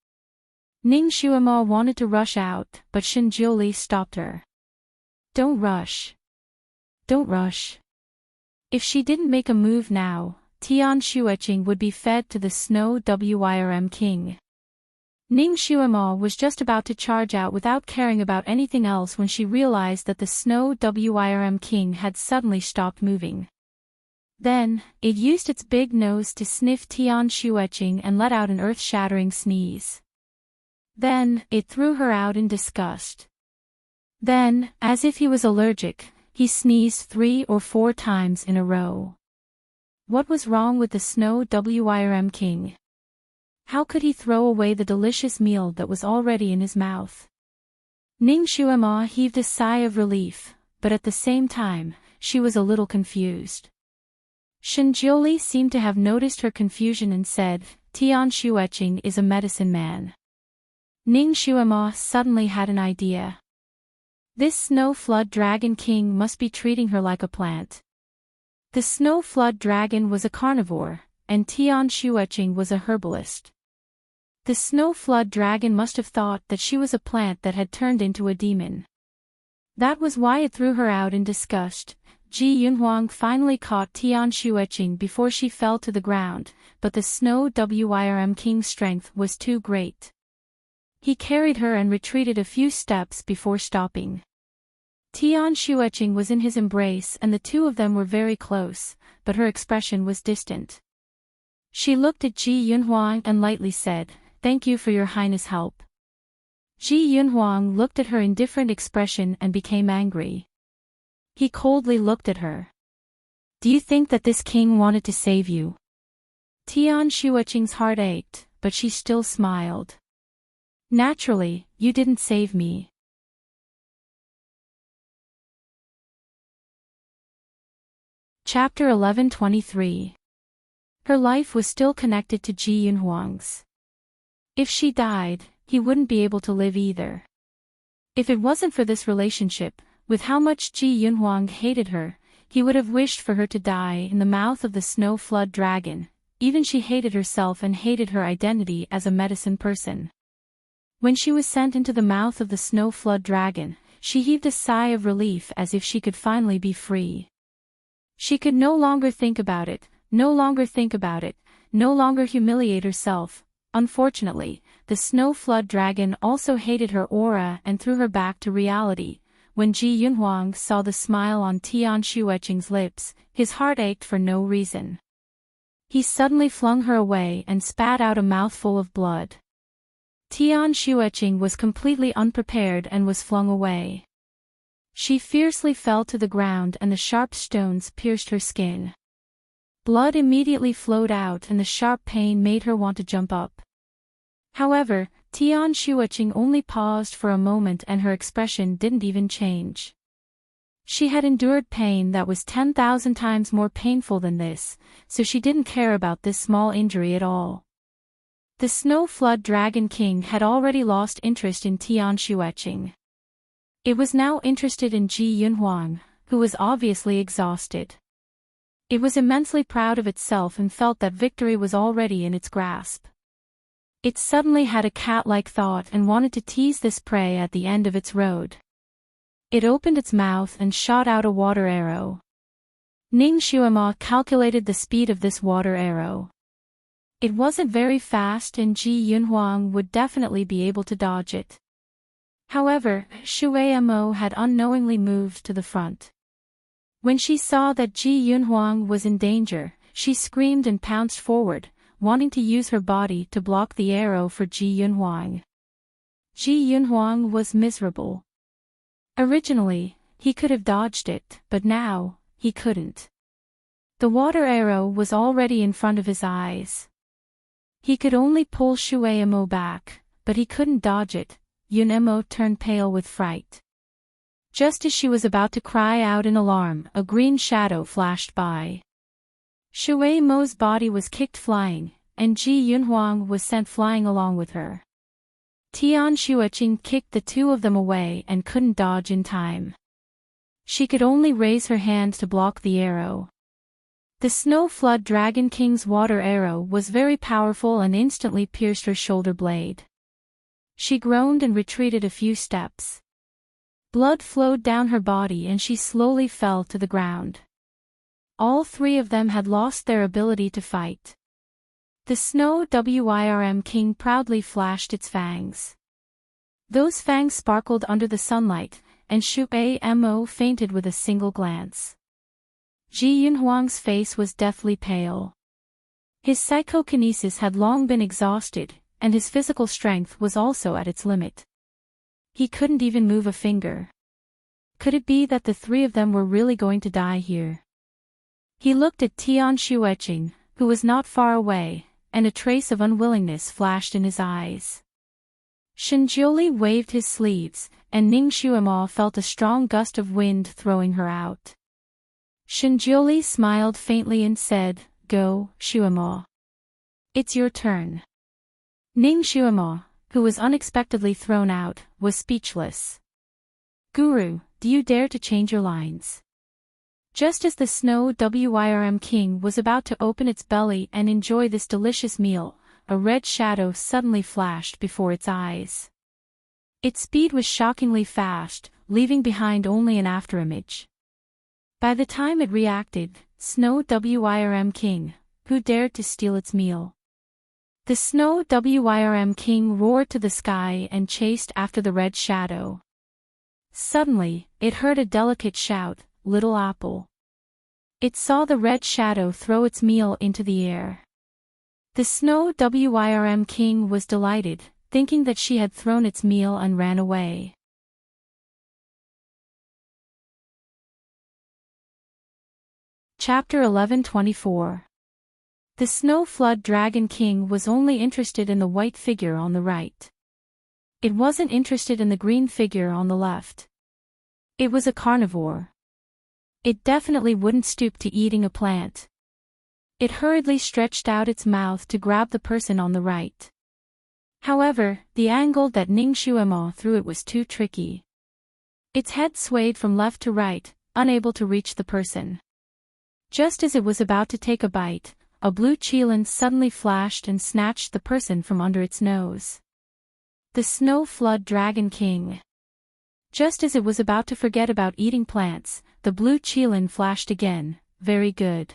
A: Ning Xuemo wanted to rush out, but Shen Jiuli stopped her. Don't rush. Don't rush. If she didn't make a move now, Tian Xueqing would be fed to the Snow Wyrm King. Ning Xuemo was just about to charge out without caring about anything else when she realized that the Snow Wyrm King had suddenly stopped moving. Then, it used its big nose to sniff Tian Xueqing and let out an earth-shattering sneeze. Then, it threw her out in disgust. Then, as if he was allergic, he sneezed 3 or 4 times in a row. What was wrong with the Snow Wyrm King? How could he throw away the delicious meal that was already in his mouth? Ning Xuemo heaved a sigh of relief, but at the same time, she was a little confused. Shen Jiuli seemed to have noticed her confusion and said, Tian Xueqing is a medicine man. Ning Xuemo suddenly had an idea. This Snow Flood Dragon King must be treating her like a plant. The Snow Flood Dragon was a carnivore, and Tian Xueqing was a herbalist. The Snow Flood Dragon must have thought that she was a plant that had turned into a demon. That was why it threw her out in disgust. Ji Yunhuang finally caught Tian Xueqing before she fell to the ground, but the Snow Wyrm King's strength was too great. He carried her and retreated a few steps before stopping. Tian Xueqing was in his embrace and the two of them were very close, but her expression was distant. She looked at Ji Yunhuang and lightly said, "Thank you for your highness' help." Ji Yunhuang looked at her indifferent expression and became angry. He coldly looked at her. "Do you think that this king wanted to save you?" Tian Xueqing's heart ached, but she still smiled. "Naturally, you didn't save me." Chapter 11:23. Her life was still connected to Ji Yunhuang's. If she died, he wouldn't be able to live either. If it wasn't for this relationship, with how much Ji Yunhuang hated her, he would have wished for her to die in the mouth of the Snow Flood Dragon. Even she hated herself and hated her identity as a medicine person. When she was sent into the mouth of the Snow Flood Dragon, she heaved a sigh of relief as if she could finally be free. She could no longer think about it, no longer humiliate herself. Unfortunately, the Snow Flood Dragon also hated her aura and threw her back to reality. When Ji Yunhuang saw the smile on Tian Xueqing's lips, his heart ached for no reason. He suddenly flung her away and spat out a mouthful of blood. Tian Xueqing was completely unprepared and was flung away. She fiercely fell to the ground and the sharp stones pierced her skin. Blood immediately flowed out and the sharp pain made her want to jump up. However, Tian Xueqing only paused for a moment and her expression didn't even change. She had endured pain that was 10,000 times more painful than this, so she didn't care about this small injury at all. The Snow Flood Dragon King had already lost interest in Tian Xueqing. It was now interested in Ji Yunhuang, who was obviously exhausted. It was immensely proud of itself and felt that victory was already in its grasp. It suddenly had a cat-like thought and wanted to tease this prey at the end of its road. It opened its mouth and shot out a water arrow. Ning Xuema calculated the speed of this water arrow. It wasn't very fast and Ji Yunhuang would definitely be able to dodge it. However, Shui Mo had unknowingly moved to the front. When she saw that Ji Yunhuang was in danger, she screamed and pounced forward, wanting to use her body to block the arrow for Ji Yunhuang. Ji Yunhuang was miserable. Originally, he could have dodged it, but now, he couldn't. The water arrow was already in front of his eyes. He could only pull Shui Mo back, but he couldn't dodge it. Yun Mo turned pale with fright. Just as she was about to cry out in alarm, a green shadow flashed by. Shui Mo's body was kicked flying, and Ji Yunhuang was sent flying along with her. Tian Shueqing kicked the two of them away and couldn't dodge in time. She could only raise her hand to block the arrow. The Snow Flood Dragon King's water arrow was very powerful and instantly pierced her shoulder blade. She groaned and retreated a few steps. Blood flowed down her body and she slowly fell to the ground. All three of them had lost their ability to fight. The Snow Wyrm King proudly flashed its fangs. Those fangs sparkled under the sunlight, and Shui Mo fainted with a single glance. Ji Yunhuang's face was deathly pale. His psychokinesis had long been exhausted, and his physical strength was also at its limit. He couldn't even move a finger. Could it be that the three of them were really going to die here? He looked at Tian Shueqing, who was not far away, and a trace of unwillingness flashed in his eyes. Shinjioli waved his sleeves, and Ning Xuema felt a strong gust of wind throwing her out. Shinjioli smiled faintly and said, "Go, Xuema. It's your turn." Ning Xuema, who was unexpectedly thrown out, was speechless. "Guru, do you dare to change your lines?" Just as the Snow Wyrm King was about to open its belly and enjoy this delicious meal, a red shadow suddenly flashed before its eyes. Its speed was shockingly fast, leaving behind only an afterimage. By the time it reacted, Snow Wyrm King, who dared to steal its meal? The Snow Wyrm King roared to the sky and chased after the red shadow. Suddenly, it heard a delicate shout, "Little apple." It saw the red shadow throw its meal into the air. The Snow Wyrm King was delighted, thinking that she had thrown its meal and ran away. Chapter 11:24. The Snow Flood Dragon King was only interested in the white figure on the right. It wasn't interested in the green figure on the left. It was a carnivore. It definitely wouldn't stoop to eating a plant. It hurriedly stretched out its mouth to grab the person on the right. However, the angle that Ning Xuema threw it was too tricky. Its head swayed from left to right, unable to reach the person. Just as it was about to take a bite, a blue qilin suddenly flashed and snatched the person from under its nose. The Snow Flood Dragon King. Just as it was about to forget about eating plants, the blue qilin flashed again. Very good.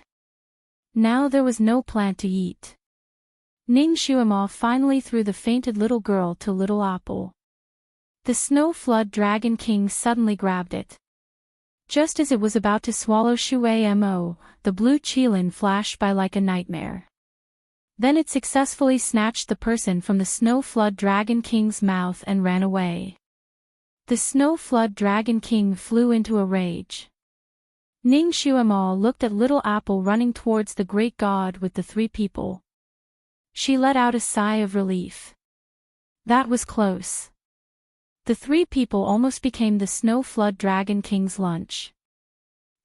A: Now there was no plant to eat. Ning Xuema finally threw the fainted little girl to Little Apple. The Snow Flood Dragon King suddenly grabbed it. Just as it was about to swallow Shui Mo, the blue qilin flashed by like a nightmare. Then it successfully snatched the person from the Snow Flood Dragon King's mouth and ran away. The Snow Flood Dragon King flew into a rage. Ning Xuema looked at Little Apple running towards the great god with the three people. She let out a sigh of relief. That was close. The three people almost became the Snow Flood Dragon King's lunch.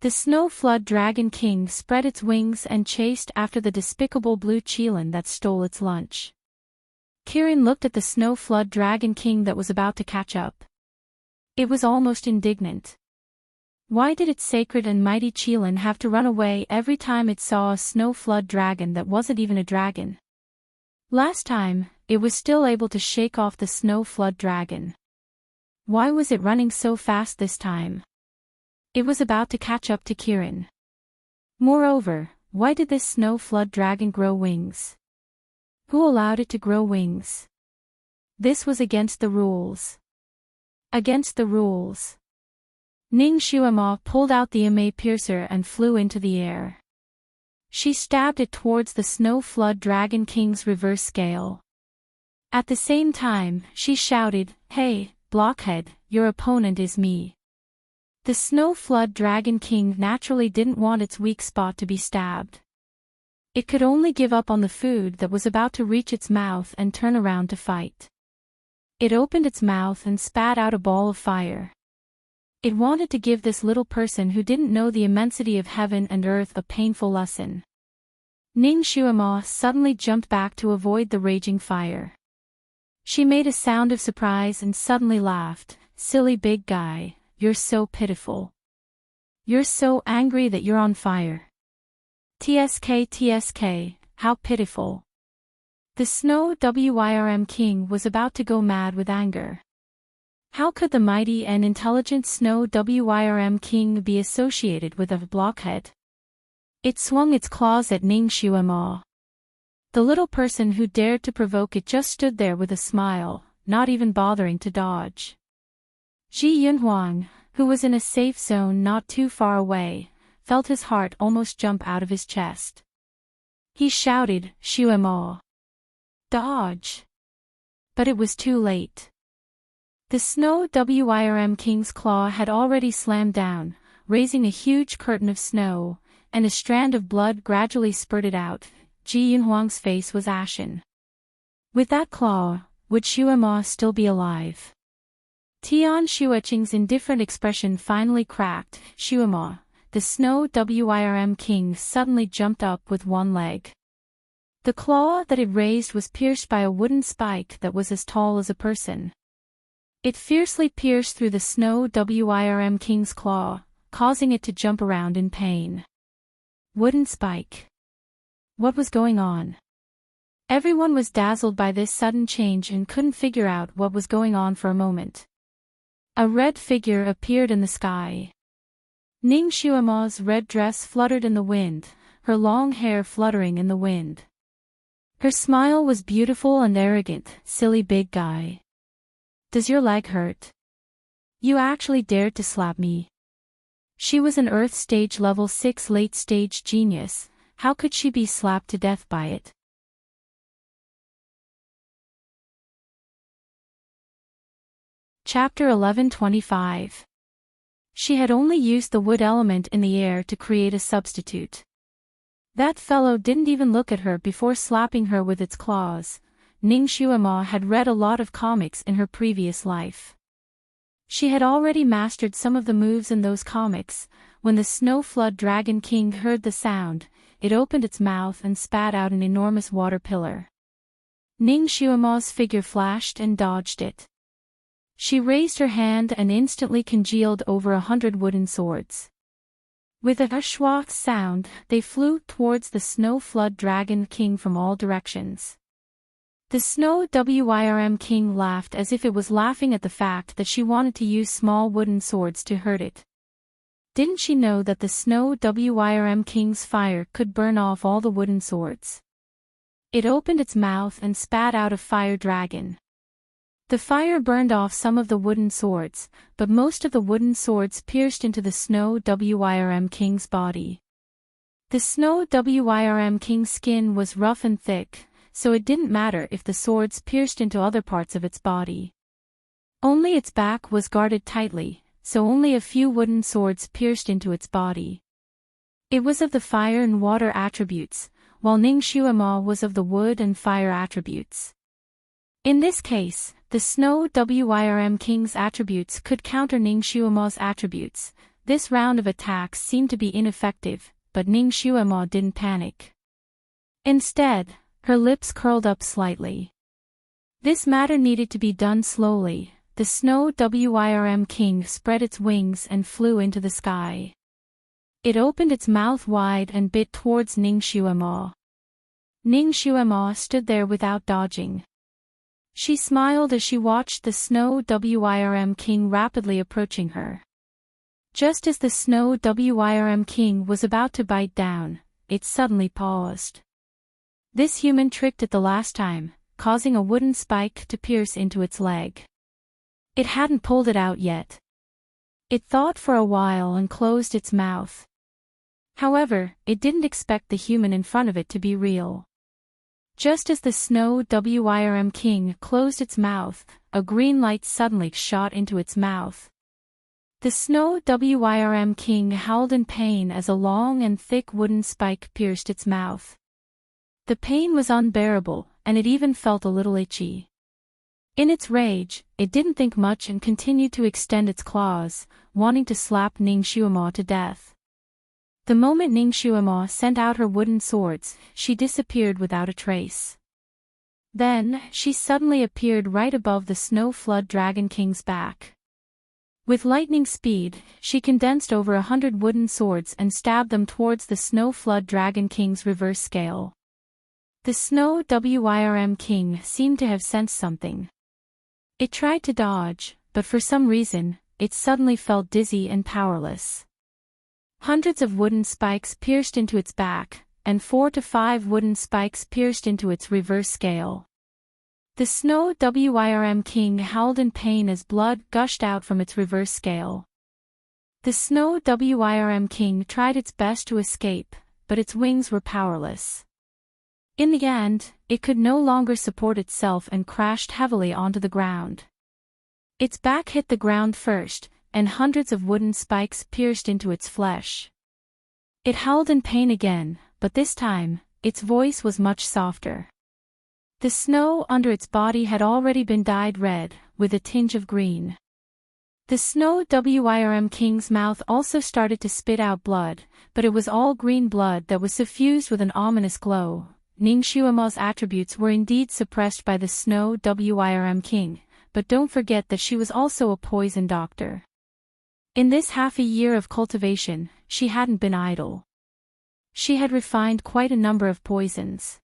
A: The Snow Flood Dragon King spread its wings and chased after the despicable blue qilin that stole its lunch. Kirin looked at the Snow Flood Dragon King that was about to catch up. It was almost indignant. Why did its sacred and mighty Qilin have to run away every time it saw a snow flood dragon that wasn't even a dragon? Last time, it was still able to shake off the snow flood dragon. Why was it running so fast this time? It was about to catch up to Kirin. Moreover, why did this snow flood dragon grow wings? Who allowed it to grow wings? This was against the rules. Against the rules. Ning Xuema pulled out the Immerse piercer and flew into the air. She stabbed it towards the Snow Flood Dragon King's reverse scale. At the same time, she shouted, "Hey, blockhead, your opponent is me." The Snow Flood Dragon King naturally didn't want its weak spot to be stabbed. It could only give up on the food that was about to reach its mouth and turn around to fight. It opened its mouth and spat out a ball of fire. It wanted to give this little person who didn't know the immensity of heaven and earth a painful lesson. Ning Xuema suddenly jumped back to avoid the raging fire. She made a sound of surprise and suddenly laughed. "Silly big guy, you're so pitiful. You're so angry that you're on fire. TSK, how pitiful." The Snow Wyrm King was about to go mad with anger. How could the mighty and intelligent Snow Wyrm King be associated with a blockhead? It swung its claws at Ning Xuema. The little person who dared to provoke it just stood there with a smile, not even bothering to dodge. Ji Yunhuang, who was in a safe zone not too far away, felt his heart almost jump out of his chest. He shouted, "Xuema! Dodge!" But it was too late. The Snow Wyrm King's claw had already slammed down, raising a huge curtain of snow, and a strand of blood gradually spurted out. Ji Yunhuang's face was ashen. With that claw, would Xuema still be alive? Tian Xueqing's indifferent expression finally cracked. "Xuema!" The Snow Wyrm King suddenly jumped up with one leg. The claw that it raised was pierced by a wooden spike that was as tall as a person. It fiercely pierced through the Snow Wyrm King's claw, causing it to jump around in pain. Wooden spike. What was going on? Everyone was dazzled by this sudden change and couldn't figure out what was going on for a moment. A red figure appeared in the sky. Ning Xuema's red dress fluttered in the wind, her long hair fluttering in the wind. Her smile was beautiful and arrogant. "Silly big guy. Does your leg hurt? You actually dared to slap me." She was an Earth Stage Level 6 late-stage genius. How could she be slapped to death by it? Chapter 11:25. She had only used the wood element in the air to create a substitute. That fellow didn't even look at her before slapping her with its claws. Ning Xuema had read a lot of comics in her previous life. She had already mastered some of the moves in those comics. When the Snow Flood Dragon King heard the sound, it opened its mouth and spat out an enormous water pillar. Ning Xuema's figure flashed and dodged it. She raised her hand and instantly congealed over 100 wooden swords. With a schwa sound, they flew towards the Snow Flood Dragon King from all directions. The Snow Wyrm King laughed as if it was laughing at the fact that she wanted to use small wooden swords to hurt it. Didn't she know that the Snow Wyrm King's fire could burn off all the wooden swords? It opened its mouth and spat out a fire dragon. The fire burned off some of the wooden swords, but most of the wooden swords pierced into the Snow Wyrm King's body. The Snow Wyrm King's skin was rough and thick, so it didn't matter if the swords pierced into other parts of its body. Only its back was guarded tightly, so only a few wooden swords pierced into its body. It was of the fire and water attributes, while Ning Xuema was of the wood and fire attributes. In this case, the Snow Wyrm King's attributes could counter Ning Xuema's attributes. This round of attacks seemed to be ineffective, but Ning Xuema didn't panic. Instead, her lips curled up slightly. This matter needed to be done slowly. the Snow Wyrm King spread its wings and flew into the sky. It opened its mouth wide and bit towards Ning Xuemo. Ning Xuemo stood there without dodging. She smiled as she watched the Snow Wyrm King rapidly approaching her. Just as the Snow Wyrm King was about to bite down, it suddenly paused. This human tricked it the last time, causing a wooden spike to pierce into its leg. It hadn't pulled it out yet. It thought for a while and closed its mouth. However, it didn't expect the human in front of it to be real. Just as the Snow Wyrm King closed its mouth, a green light suddenly shot into its mouth. The Snow Wyrm King howled in pain as a long and thick wooden spike pierced its mouth. The pain was unbearable, and it even felt a little itchy. In its rage, it didn't think much and continued to extend its claws, wanting to slap Ning Xuemo to death. The moment Ning Xuemo sent out her wooden swords, she disappeared without a trace. Then, she suddenly appeared right above the Snow Flood Dragon King's back. With lightning speed, she condensed over 100 wooden swords and stabbed them towards the Snow Flood Dragon King's reverse scale. The Snow Wyrm King seemed to have sensed something. It tried to dodge, but for some reason, it suddenly felt dizzy and powerless. Hundreds of wooden spikes pierced into its back, and 4 to 5 wooden spikes pierced into its reverse scale. The Snow Wyrm King howled in pain as blood gushed out from its reverse scale. The Snow Wyrm King tried its best to escape, but its wings were powerless. In the end, it could no longer support itself and crashed heavily onto the ground. Its back hit the ground first, and hundreds of wooden spikes pierced into its flesh. It howled in pain again, but this time, its voice was much softer. The snow under its body had already been dyed red, with a tinge of green. The Snow Wyrm King's mouth also started to spit out blood, but it was all green blood that was suffused with an ominous glow. Ning Xuemo's attributes were indeed suppressed by the Snow Wyrm King, but don't forget that she was also a poison doctor. In this half a year of cultivation, she hadn't been idle. She had refined quite a number of poisons.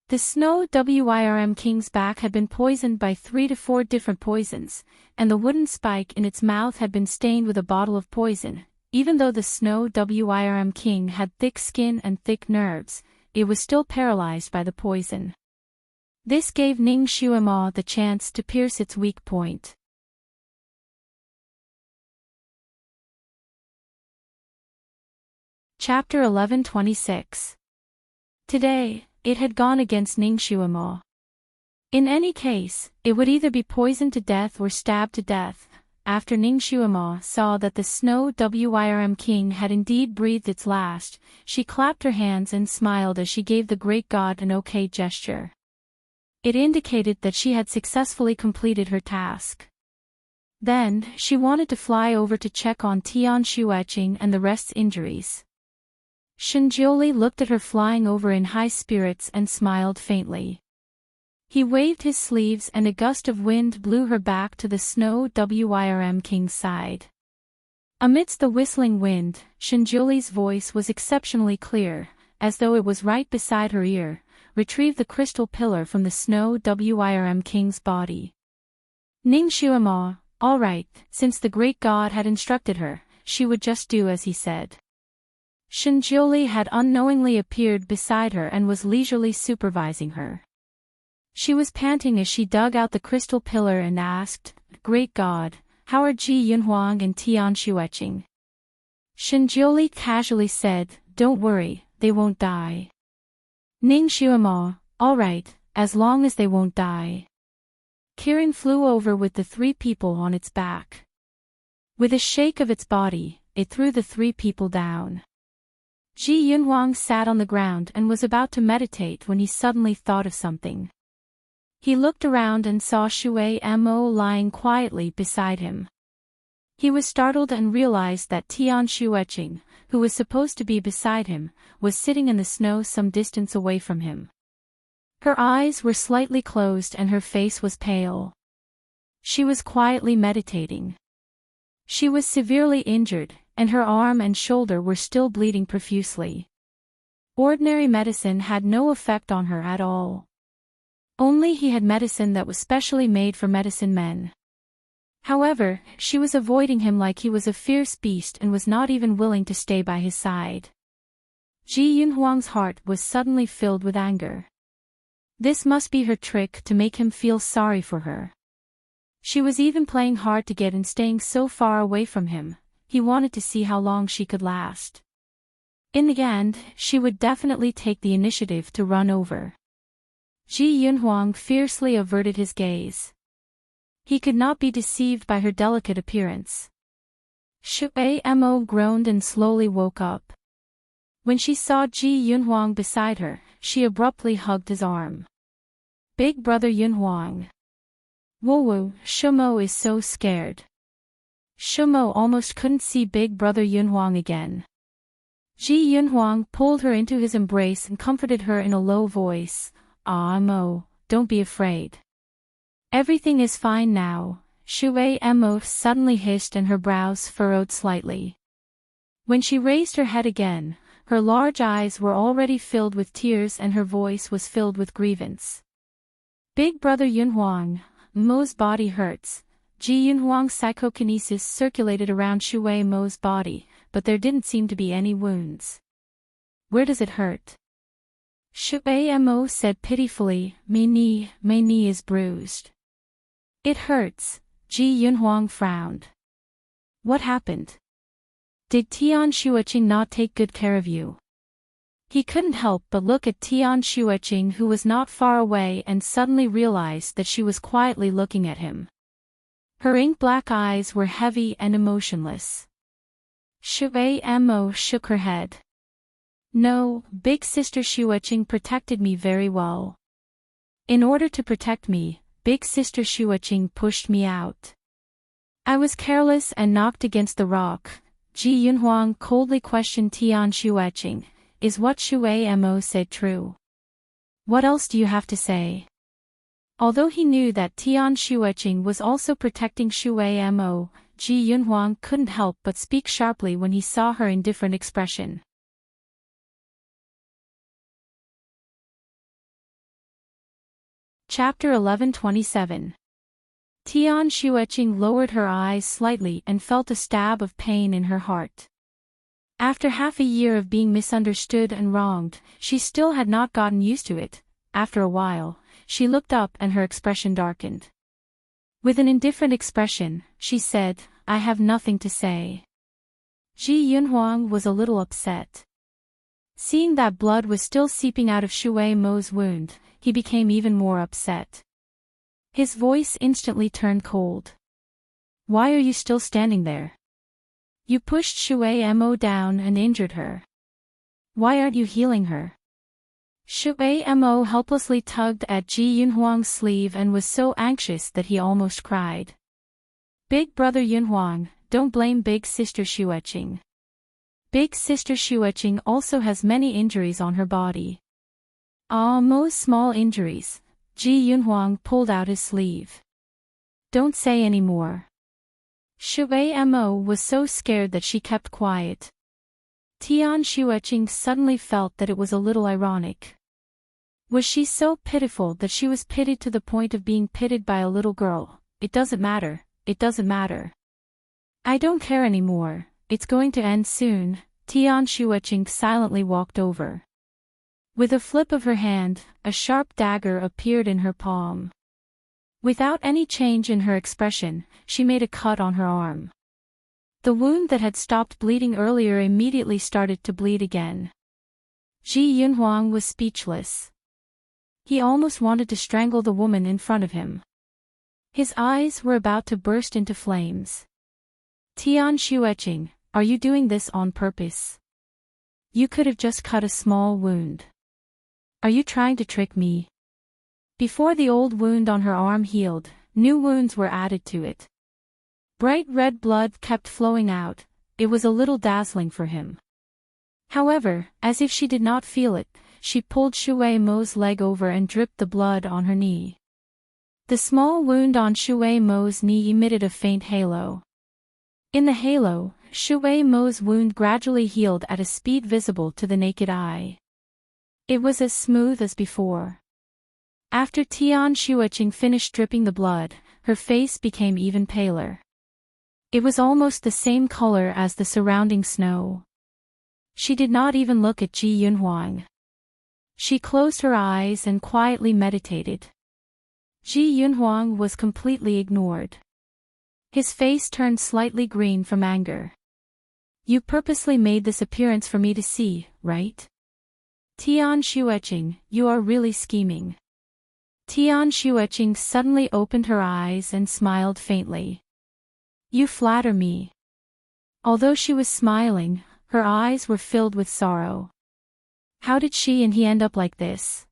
A: The Snow Wyrm King's back had been poisoned by 3 to 4 different poisons, and the wooden spike in its mouth had been stained with a bottle of poison. Even though the Snow Wyrm King had thick skin and thick nerves, it was still paralyzed by the poison. This gave Ning Xuemo the chance to pierce its weak point. Chapter 11:26. Today, it had gone against Ning Xuemo. In any case, it would either be poisoned to death or stabbed to death. After Ning Xuemo saw that the Snow Wyrm King had indeed breathed its last, she clapped her hands and smiled as she gave the great god an okay gesture. It indicated that she had successfully completed her task. Then, she wanted to fly over to check on Tian Xueching and the rest's injuries. Shenjiuli looked at her flying over in high spirits and smiled faintly. He waved his sleeves and a gust of wind blew her back to the Snow Wyrm King's side. Amidst the whistling wind, Shenjiuli's voice was exceptionally clear, as though it was right beside her ear. Retrieve the crystal pillar from the Snow Wyrm King's body. Ning Xuemo, all right, since the great god had instructed her, she would just do as he said. Shenjiuli had unknowingly appeared beside her and was leisurely supervising her. She was panting as she dug out the crystal pillar and asked, "Great God, how are Ji Yunhuang and Tian Xueching?" Shenjiuli casually said, "Don't worry, they won't die." Ning Xuemo, all right, as long as they won't die. Kirin flew over with the 3 people on its back. With a shake of its body, it threw the 3 people down. Ji Yunhuang sat on the ground and was about to meditate when he suddenly thought of something. He looked around and saw Shui Mo lying quietly beside him. He was startled and realized that Tian Xueching, who was supposed to be beside him, was sitting in the snow some distance away from him. Her eyes were slightly closed and her face was pale. She was quietly meditating. She was severely injured, and her arm and shoulder were still bleeding profusely. Ordinary medicine had no effect on her at all. Only he had medicine that was specially made for medicine men. However, she was avoiding him like he was a fierce beast and was not even willing to stay by his side. Ji Yunhuang's heart was suddenly filled with anger. This must be her trick to make him feel sorry for her. She was even playing hard to get and staying so far away from him. He wanted to see how long she could last. In the end, she would definitely take the initiative to run over. Ji Yunhuang fiercely averted his gaze. He could not be deceived by her delicate appearance. Shui Mo groaned and slowly woke up. When she saw Ji Yunhuang beside her, she abruptly hugged his arm. Big brother Yunhuang. Whoa, Shumo is so scared. Shumo almost couldn't see big brother Yunhuang again. Ji Yunhuang pulled her into his embrace and comforted her in a low voice. Ah Mo, don't be afraid. Everything is fine now, Shui Mo suddenly hissed and her brows furrowed slightly. When she raised her head again, her large eyes were already filled with tears and her voice was filled with grievance. Big brother Yunhuang, Mo's body hurts. Ji Yunhuang's psychokinesis circulated around Shui Mo's body, but there didn't seem to be any wounds. Where does it hurt? Shui Mo said pitifully, my knee is bruised. It hurts, Ji Yunhuang frowned. What happened? Did Tian Shuiqing not take good care of you? He couldn't help but look at Tian Shuiqing, who was not far away, and suddenly realized that she was quietly looking at him. Her ink-black eyes were heavy and emotionless. Shui Mo shook her head. No, big sister Shuiqing protected me very well. In order to protect me, big sister Shuiqing pushed me out. I was careless and knocked against the rock. Ji Yunhuang coldly questioned Tian Shuiqing. Is what Shui Mo said true? What else do you have to say? Although he knew that Tian Shuiqing was also protecting Shui Mo, Ji Yunhuang couldn't help but speak sharply when he saw her indifferent expression. Chapter 11:27. Tian Shuiqing lowered her eyes slightly and felt a stab of pain in her heart. After half a year of being misunderstood and wronged, she still had not gotten used to it. After a while, she looked up and her expression darkened. With an indifferent expression, she said, I have nothing to say. Ji Yunhuang was a little upset. Seeing that blood was still seeping out of Shui Mo's wound, he became even more upset. His voice instantly turned cold. Why are you still standing there? You pushed Shui Mo down and injured her. Why aren't you healing her? Shui Mo helplessly tugged at Ji Yunhuang's sleeve and was so anxious that he almost cried. Big brother Yunhuang, don't blame big sister Shuiqing. Big sister Shuiqing also has many injuries on her body. Mo's small injuries. Ji Yunhuang pulled out his sleeve. Don't say any more. Shui Mo was so scared that she kept quiet. Tian Shuiqing suddenly felt that it was a little ironic. Was she so pitiful that she was pitied to the point of being pitied by a little girl? It doesn't matter, it doesn't matter. I don't care anymore, it's going to end soon. Tian Shuiqing silently walked over. With a flip of her hand, a sharp dagger appeared in her palm. Without any change in her expression, she made a cut on her arm. The wound that had stopped bleeding earlier immediately started to bleed again. Ji Yunhuang was speechless. He almost wanted to strangle the woman in front of him. His eyes were about to burst into flames. Tian Shuiqing, are you doing this on purpose? You could have just cut a small wound. Are you trying to trick me? Before the old wound on her arm healed, new wounds were added to it. Bright red blood kept flowing out. It was a little dazzling for him. However, as if she did not feel it, she pulled Shui Mo's leg over and dripped the blood on her knee. The small wound on Shui Mo's knee emitted a faint halo. In the halo, Shui Mo's wound gradually healed at a speed visible to the naked eye. It was as smooth as before. After Tian Shuiqing finished dripping the blood, her face became even paler. It was almost the same color as the surrounding snow. She did not even look at Ji Yunhuang. She closed her eyes and quietly meditated. Ji Yunhuang was completely ignored. His face turned slightly green from anger. You purposely made this appearance for me to see, right? Tian Shuiqing, you are really scheming. Tian Shuiqing suddenly opened her eyes and smiled faintly. You flatter me. Although she was smiling, her eyes were filled with sorrow. How did she and he end up like this?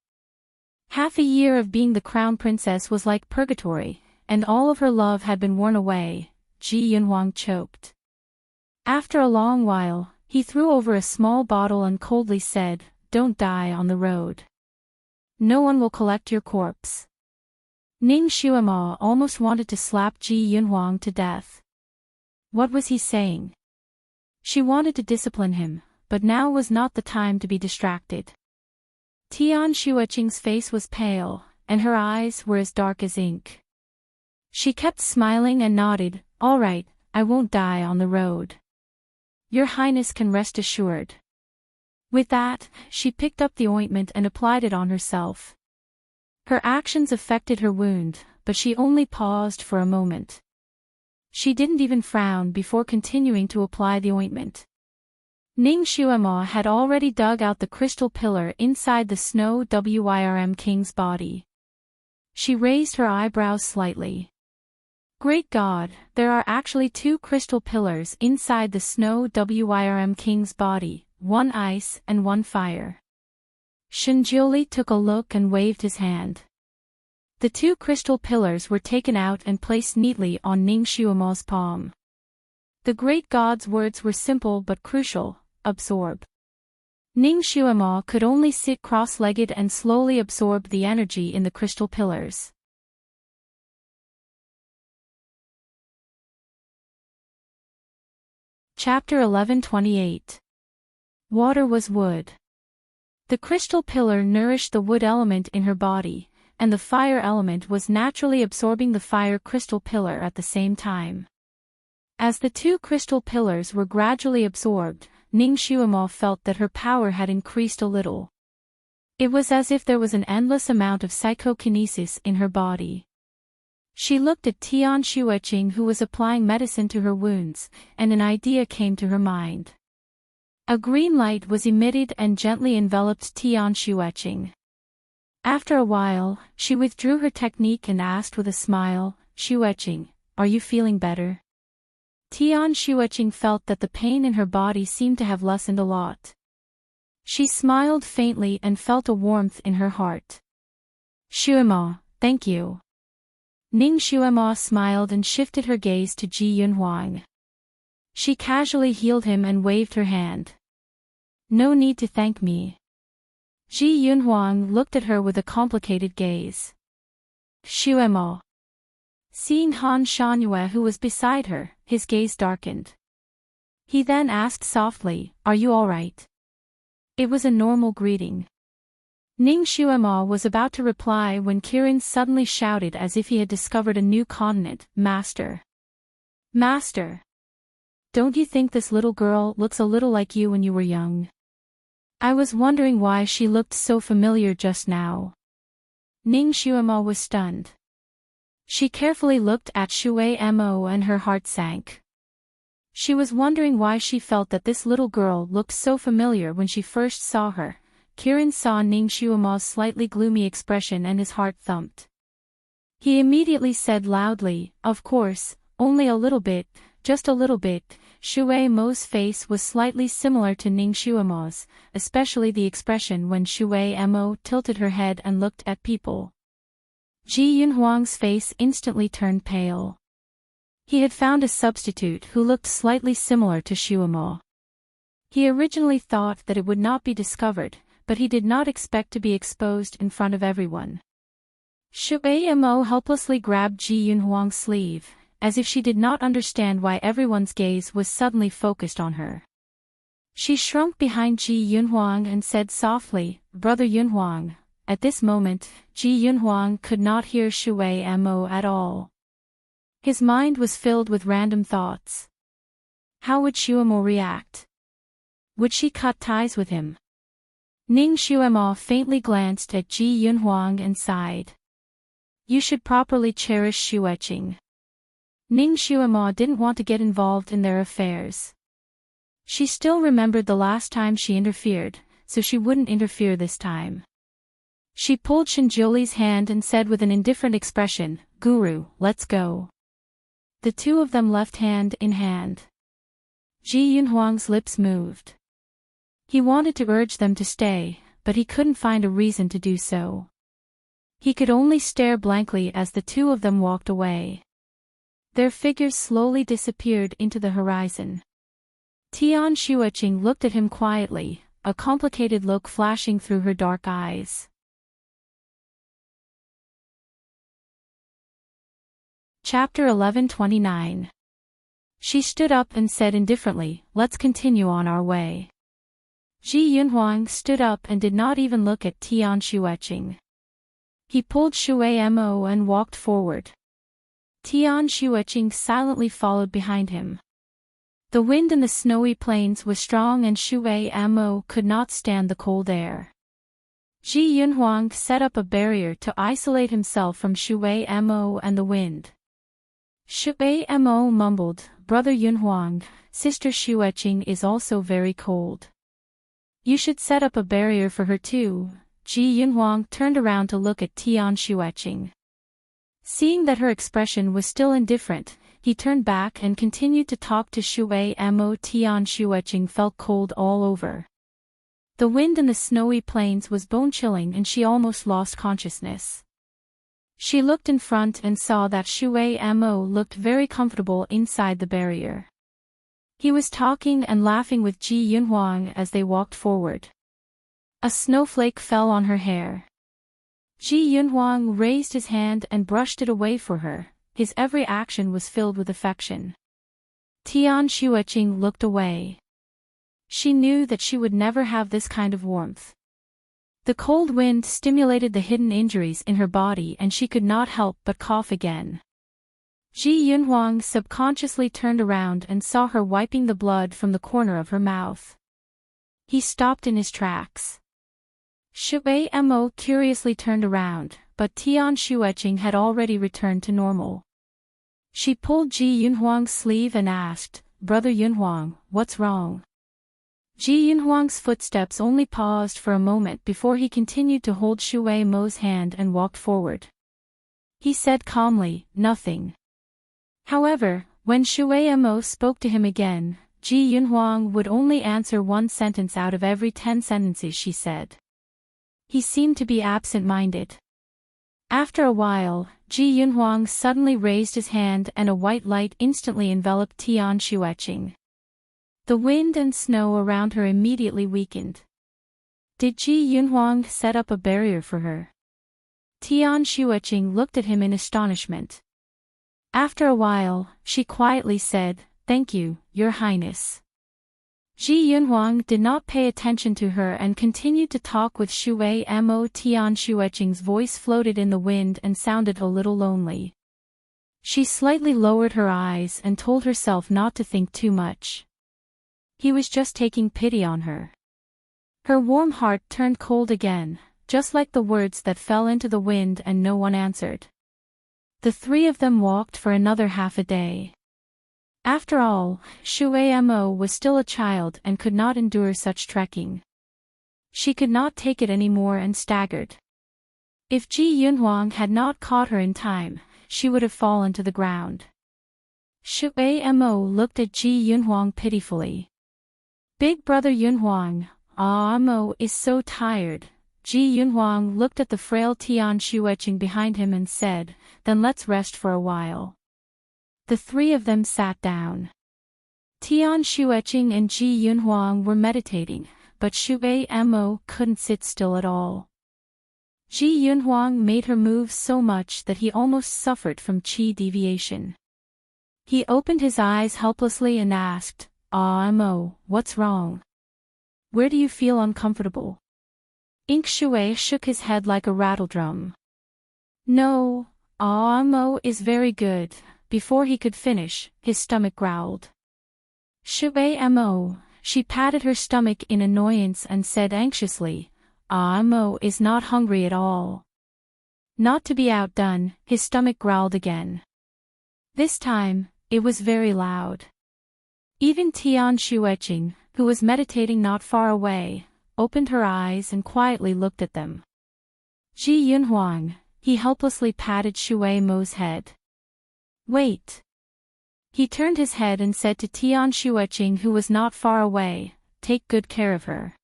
A: Half a year of being the crown princess was like purgatory, and all of her love had been worn away. Ji Yunhuang choked. After a long while, he threw over a small bottle and coldly said, "Don't die on the road. No one will collect your corpse." Ning Xuema almost wanted to slap Ji Yunhuang to death. What was he saying? She wanted to discipline him, but now was not the time to be distracted. Tian Shuiqing's face was pale, and her eyes were as dark as ink. She kept smiling and nodded, "All right, I won't die on the road. Your Highness can rest assured." With that, she picked up the ointment and applied it on herself. Her actions affected her wound, but she only paused for a moment. She didn't even frown before continuing to apply the ointment. Ning Xuema had already dug out the crystal pillar inside the Snow Wyrm King's body. She raised her eyebrows slightly. Great God, there are actually 2 crystal pillars inside the Snow Wyrm King's body, 1 ice and 1 fire. Shinjioli took a look and waved his hand. The 2 crystal pillars were taken out and placed neatly on Ning Xuema's palm. The great god's words were simple but crucial: absorb. Ning Xuema could only sit cross-legged and slowly absorb the energy in the crystal pillars. Chapter 11:28. Water was wood. The crystal pillar nourished the wood element in her body, and the fire element was naturally absorbing the fire crystal pillar at the same time. As the 2 crystal pillars were gradually absorbed, Ning Xuema felt that her power had increased a little. It was as if there was an endless amount of psychokinesis in her body. She looked at Tian Shuiqing, who was applying medicine to her wounds, and an idea came to her mind. A green light was emitted and gently enveloped Tian Shuiqing. After a while, she withdrew her technique and asked with a smile, "Shuiqing, are you feeling better?" Tian Shuiqing felt that the pain in her body seemed to have lessened a lot. She smiled faintly and felt a warmth in her heart. "Xuema, thank you." Ning Xuema smiled and shifted her gaze to Ji Yunhuang. She casually healed him and waved her hand. "No need to thank me." Ji Yunhuang looked at her with a complicated gaze. "Xuema." Seeing Han Shanyue, who was beside her, his gaze darkened. He then asked softly, "Are you all right?" It was a normal greeting. Ning Xuema was about to reply when Kirin suddenly shouted as if he had discovered a new continent, "Master! Master! Don't you think this little girl looks a little like you when you were young? I was wondering why she looked so familiar just now." Ning Xuema was stunned. She carefully looked at Shui Mo and her heart sank. She was wondering why she felt that this little girl looked so familiar when she first saw her. Kirin saw Ning Xuema's slightly gloomy expression and his heart thumped. He immediately said loudly, "Of course, only a little bit, just a little bit." Shui Mo's face was slightly similar to Ning Xuema's, especially the expression when Shui Mo tilted her head and looked at people. Ji Yunhuang's face instantly turned pale. He had found a substitute who looked slightly similar to Xuemo. He originally thought that it would not be discovered, but he did not expect to be exposed in front of everyone. Shui Mo helplessly grabbed Ji Yunhuang's sleeve, as if she did not understand why everyone's gaze was suddenly focused on her. She shrunk behind Ji Yunhuang and said softly, "Brother Yunhuang." At this moment, Ji Yunhuang could not hear Shui Mo at all. His mind was filled with random thoughts. How would Shui Mo react? Would she cut ties with him? Ning Xuemo faintly glanced at Ji Yunhuang and sighed. You should properly cherish Xueqing. Ning Xuemo didn't want to get involved in their affairs. She still remembered the last time she interfered, so she wouldn't interfere this time. She pulled Shinjiuli's hand and said with an indifferent expression, "Guru, let's go." The two of them left hand in hand. Ji Yunhuang's lips moved. He wanted to urge them to stay, but he couldn't find a reason to do so. He could only stare blankly as the two of them walked away. Their figures slowly disappeared into the horizon. Tian Xueqing looked at him quietly, a complicated look flashing through her dark eyes. Chapter 11:29. She stood up and said indifferently, "Let's continue on our way." Ji Yunhuang stood up and did not even look at Tian Xueqing. He pulled Shui Mo and walked forward. Tian Xueqing silently followed behind him. The wind in the snowy plains was strong and Shui Mo could not stand the cold air. Ji Yunhuang set up a barrier to isolate himself from Shui Mo and the wind. Shui Mo mumbled, "Brother Yunhuang, Sister Xueqing is also very cold. You should set up a barrier for her too." Ji Yunhuang turned around to look at Tian Xueqing. Seeing that her expression was still indifferent, he turned back and continued to talk to Shui Mo. Tian Xueqing felt cold all over. The wind in the snowy plains was bone-chilling and she almost lost consciousness. She looked in front and saw that Shui Mo looked very comfortable inside the barrier. He was talking and laughing with Ji Yunhuang as they walked forward. A snowflake fell on her hair. Ji Yunhuang raised his hand and brushed it away for her. His every action was filled with affection. Tian Xueqing looked away. She knew that she would never have this kind of warmth. The cold wind stimulated the hidden injuries in her body and she could not help but cough again. Ji Yunhuang subconsciously turned around and saw her wiping the blood from the corner of her mouth. He stopped in his tracks. Shui Mo curiously turned around, but Tian Xueqing had already returned to normal. She pulled Ji Yunhuang's sleeve and asked, "Brother Yunhuang, what's wrong?" Ji Yunhuang's footsteps only paused for a moment before he continued to hold Shui Mo's hand and walked forward. He said calmly, "Nothing." However, when Shui Mo spoke to him again, Ji Yunhuang would only answer one sentence out of every 10 sentences she said. He seemed to be absent-minded. After a while, Ji Yunhuang suddenly raised his hand and a white light instantly enveloped Tian Xueqing. The wind and snow around her immediately weakened. Did Ji Yunhuang set up a barrier for her? Tian Xueqing looked at him in astonishment. After a while, she quietly said, "Thank you, Your Highness." Ji Yunhuang did not pay attention to her and continued to talk with Shui Mo. Tian Xueqing's voice floated in the wind and sounded a little lonely. She slightly lowered her eyes and told herself not to think too much. He was just taking pity on her. Her warm heart turned cold again, just like the words that fell into the wind and no one answered. The three of them walked for another half a day. After all, Shui Mo was still a child and could not endure such trekking. She could not take it anymore and staggered. If Ji Yunhuang had not caught her in time, she would have fallen to the ground. Shui Mo looked at Ji Yunhuang pitifully. "Big brother Yunhuang, Mo is so tired." Ji Yunhuang looked at the frail Tian Xueqing behind him and said, "Then let's rest for a while." The three of them sat down. Tian Xueqing and Ji Yunhuang were meditating, but Shui Mo couldn't sit still at all. Ji Yunhuang made her move so much that he almost suffered from qi deviation. He opened his eyes helplessly and asked, Mo, what's wrong? Where do you feel uncomfortable? Ink Shui shook his head like a rattledrum. No, Mo is very good. Before he could finish, his stomach growled. Shui Mo, she patted her stomach in annoyance and said anxiously, Mo is not hungry at all. Not to be outdone, his stomach growled again. This time, it was very loud. Even Tian Shueqing, who was meditating not far away, opened her eyes and quietly looked at them. Ji Yunhuang, he helplessly patted Shui Mo's head. Wait. He turned his head and said to Tian Shueqing, who was not far away, take good care of her.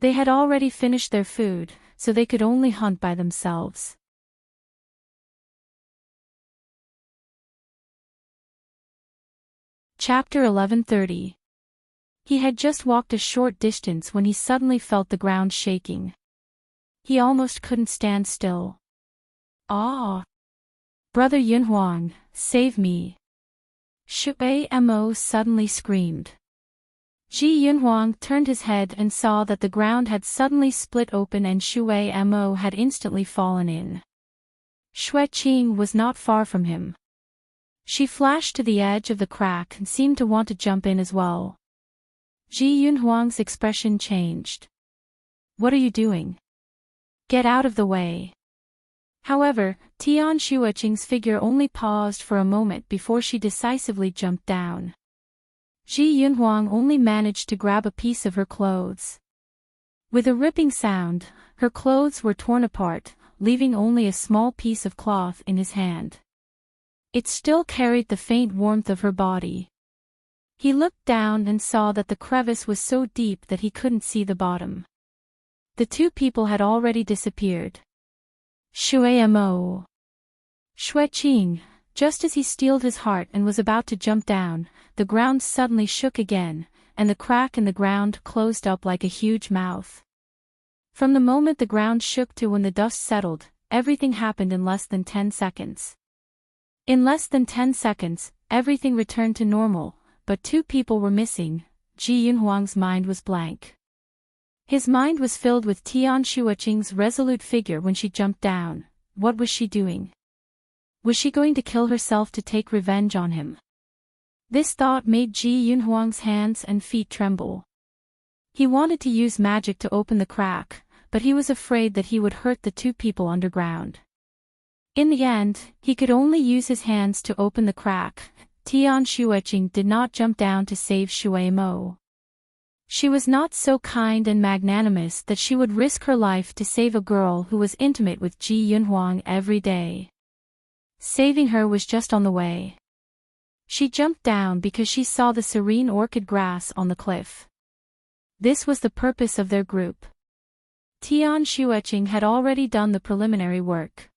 A: They had already finished their food, so they could only hunt by themselves. Chapter 1130. He had just walked a short distance when he suddenly felt the ground shaking. He almost couldn't stand still. Ah! Brother Yunhuang, save me! Shui Mo suddenly screamed. Ji Yunhuang turned his head and saw that the ground had suddenly split open and Shui Mo had instantly fallen in. Shui Qing was not far from him. She flashed to the edge of the crack and seemed to want to jump in as well. Ji Yunhuang's expression changed. What are you doing? Get out of the way. However, Tian Shueqing's figure only paused for a moment before she decisively jumped down. Ji Yunhuang only managed to grab a piece of her clothes. With a ripping sound, her clothes were torn apart, leaving only a small piece of cloth in his hand. It still carried the faint warmth of her body. He looked down and saw that the crevice was so deep that he couldn't see the bottom. The two people had already disappeared. Shui Mo. Shui Qing, just as he steeled his heart and was about to jump down, the ground suddenly shook again, and the crack in the ground closed up like a huge mouth. From the moment the ground shook to when the dust settled, everything happened in less than 10 seconds. In less than 10 seconds, everything returned to normal, but two people were missing. Ji Yunhuang's mind was blank. His mind was filled with Tian Shueqing's resolute figure when she jumped down. What was she doing? Was she going to kill herself to take revenge on him? This thought made Ji Yunhuang's hands and feet tremble. He wanted to use magic to open the crack, but he was afraid that he would hurt the two people underground. In the end, he could only use his hands to open the crack. Tian Shueqing did not jump down to save Shui Mo. She was not so kind and magnanimous that she would risk her life to save a girl who was intimate with Ji Yunhuang every day. Saving her was just on the way. She jumped down because she saw the serene orchid grass on the cliff. This was the purpose of their group. Tian Shueqing had already done the preliminary work.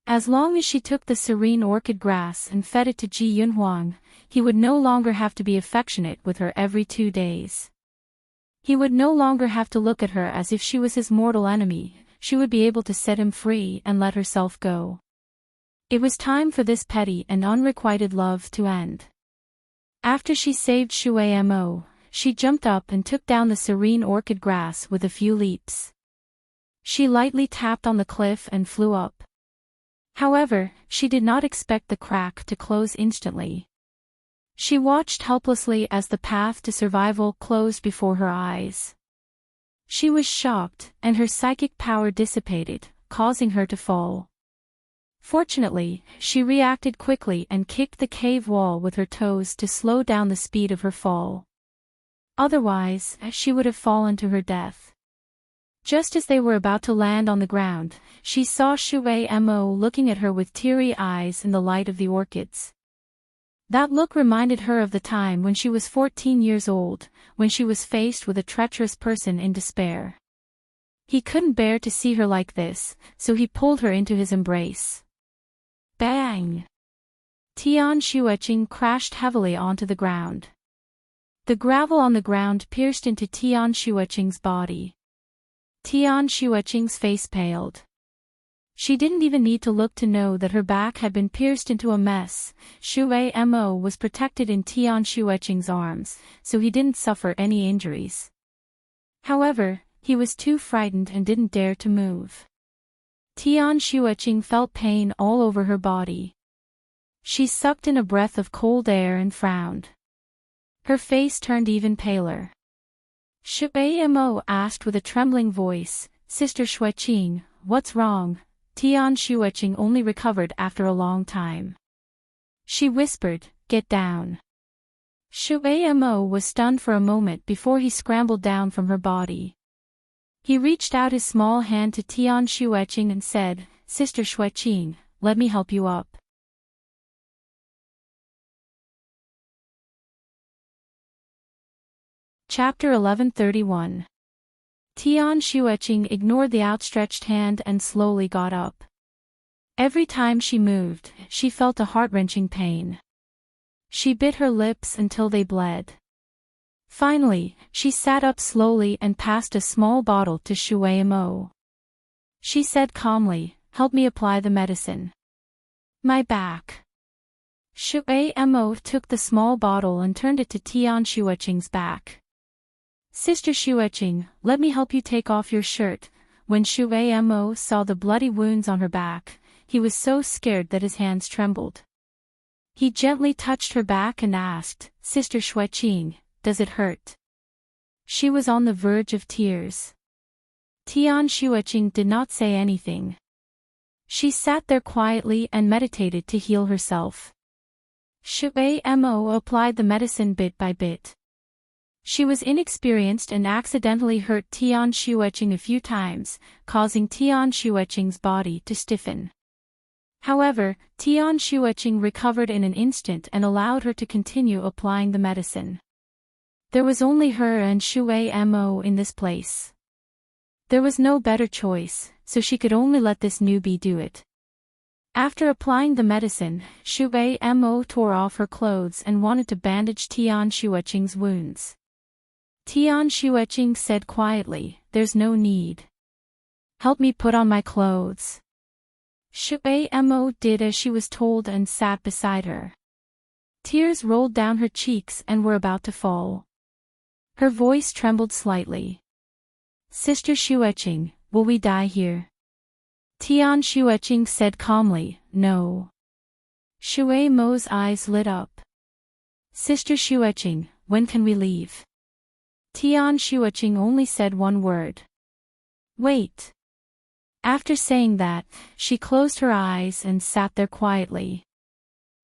A: As long as she took the serene orchid grass and fed it to Ji Yunhuang, he would no longer have to be affectionate with her every 2 days. He would no longer have to look at her as if she was his mortal enemy. She would be able to set him free and let herself go. It was time for this petty and unrequited love to end. After she saved Shui Mo, she jumped up and took down the serene orchid grass with a few leaps. She lightly tapped on the cliff and flew up. However, she did not expect the crack to close instantly. She watched helplessly as the path to survival closed before her eyes. She was shocked, and her psychic power dissipated, causing her to fall. Fortunately, she reacted quickly and kicked the cave wall with her toes to slow down the speed of her fall. Otherwise, she would have fallen to her death. Just as they were about to land on the ground, she saw Shui Mo looking at her with teary eyes in the light of the orchids. That look reminded her of the time when she was 14 years old, when she was faced with a treacherous person in despair. He couldn't bear to see her like this, so he pulled her into his embrace. Bang! Tian Shueqing crashed heavily onto the ground. The gravel on the ground pierced into Tian Shueqing's body. Tian Xueqing's face paled. She didn't even need to look to know that her back had been pierced into a mess. Shui Mo was protected in Tian Xueqing's arms, so he didn't suffer any injuries. However, he was too frightened and didn't dare to move. Tian Xueqing felt pain all over her body. She sucked in a breath of cold air and frowned. Her face turned even paler. Shui Mo asked with a trembling voice, "Sister Xueqing, what's wrong?" Tian Xueqing only recovered after a long time. She whispered, "Get down." Shui Mo was stunned for a moment before he scrambled down from her body. He reached out his small hand to Tian Xueqing and said, "Sister Xueqing, let me help you up." Chapter 1131. Tian Xueqing ignored the outstretched hand and slowly got up. Every time she moved, she felt a heart-wrenching pain. She bit her lips until they bled. Finally, she sat up slowly and passed a small bottle to Shui Mo. She said calmly, "Help me apply the medicine." "My back." Shui Mo took the small bottle and turned it to Tian Xueqing's back. "Sister Xueqing, let me help you take off your shirt." When Shui Mo saw the bloody wounds on her back, he was so scared that his hands trembled. He gently touched her back and asked, "Sister Xueqing, does it hurt?" She was on the verge of tears. Tian Xueqing did not say anything. She sat there quietly and meditated to heal herself. Shui Mo applied the medicine bit by bit. She was inexperienced and accidentally hurt Tian Xueqing a few times, causing Tian Xueqing's body to stiffen. However, Tian Xueqing recovered in an instant and allowed her to continue applying the medicine. There was only her and Shui Mo in this place. There was no better choice, so she could only let this newbie do it. After applying the medicine, Shui Mo tore off her clothes and wanted to bandage Tian Xueqing's wounds. Tian Xueqing said quietly, "There's no need. Help me put on my clothes." Shui Mo did as she was told and sat beside her. Tears rolled down her cheeks and were about to fall. Her voice trembled slightly. "Sister Xueqing, will we die here?" Tian Xueqing said calmly, "No." Shui Mo's eyes lit up. "Sister Xueqing, when can we leave?" Tian Xueqing only said one word. "Wait." After saying that, she closed her eyes and sat there quietly.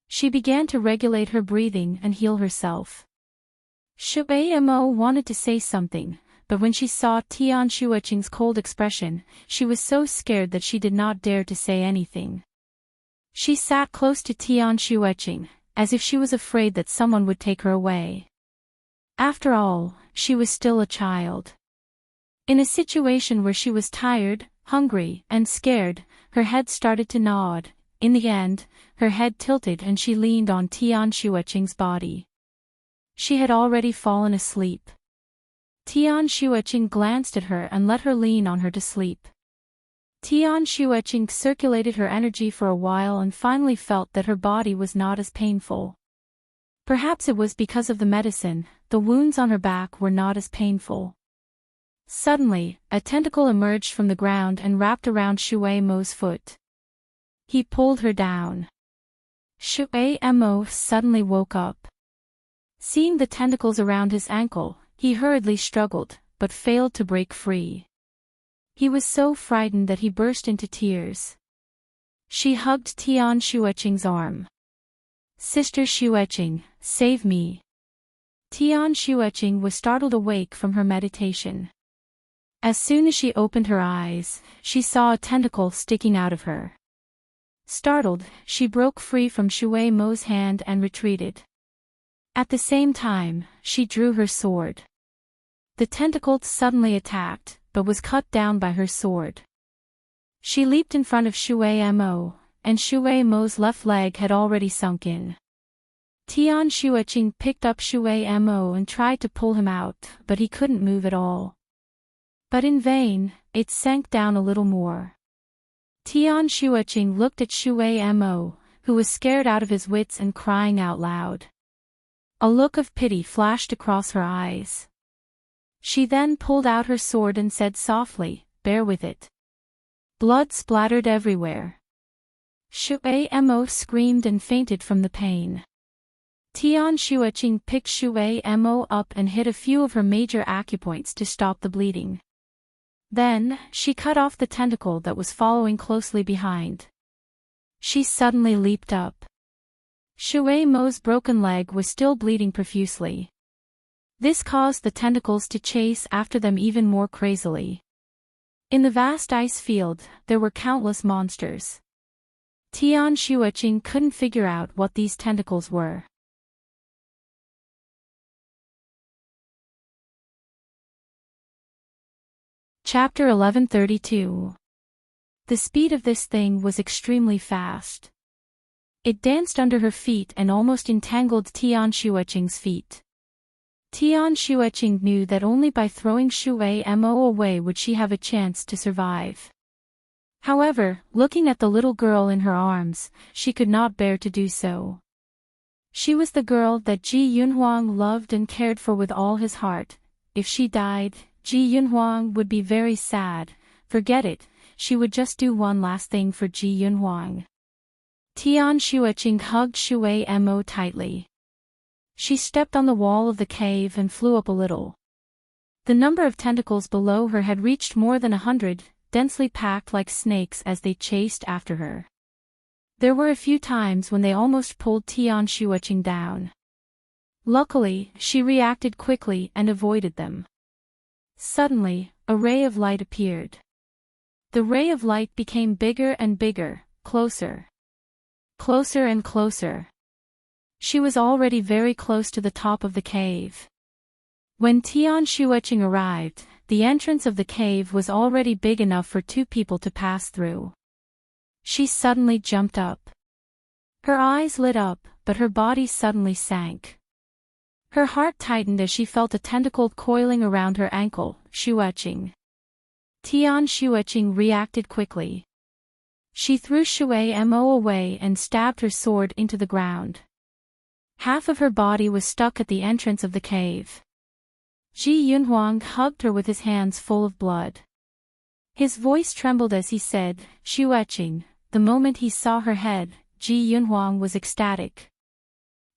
A: She began to regulate her breathing and heal herself. Shui Mo wanted to say something, but when she saw Tian Xueqing's cold expression, she was so scared that she did not dare to say anything. She sat close to Tian Xueqing, as if she was afraid that someone would take her away. After all, she was still a child. In a situation where she was tired, hungry, and scared, her head started to nod. In the end, her head tilted and she leaned on Tian Xueqing's body. She had already fallen asleep. Tian Xueqing glanced at her and let her lean on her to sleep. Tian Xueqing circulated her energy for a while and finally felt that her body was not as painful. Perhaps it was because of the medicine, the wounds on her back were not as painful. Suddenly, a tentacle emerged from the ground and wrapped around Shui Mo's foot. He pulled her down. Shui Mo suddenly woke up. Seeing the tentacles around his ankle, he hurriedly struggled, but failed to break free. He was so frightened that he burst into tears. She hugged Tian Xueqing's arm. "Sister Xueqing, save me." Tian Xueqing was startled awake from her meditation. As soon as she opened her eyes, she saw a tentacle sticking out of her. Startled, she broke free from Shui Mo's hand and retreated. At the same time, she drew her sword. The tentacle suddenly attacked, but was cut down by her sword. She leaped in front of Shui Mo, and Shui Mo's left leg had already sunk in. Tian Xueqing picked up Shui Mo and tried to pull him out, but he couldn't move at all. But in vain, it sank down a little more. Tian Shuaching looked at Shui Mo, who was scared out of his wits and crying out loud. A look of pity flashed across her eyes. She then pulled out her sword and said softly, "Bear with it." Blood splattered everywhere. Shui Mo screamed and fainted from the pain. Tian Shuaching picked Shui Mo up and hit a few of her major acupoints to stop the bleeding. Then, she cut off the tentacle that was following closely behind. She suddenly leaped up. Shui Mo's broken leg was still bleeding profusely. This caused the tentacles to chase after them even more crazily. In the vast ice field, there were countless monsters. Tian Shuaching couldn't figure out what these tentacles were. Chapter 1132. The speed of this thing was extremely fast. It danced under her feet and almost entangled Tian Shuaching's feet. Tian Shuaching knew that only by throwing Shui Mo away would she have a chance to survive. However, looking at the little girl in her arms, she could not bear to do so. She was the girl that Ji Yunhuang loved and cared for with all his heart. If she died, Ji Yunhuang would be very sad. Forget it, she would just do one last thing for Ji Yunhuang. Tian Shuaching hugged Shui Mo tightly. She stepped on the wall of the cave and flew up a little. The number of tentacles below her had reached more than 100, densely packed like snakes as they chased after her. There were a few times when they almost pulled Tian Shuaching down. Luckily, she reacted quickly and avoided them. Suddenly, a ray of light appeared. The ray of light became bigger and bigger, closer. Closer and closer. She was already very close to the top of the cave. When Tian Shuaching arrived, the entrance of the cave was already big enough for two people to pass through. She suddenly jumped up. Her eyes lit up, but her body suddenly sank. Her heart tightened as she felt a tentacle coiling around her ankle. Shuaching. Tian Shuaching reacted quickly. She threw Shui Mo away and stabbed her sword into the ground. Half of her body was stuck at the entrance of the cave. Ji Yunhuang hugged her with his hands full of blood. His voice trembled as he said, "Shuaching." The moment he saw her head, Ji Yunhuang was ecstatic.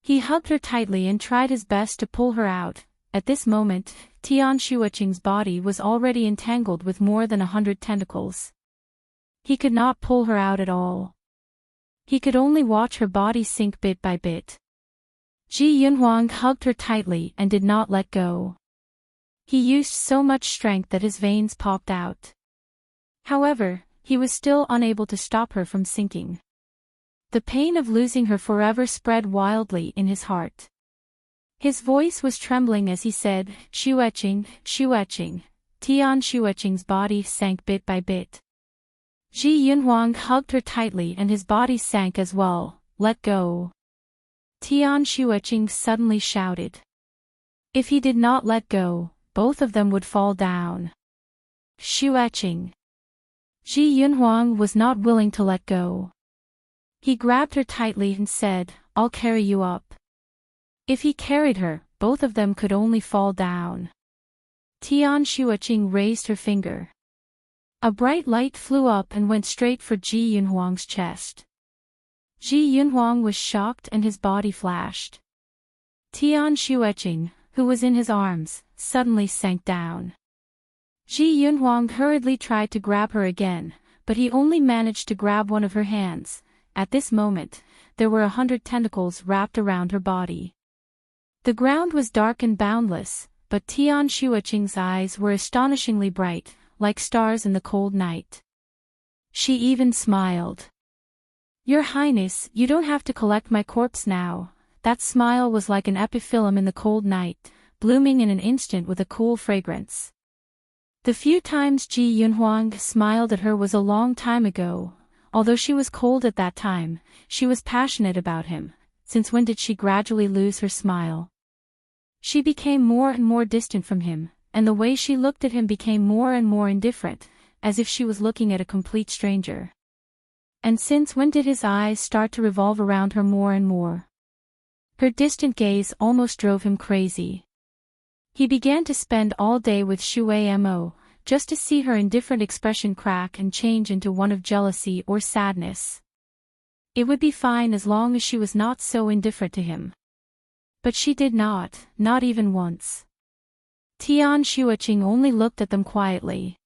A: He hugged her tightly and tried his best to pull her out. At this moment, Tian Shuaching's body was already entangled with more than 100 tentacles. He could not pull her out at all. He could only watch her body sink bit by bit. Ji Yunhuang hugged her tightly and did not let go. He used so much strength that his veins popped out. However, he was still unable to stop her from sinking. The pain of losing her forever spread wildly in his heart. His voice was trembling as he said, "Shuaching, Shuaching." Tian Shuaching's body sank bit by bit. Ji Yunhuang hugged her tightly and his body sank as well. "Let go." Tian Shuaching suddenly shouted. If he did not let go, both of them would fall down. Shuaching. Ji Yunhuang was not willing to let go. He grabbed her tightly and said, "I'll carry you up." If he carried her, both of them could only fall down. Tian Shuaching raised her finger. A bright light flew up and went straight for Ji Yunhuang's chest. Ji Yunhuang was shocked and his body flashed. Tian Shuaching, who was in his arms, suddenly sank down. Ji Yunhuang hurriedly tried to grab her again, but he only managed to grab one of her hands. At this moment, there were 100 tentacles wrapped around her body. The ground was dark and boundless, but Tian Shuaching's eyes were astonishingly bright, like stars in the cold night. She even smiled. "Your Highness, you don't have to collect my corpse now." That smile was like an epiphyllum in the cold night, blooming in an instant with a cool fragrance. The few times Ji Yunhuang smiled at her was a long time ago. Although she was cold at that time, she was passionate about him. Since when did she gradually lose her smile? She became more and more distant from him, and the way she looked at him became more and more indifferent, as if she was looking at a complete stranger. And since when did his eyes start to revolve around her more and more? Her distant gaze almost drove him crazy. He began to spend all day with Shui Mo, just to see her indifferent expression crack and change into one of jealousy or sadness. It would be fine as long as she was not so indifferent to him. But she did not even once. Tian Shuiqing only looked at them quietly.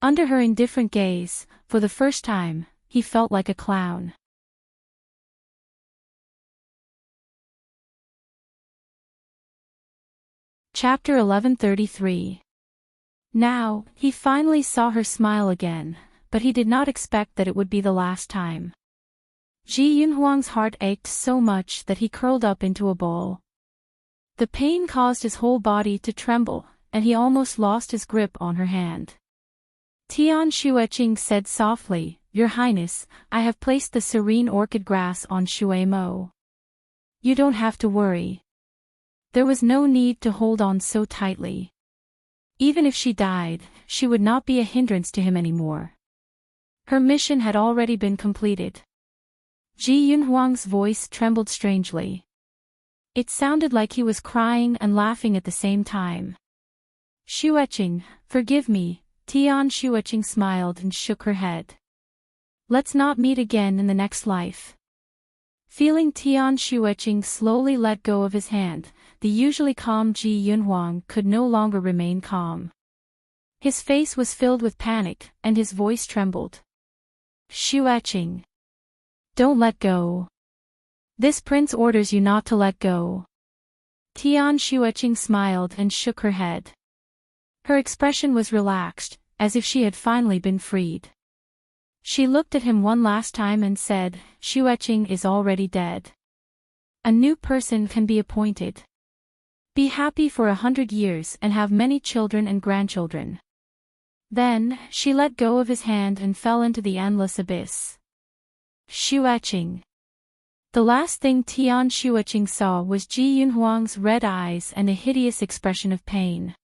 A: Under her indifferent gaze, for the first time, he felt like a clown. Chapter 1133. Now, he finally saw her smile again, but he did not expect that it would be the last time. Ji Yunhuang's heart ached so much that he curled up into a ball. The pain caused his whole body to tremble, and he almost lost his grip on her hand. Tian Shuiqing said softly, "Your Highness, I have placed the serene orchid grass on Shui Mo. You don't have to worry." There was no need to hold on so tightly. Even if she died, she would not be a hindrance to him anymore. Her mission had already been completed. Ji Yunhuang's voice trembled strangely. It sounded like he was crying and laughing at the same time. "Shuiqing, forgive me," Tian Shuiqing smiled and shook her head. "Let's not meet again in the next life." Feeling Tian Shuiqing slowly let go of his hand, the usually calm Ji Yunhuang could no longer remain calm. His face was filled with panic, and his voice trembled. "Shuiqing. Don't let go. This prince orders you not to let go." Tian Shuiqing smiled and shook her head. Her expression was relaxed, as if she had finally been freed. She looked at him one last time and said, "Shuiqing is already dead. A new person can be appointed. Be happy for 100 years and have many children and grandchildren." Then, she let go of his hand and fell into the endless abyss. Shuiqing. The last thing Tian Shuiqing saw was Ji Yunhuang's red eyes and a hideous expression of pain.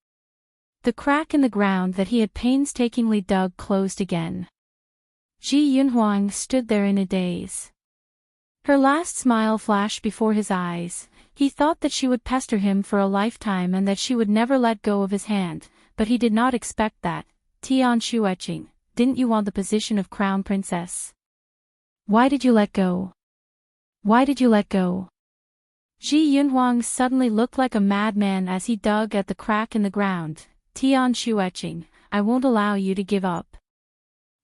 A: The crack in the ground that he had painstakingly dug closed again. Ji Yunhuang stood there in a daze. Her last smile flashed before his eyes. He thought that she would pester him for a lifetime and that she would never let go of his hand, but he did not expect that. "Tian Shuiqing, didn't you want the position of crown princess? Why did you let go? Why did you let go?" Ji Yunhuang suddenly looked like a madman as he dug at the crack in the ground. "Tian Shuiqing, I won't allow you to give up.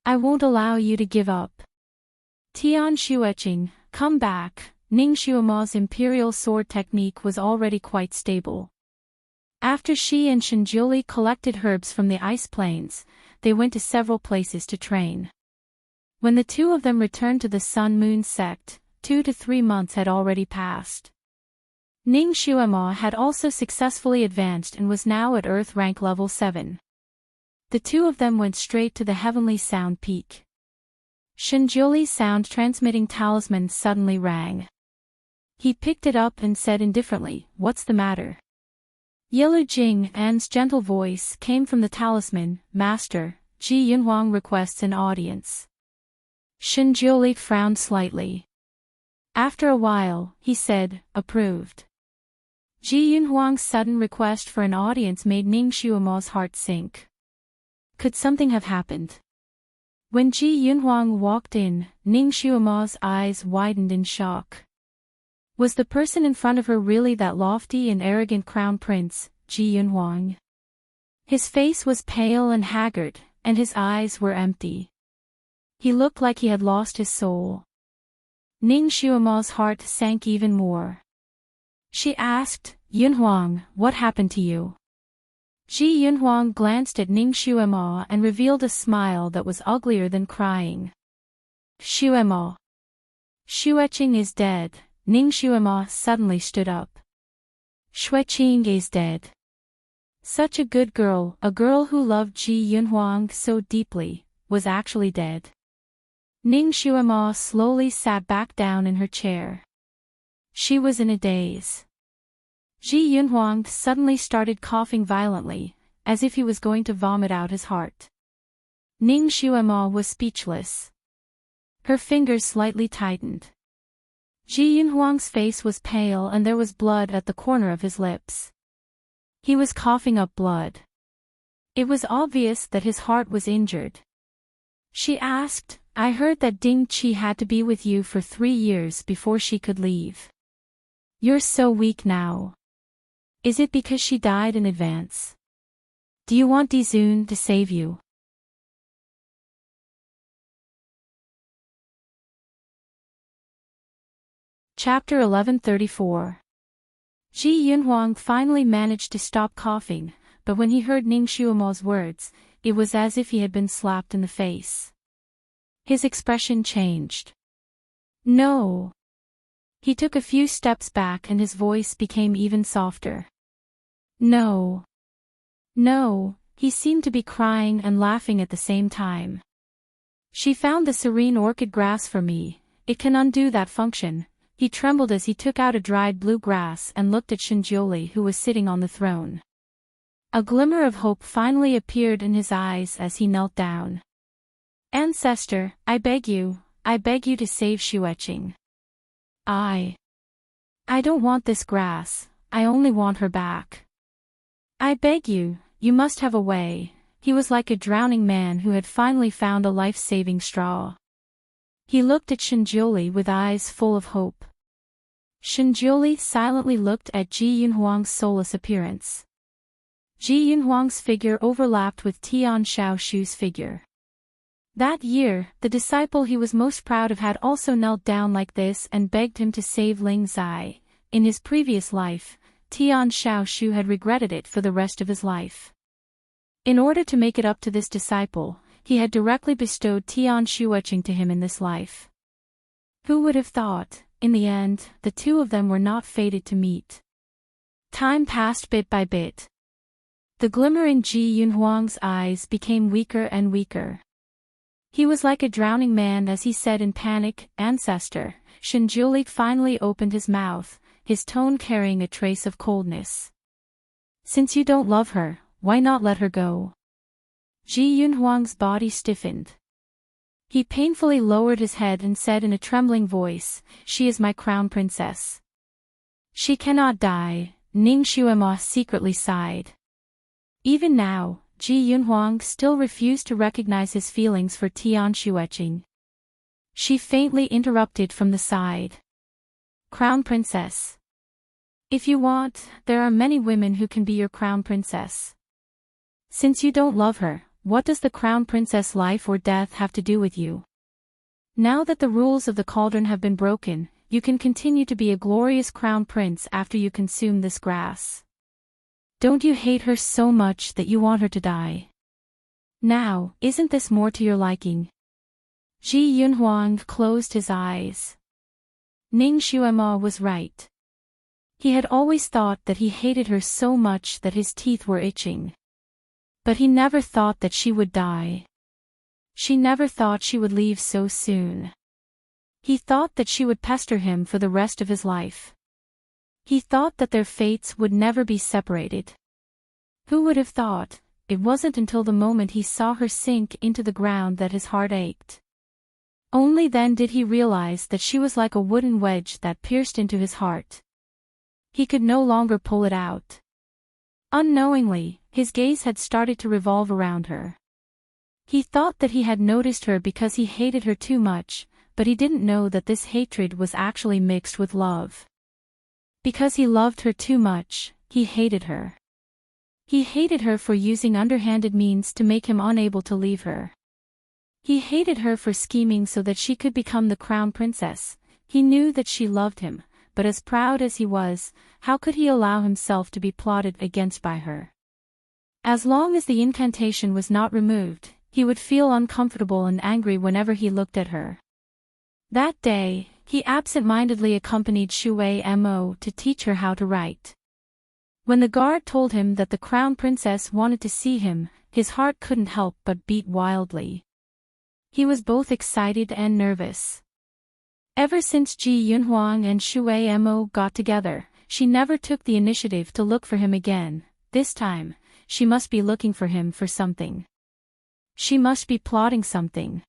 A: I won't allow you to give up. Tian Shuiqing, come back." Ning Xuema's imperial sword technique was already quite stable. After she and Shenjiuli collected herbs from the ice plains, they went to several places to train. When the two of them returned to the Sun-Moon sect, 2 to 3 months had already passed. Ning Xuema had also successfully advanced and was now at Earth rank level 7. The two of them went straight to the Heavenly Sound Peak. Shenjiuli's sound-transmitting talisman suddenly rang. He picked it up and said indifferently, "What's the matter?" Yilu Jing An's gentle voice came from the talisman. "Master, Ji Yunhuang requests an audience." Shenjiuli frowned slightly. After a while, he said, "Approved." Ji Yunhuang's sudden request for an audience made Ning Xuema's heart sink. Could something have happened? When Ji Yunhuang walked in, Ning Xuema's eyes widened in shock. Was the person in front of her really that lofty and arrogant crown prince, Ji Yunhuang? His face was pale and haggard, and his eyes were empty. He looked like he had lost his soul. Ning Xuema's heart sank even more. She asked, "Yunhuang, what happened to you?" Ji Yunhuang glanced at Ning Xuema and revealed a smile that was uglier than crying. "Xuema. Shuiqing is dead." Ning Xuema suddenly stood up. "Shuiqing is dead. Such a good girl, a girl who loved Ji Yunhuang so deeply, was actually dead." Ning Xuema slowly sat back down in her chair. She was in a daze. Ji Yunhuang suddenly started coughing violently, as if he was going to vomit out his heart. Ning Xuemo was speechless. Her fingers slightly tightened. Ji Yunhuang's face was pale and there was blood at the corner of his lips. He was coughing up blood. It was obvious that his heart was injured. She asked, "I heard that Ding Qi had to be with you for 3 years before she could leave. You're so weak now. Is it because she died in advance? Do you want Dizun to save you?" Chapter 1134. Ji Yunhuang finally managed to stop coughing, but when he heard Ning Xuemo's words, it was as if he had been slapped in the face. His expression changed. "No." He took a few steps back and his voice became even softer. "No. No." He seemed to be crying and laughing at the same time. "She found the serene orchid grass for me. It can undo that function." He trembled as he took out a dried blue grass and looked at Shinjioli, who was sitting on the throne. A glimmer of hope finally appeared in his eyes as he knelt down. "Ancestor, I beg you to save Xueqing. I don't want this grass, I only want her back. I beg you, you must have a way." He was like a drowning man who had finally found a life-saving straw. He looked at Shinjioli with eyes full of hope. Shinjioli silently looked at Ji Yunhuang's soulless appearance. Ji Yunhuang's figure overlapped with Tian Shaoshu's figure. That year, the disciple he was most proud of had also knelt down like this and begged him to save Ling Zai. In his previous life, Tian Shaoshu had regretted it for the rest of his life. In order to make it up to this disciple, he had directly bestowed Tian Xueqing to him in this life. Who would have thought, in the end, the two of them were not fated to meet? Time passed bit by bit. The glimmer in Ji Yunhuang's eyes became weaker and weaker. He was like a drowning man as he said in panic, "Ancestor." Shinjioli finally opened his mouth, his tone carrying a trace of coldness. "Since you don't love her, why not let her go?" Ji Yunhuang's body stiffened. He painfully lowered his head and said in a trembling voice, "She is my crown princess. She cannot die." Ning Xuemo secretly sighed. Even now, Ji Yunhuang still refused to recognize his feelings for Tian Xueqing. She faintly interrupted from the side. "Crown princess. If you want, there are many women who can be your crown princess. Since you don't love her, what does the crown princess life or death have to do with you? Now that the rules of the cauldron have been broken, you can continue to be a glorious crown prince after you consume this grass. Don't you hate her so much that you want her to die? Now, isn't this more to your liking?" Ji Yunhuang closed his eyes. Ning Xuemo was right. He had always thought that he hated her so much that his teeth were itching. But he never thought that she would die. She never thought she would leave so soon. He thought that she would pester him for the rest of his life. He thought that their fates would never be separated. Who would have thought? It wasn't until the moment he saw her sink into the ground that his heart ached. Only then did he realize that she was like a wooden wedge that pierced into his heart. He could no longer pull it out. Unknowingly, his gaze had started to revolve around her. He thought that he had noticed her because he hated her too much, but he didn't know that this hatred was actually mixed with love. Because he loved her too much, he hated her. He hated her for using underhanded means to make him unable to leave her. He hated her for scheming so that she could become the crown princess. He knew that she loved him, but as proud as he was, how could he allow himself to be plotted against by her? As long as the incantation was not removed, he would feel uncomfortable and angry whenever he looked at her. That day, he absent-mindedly accompanied Shui Mo to teach her how to write. When the guard told him that the crown princess wanted to see him, his heart couldn't help but beat wildly. He was both excited and nervous. Ever since Ji Yunhuang and Shui Mo got together, she never took the initiative to look for him again. This time, she must be looking for him for something. She must be plotting something.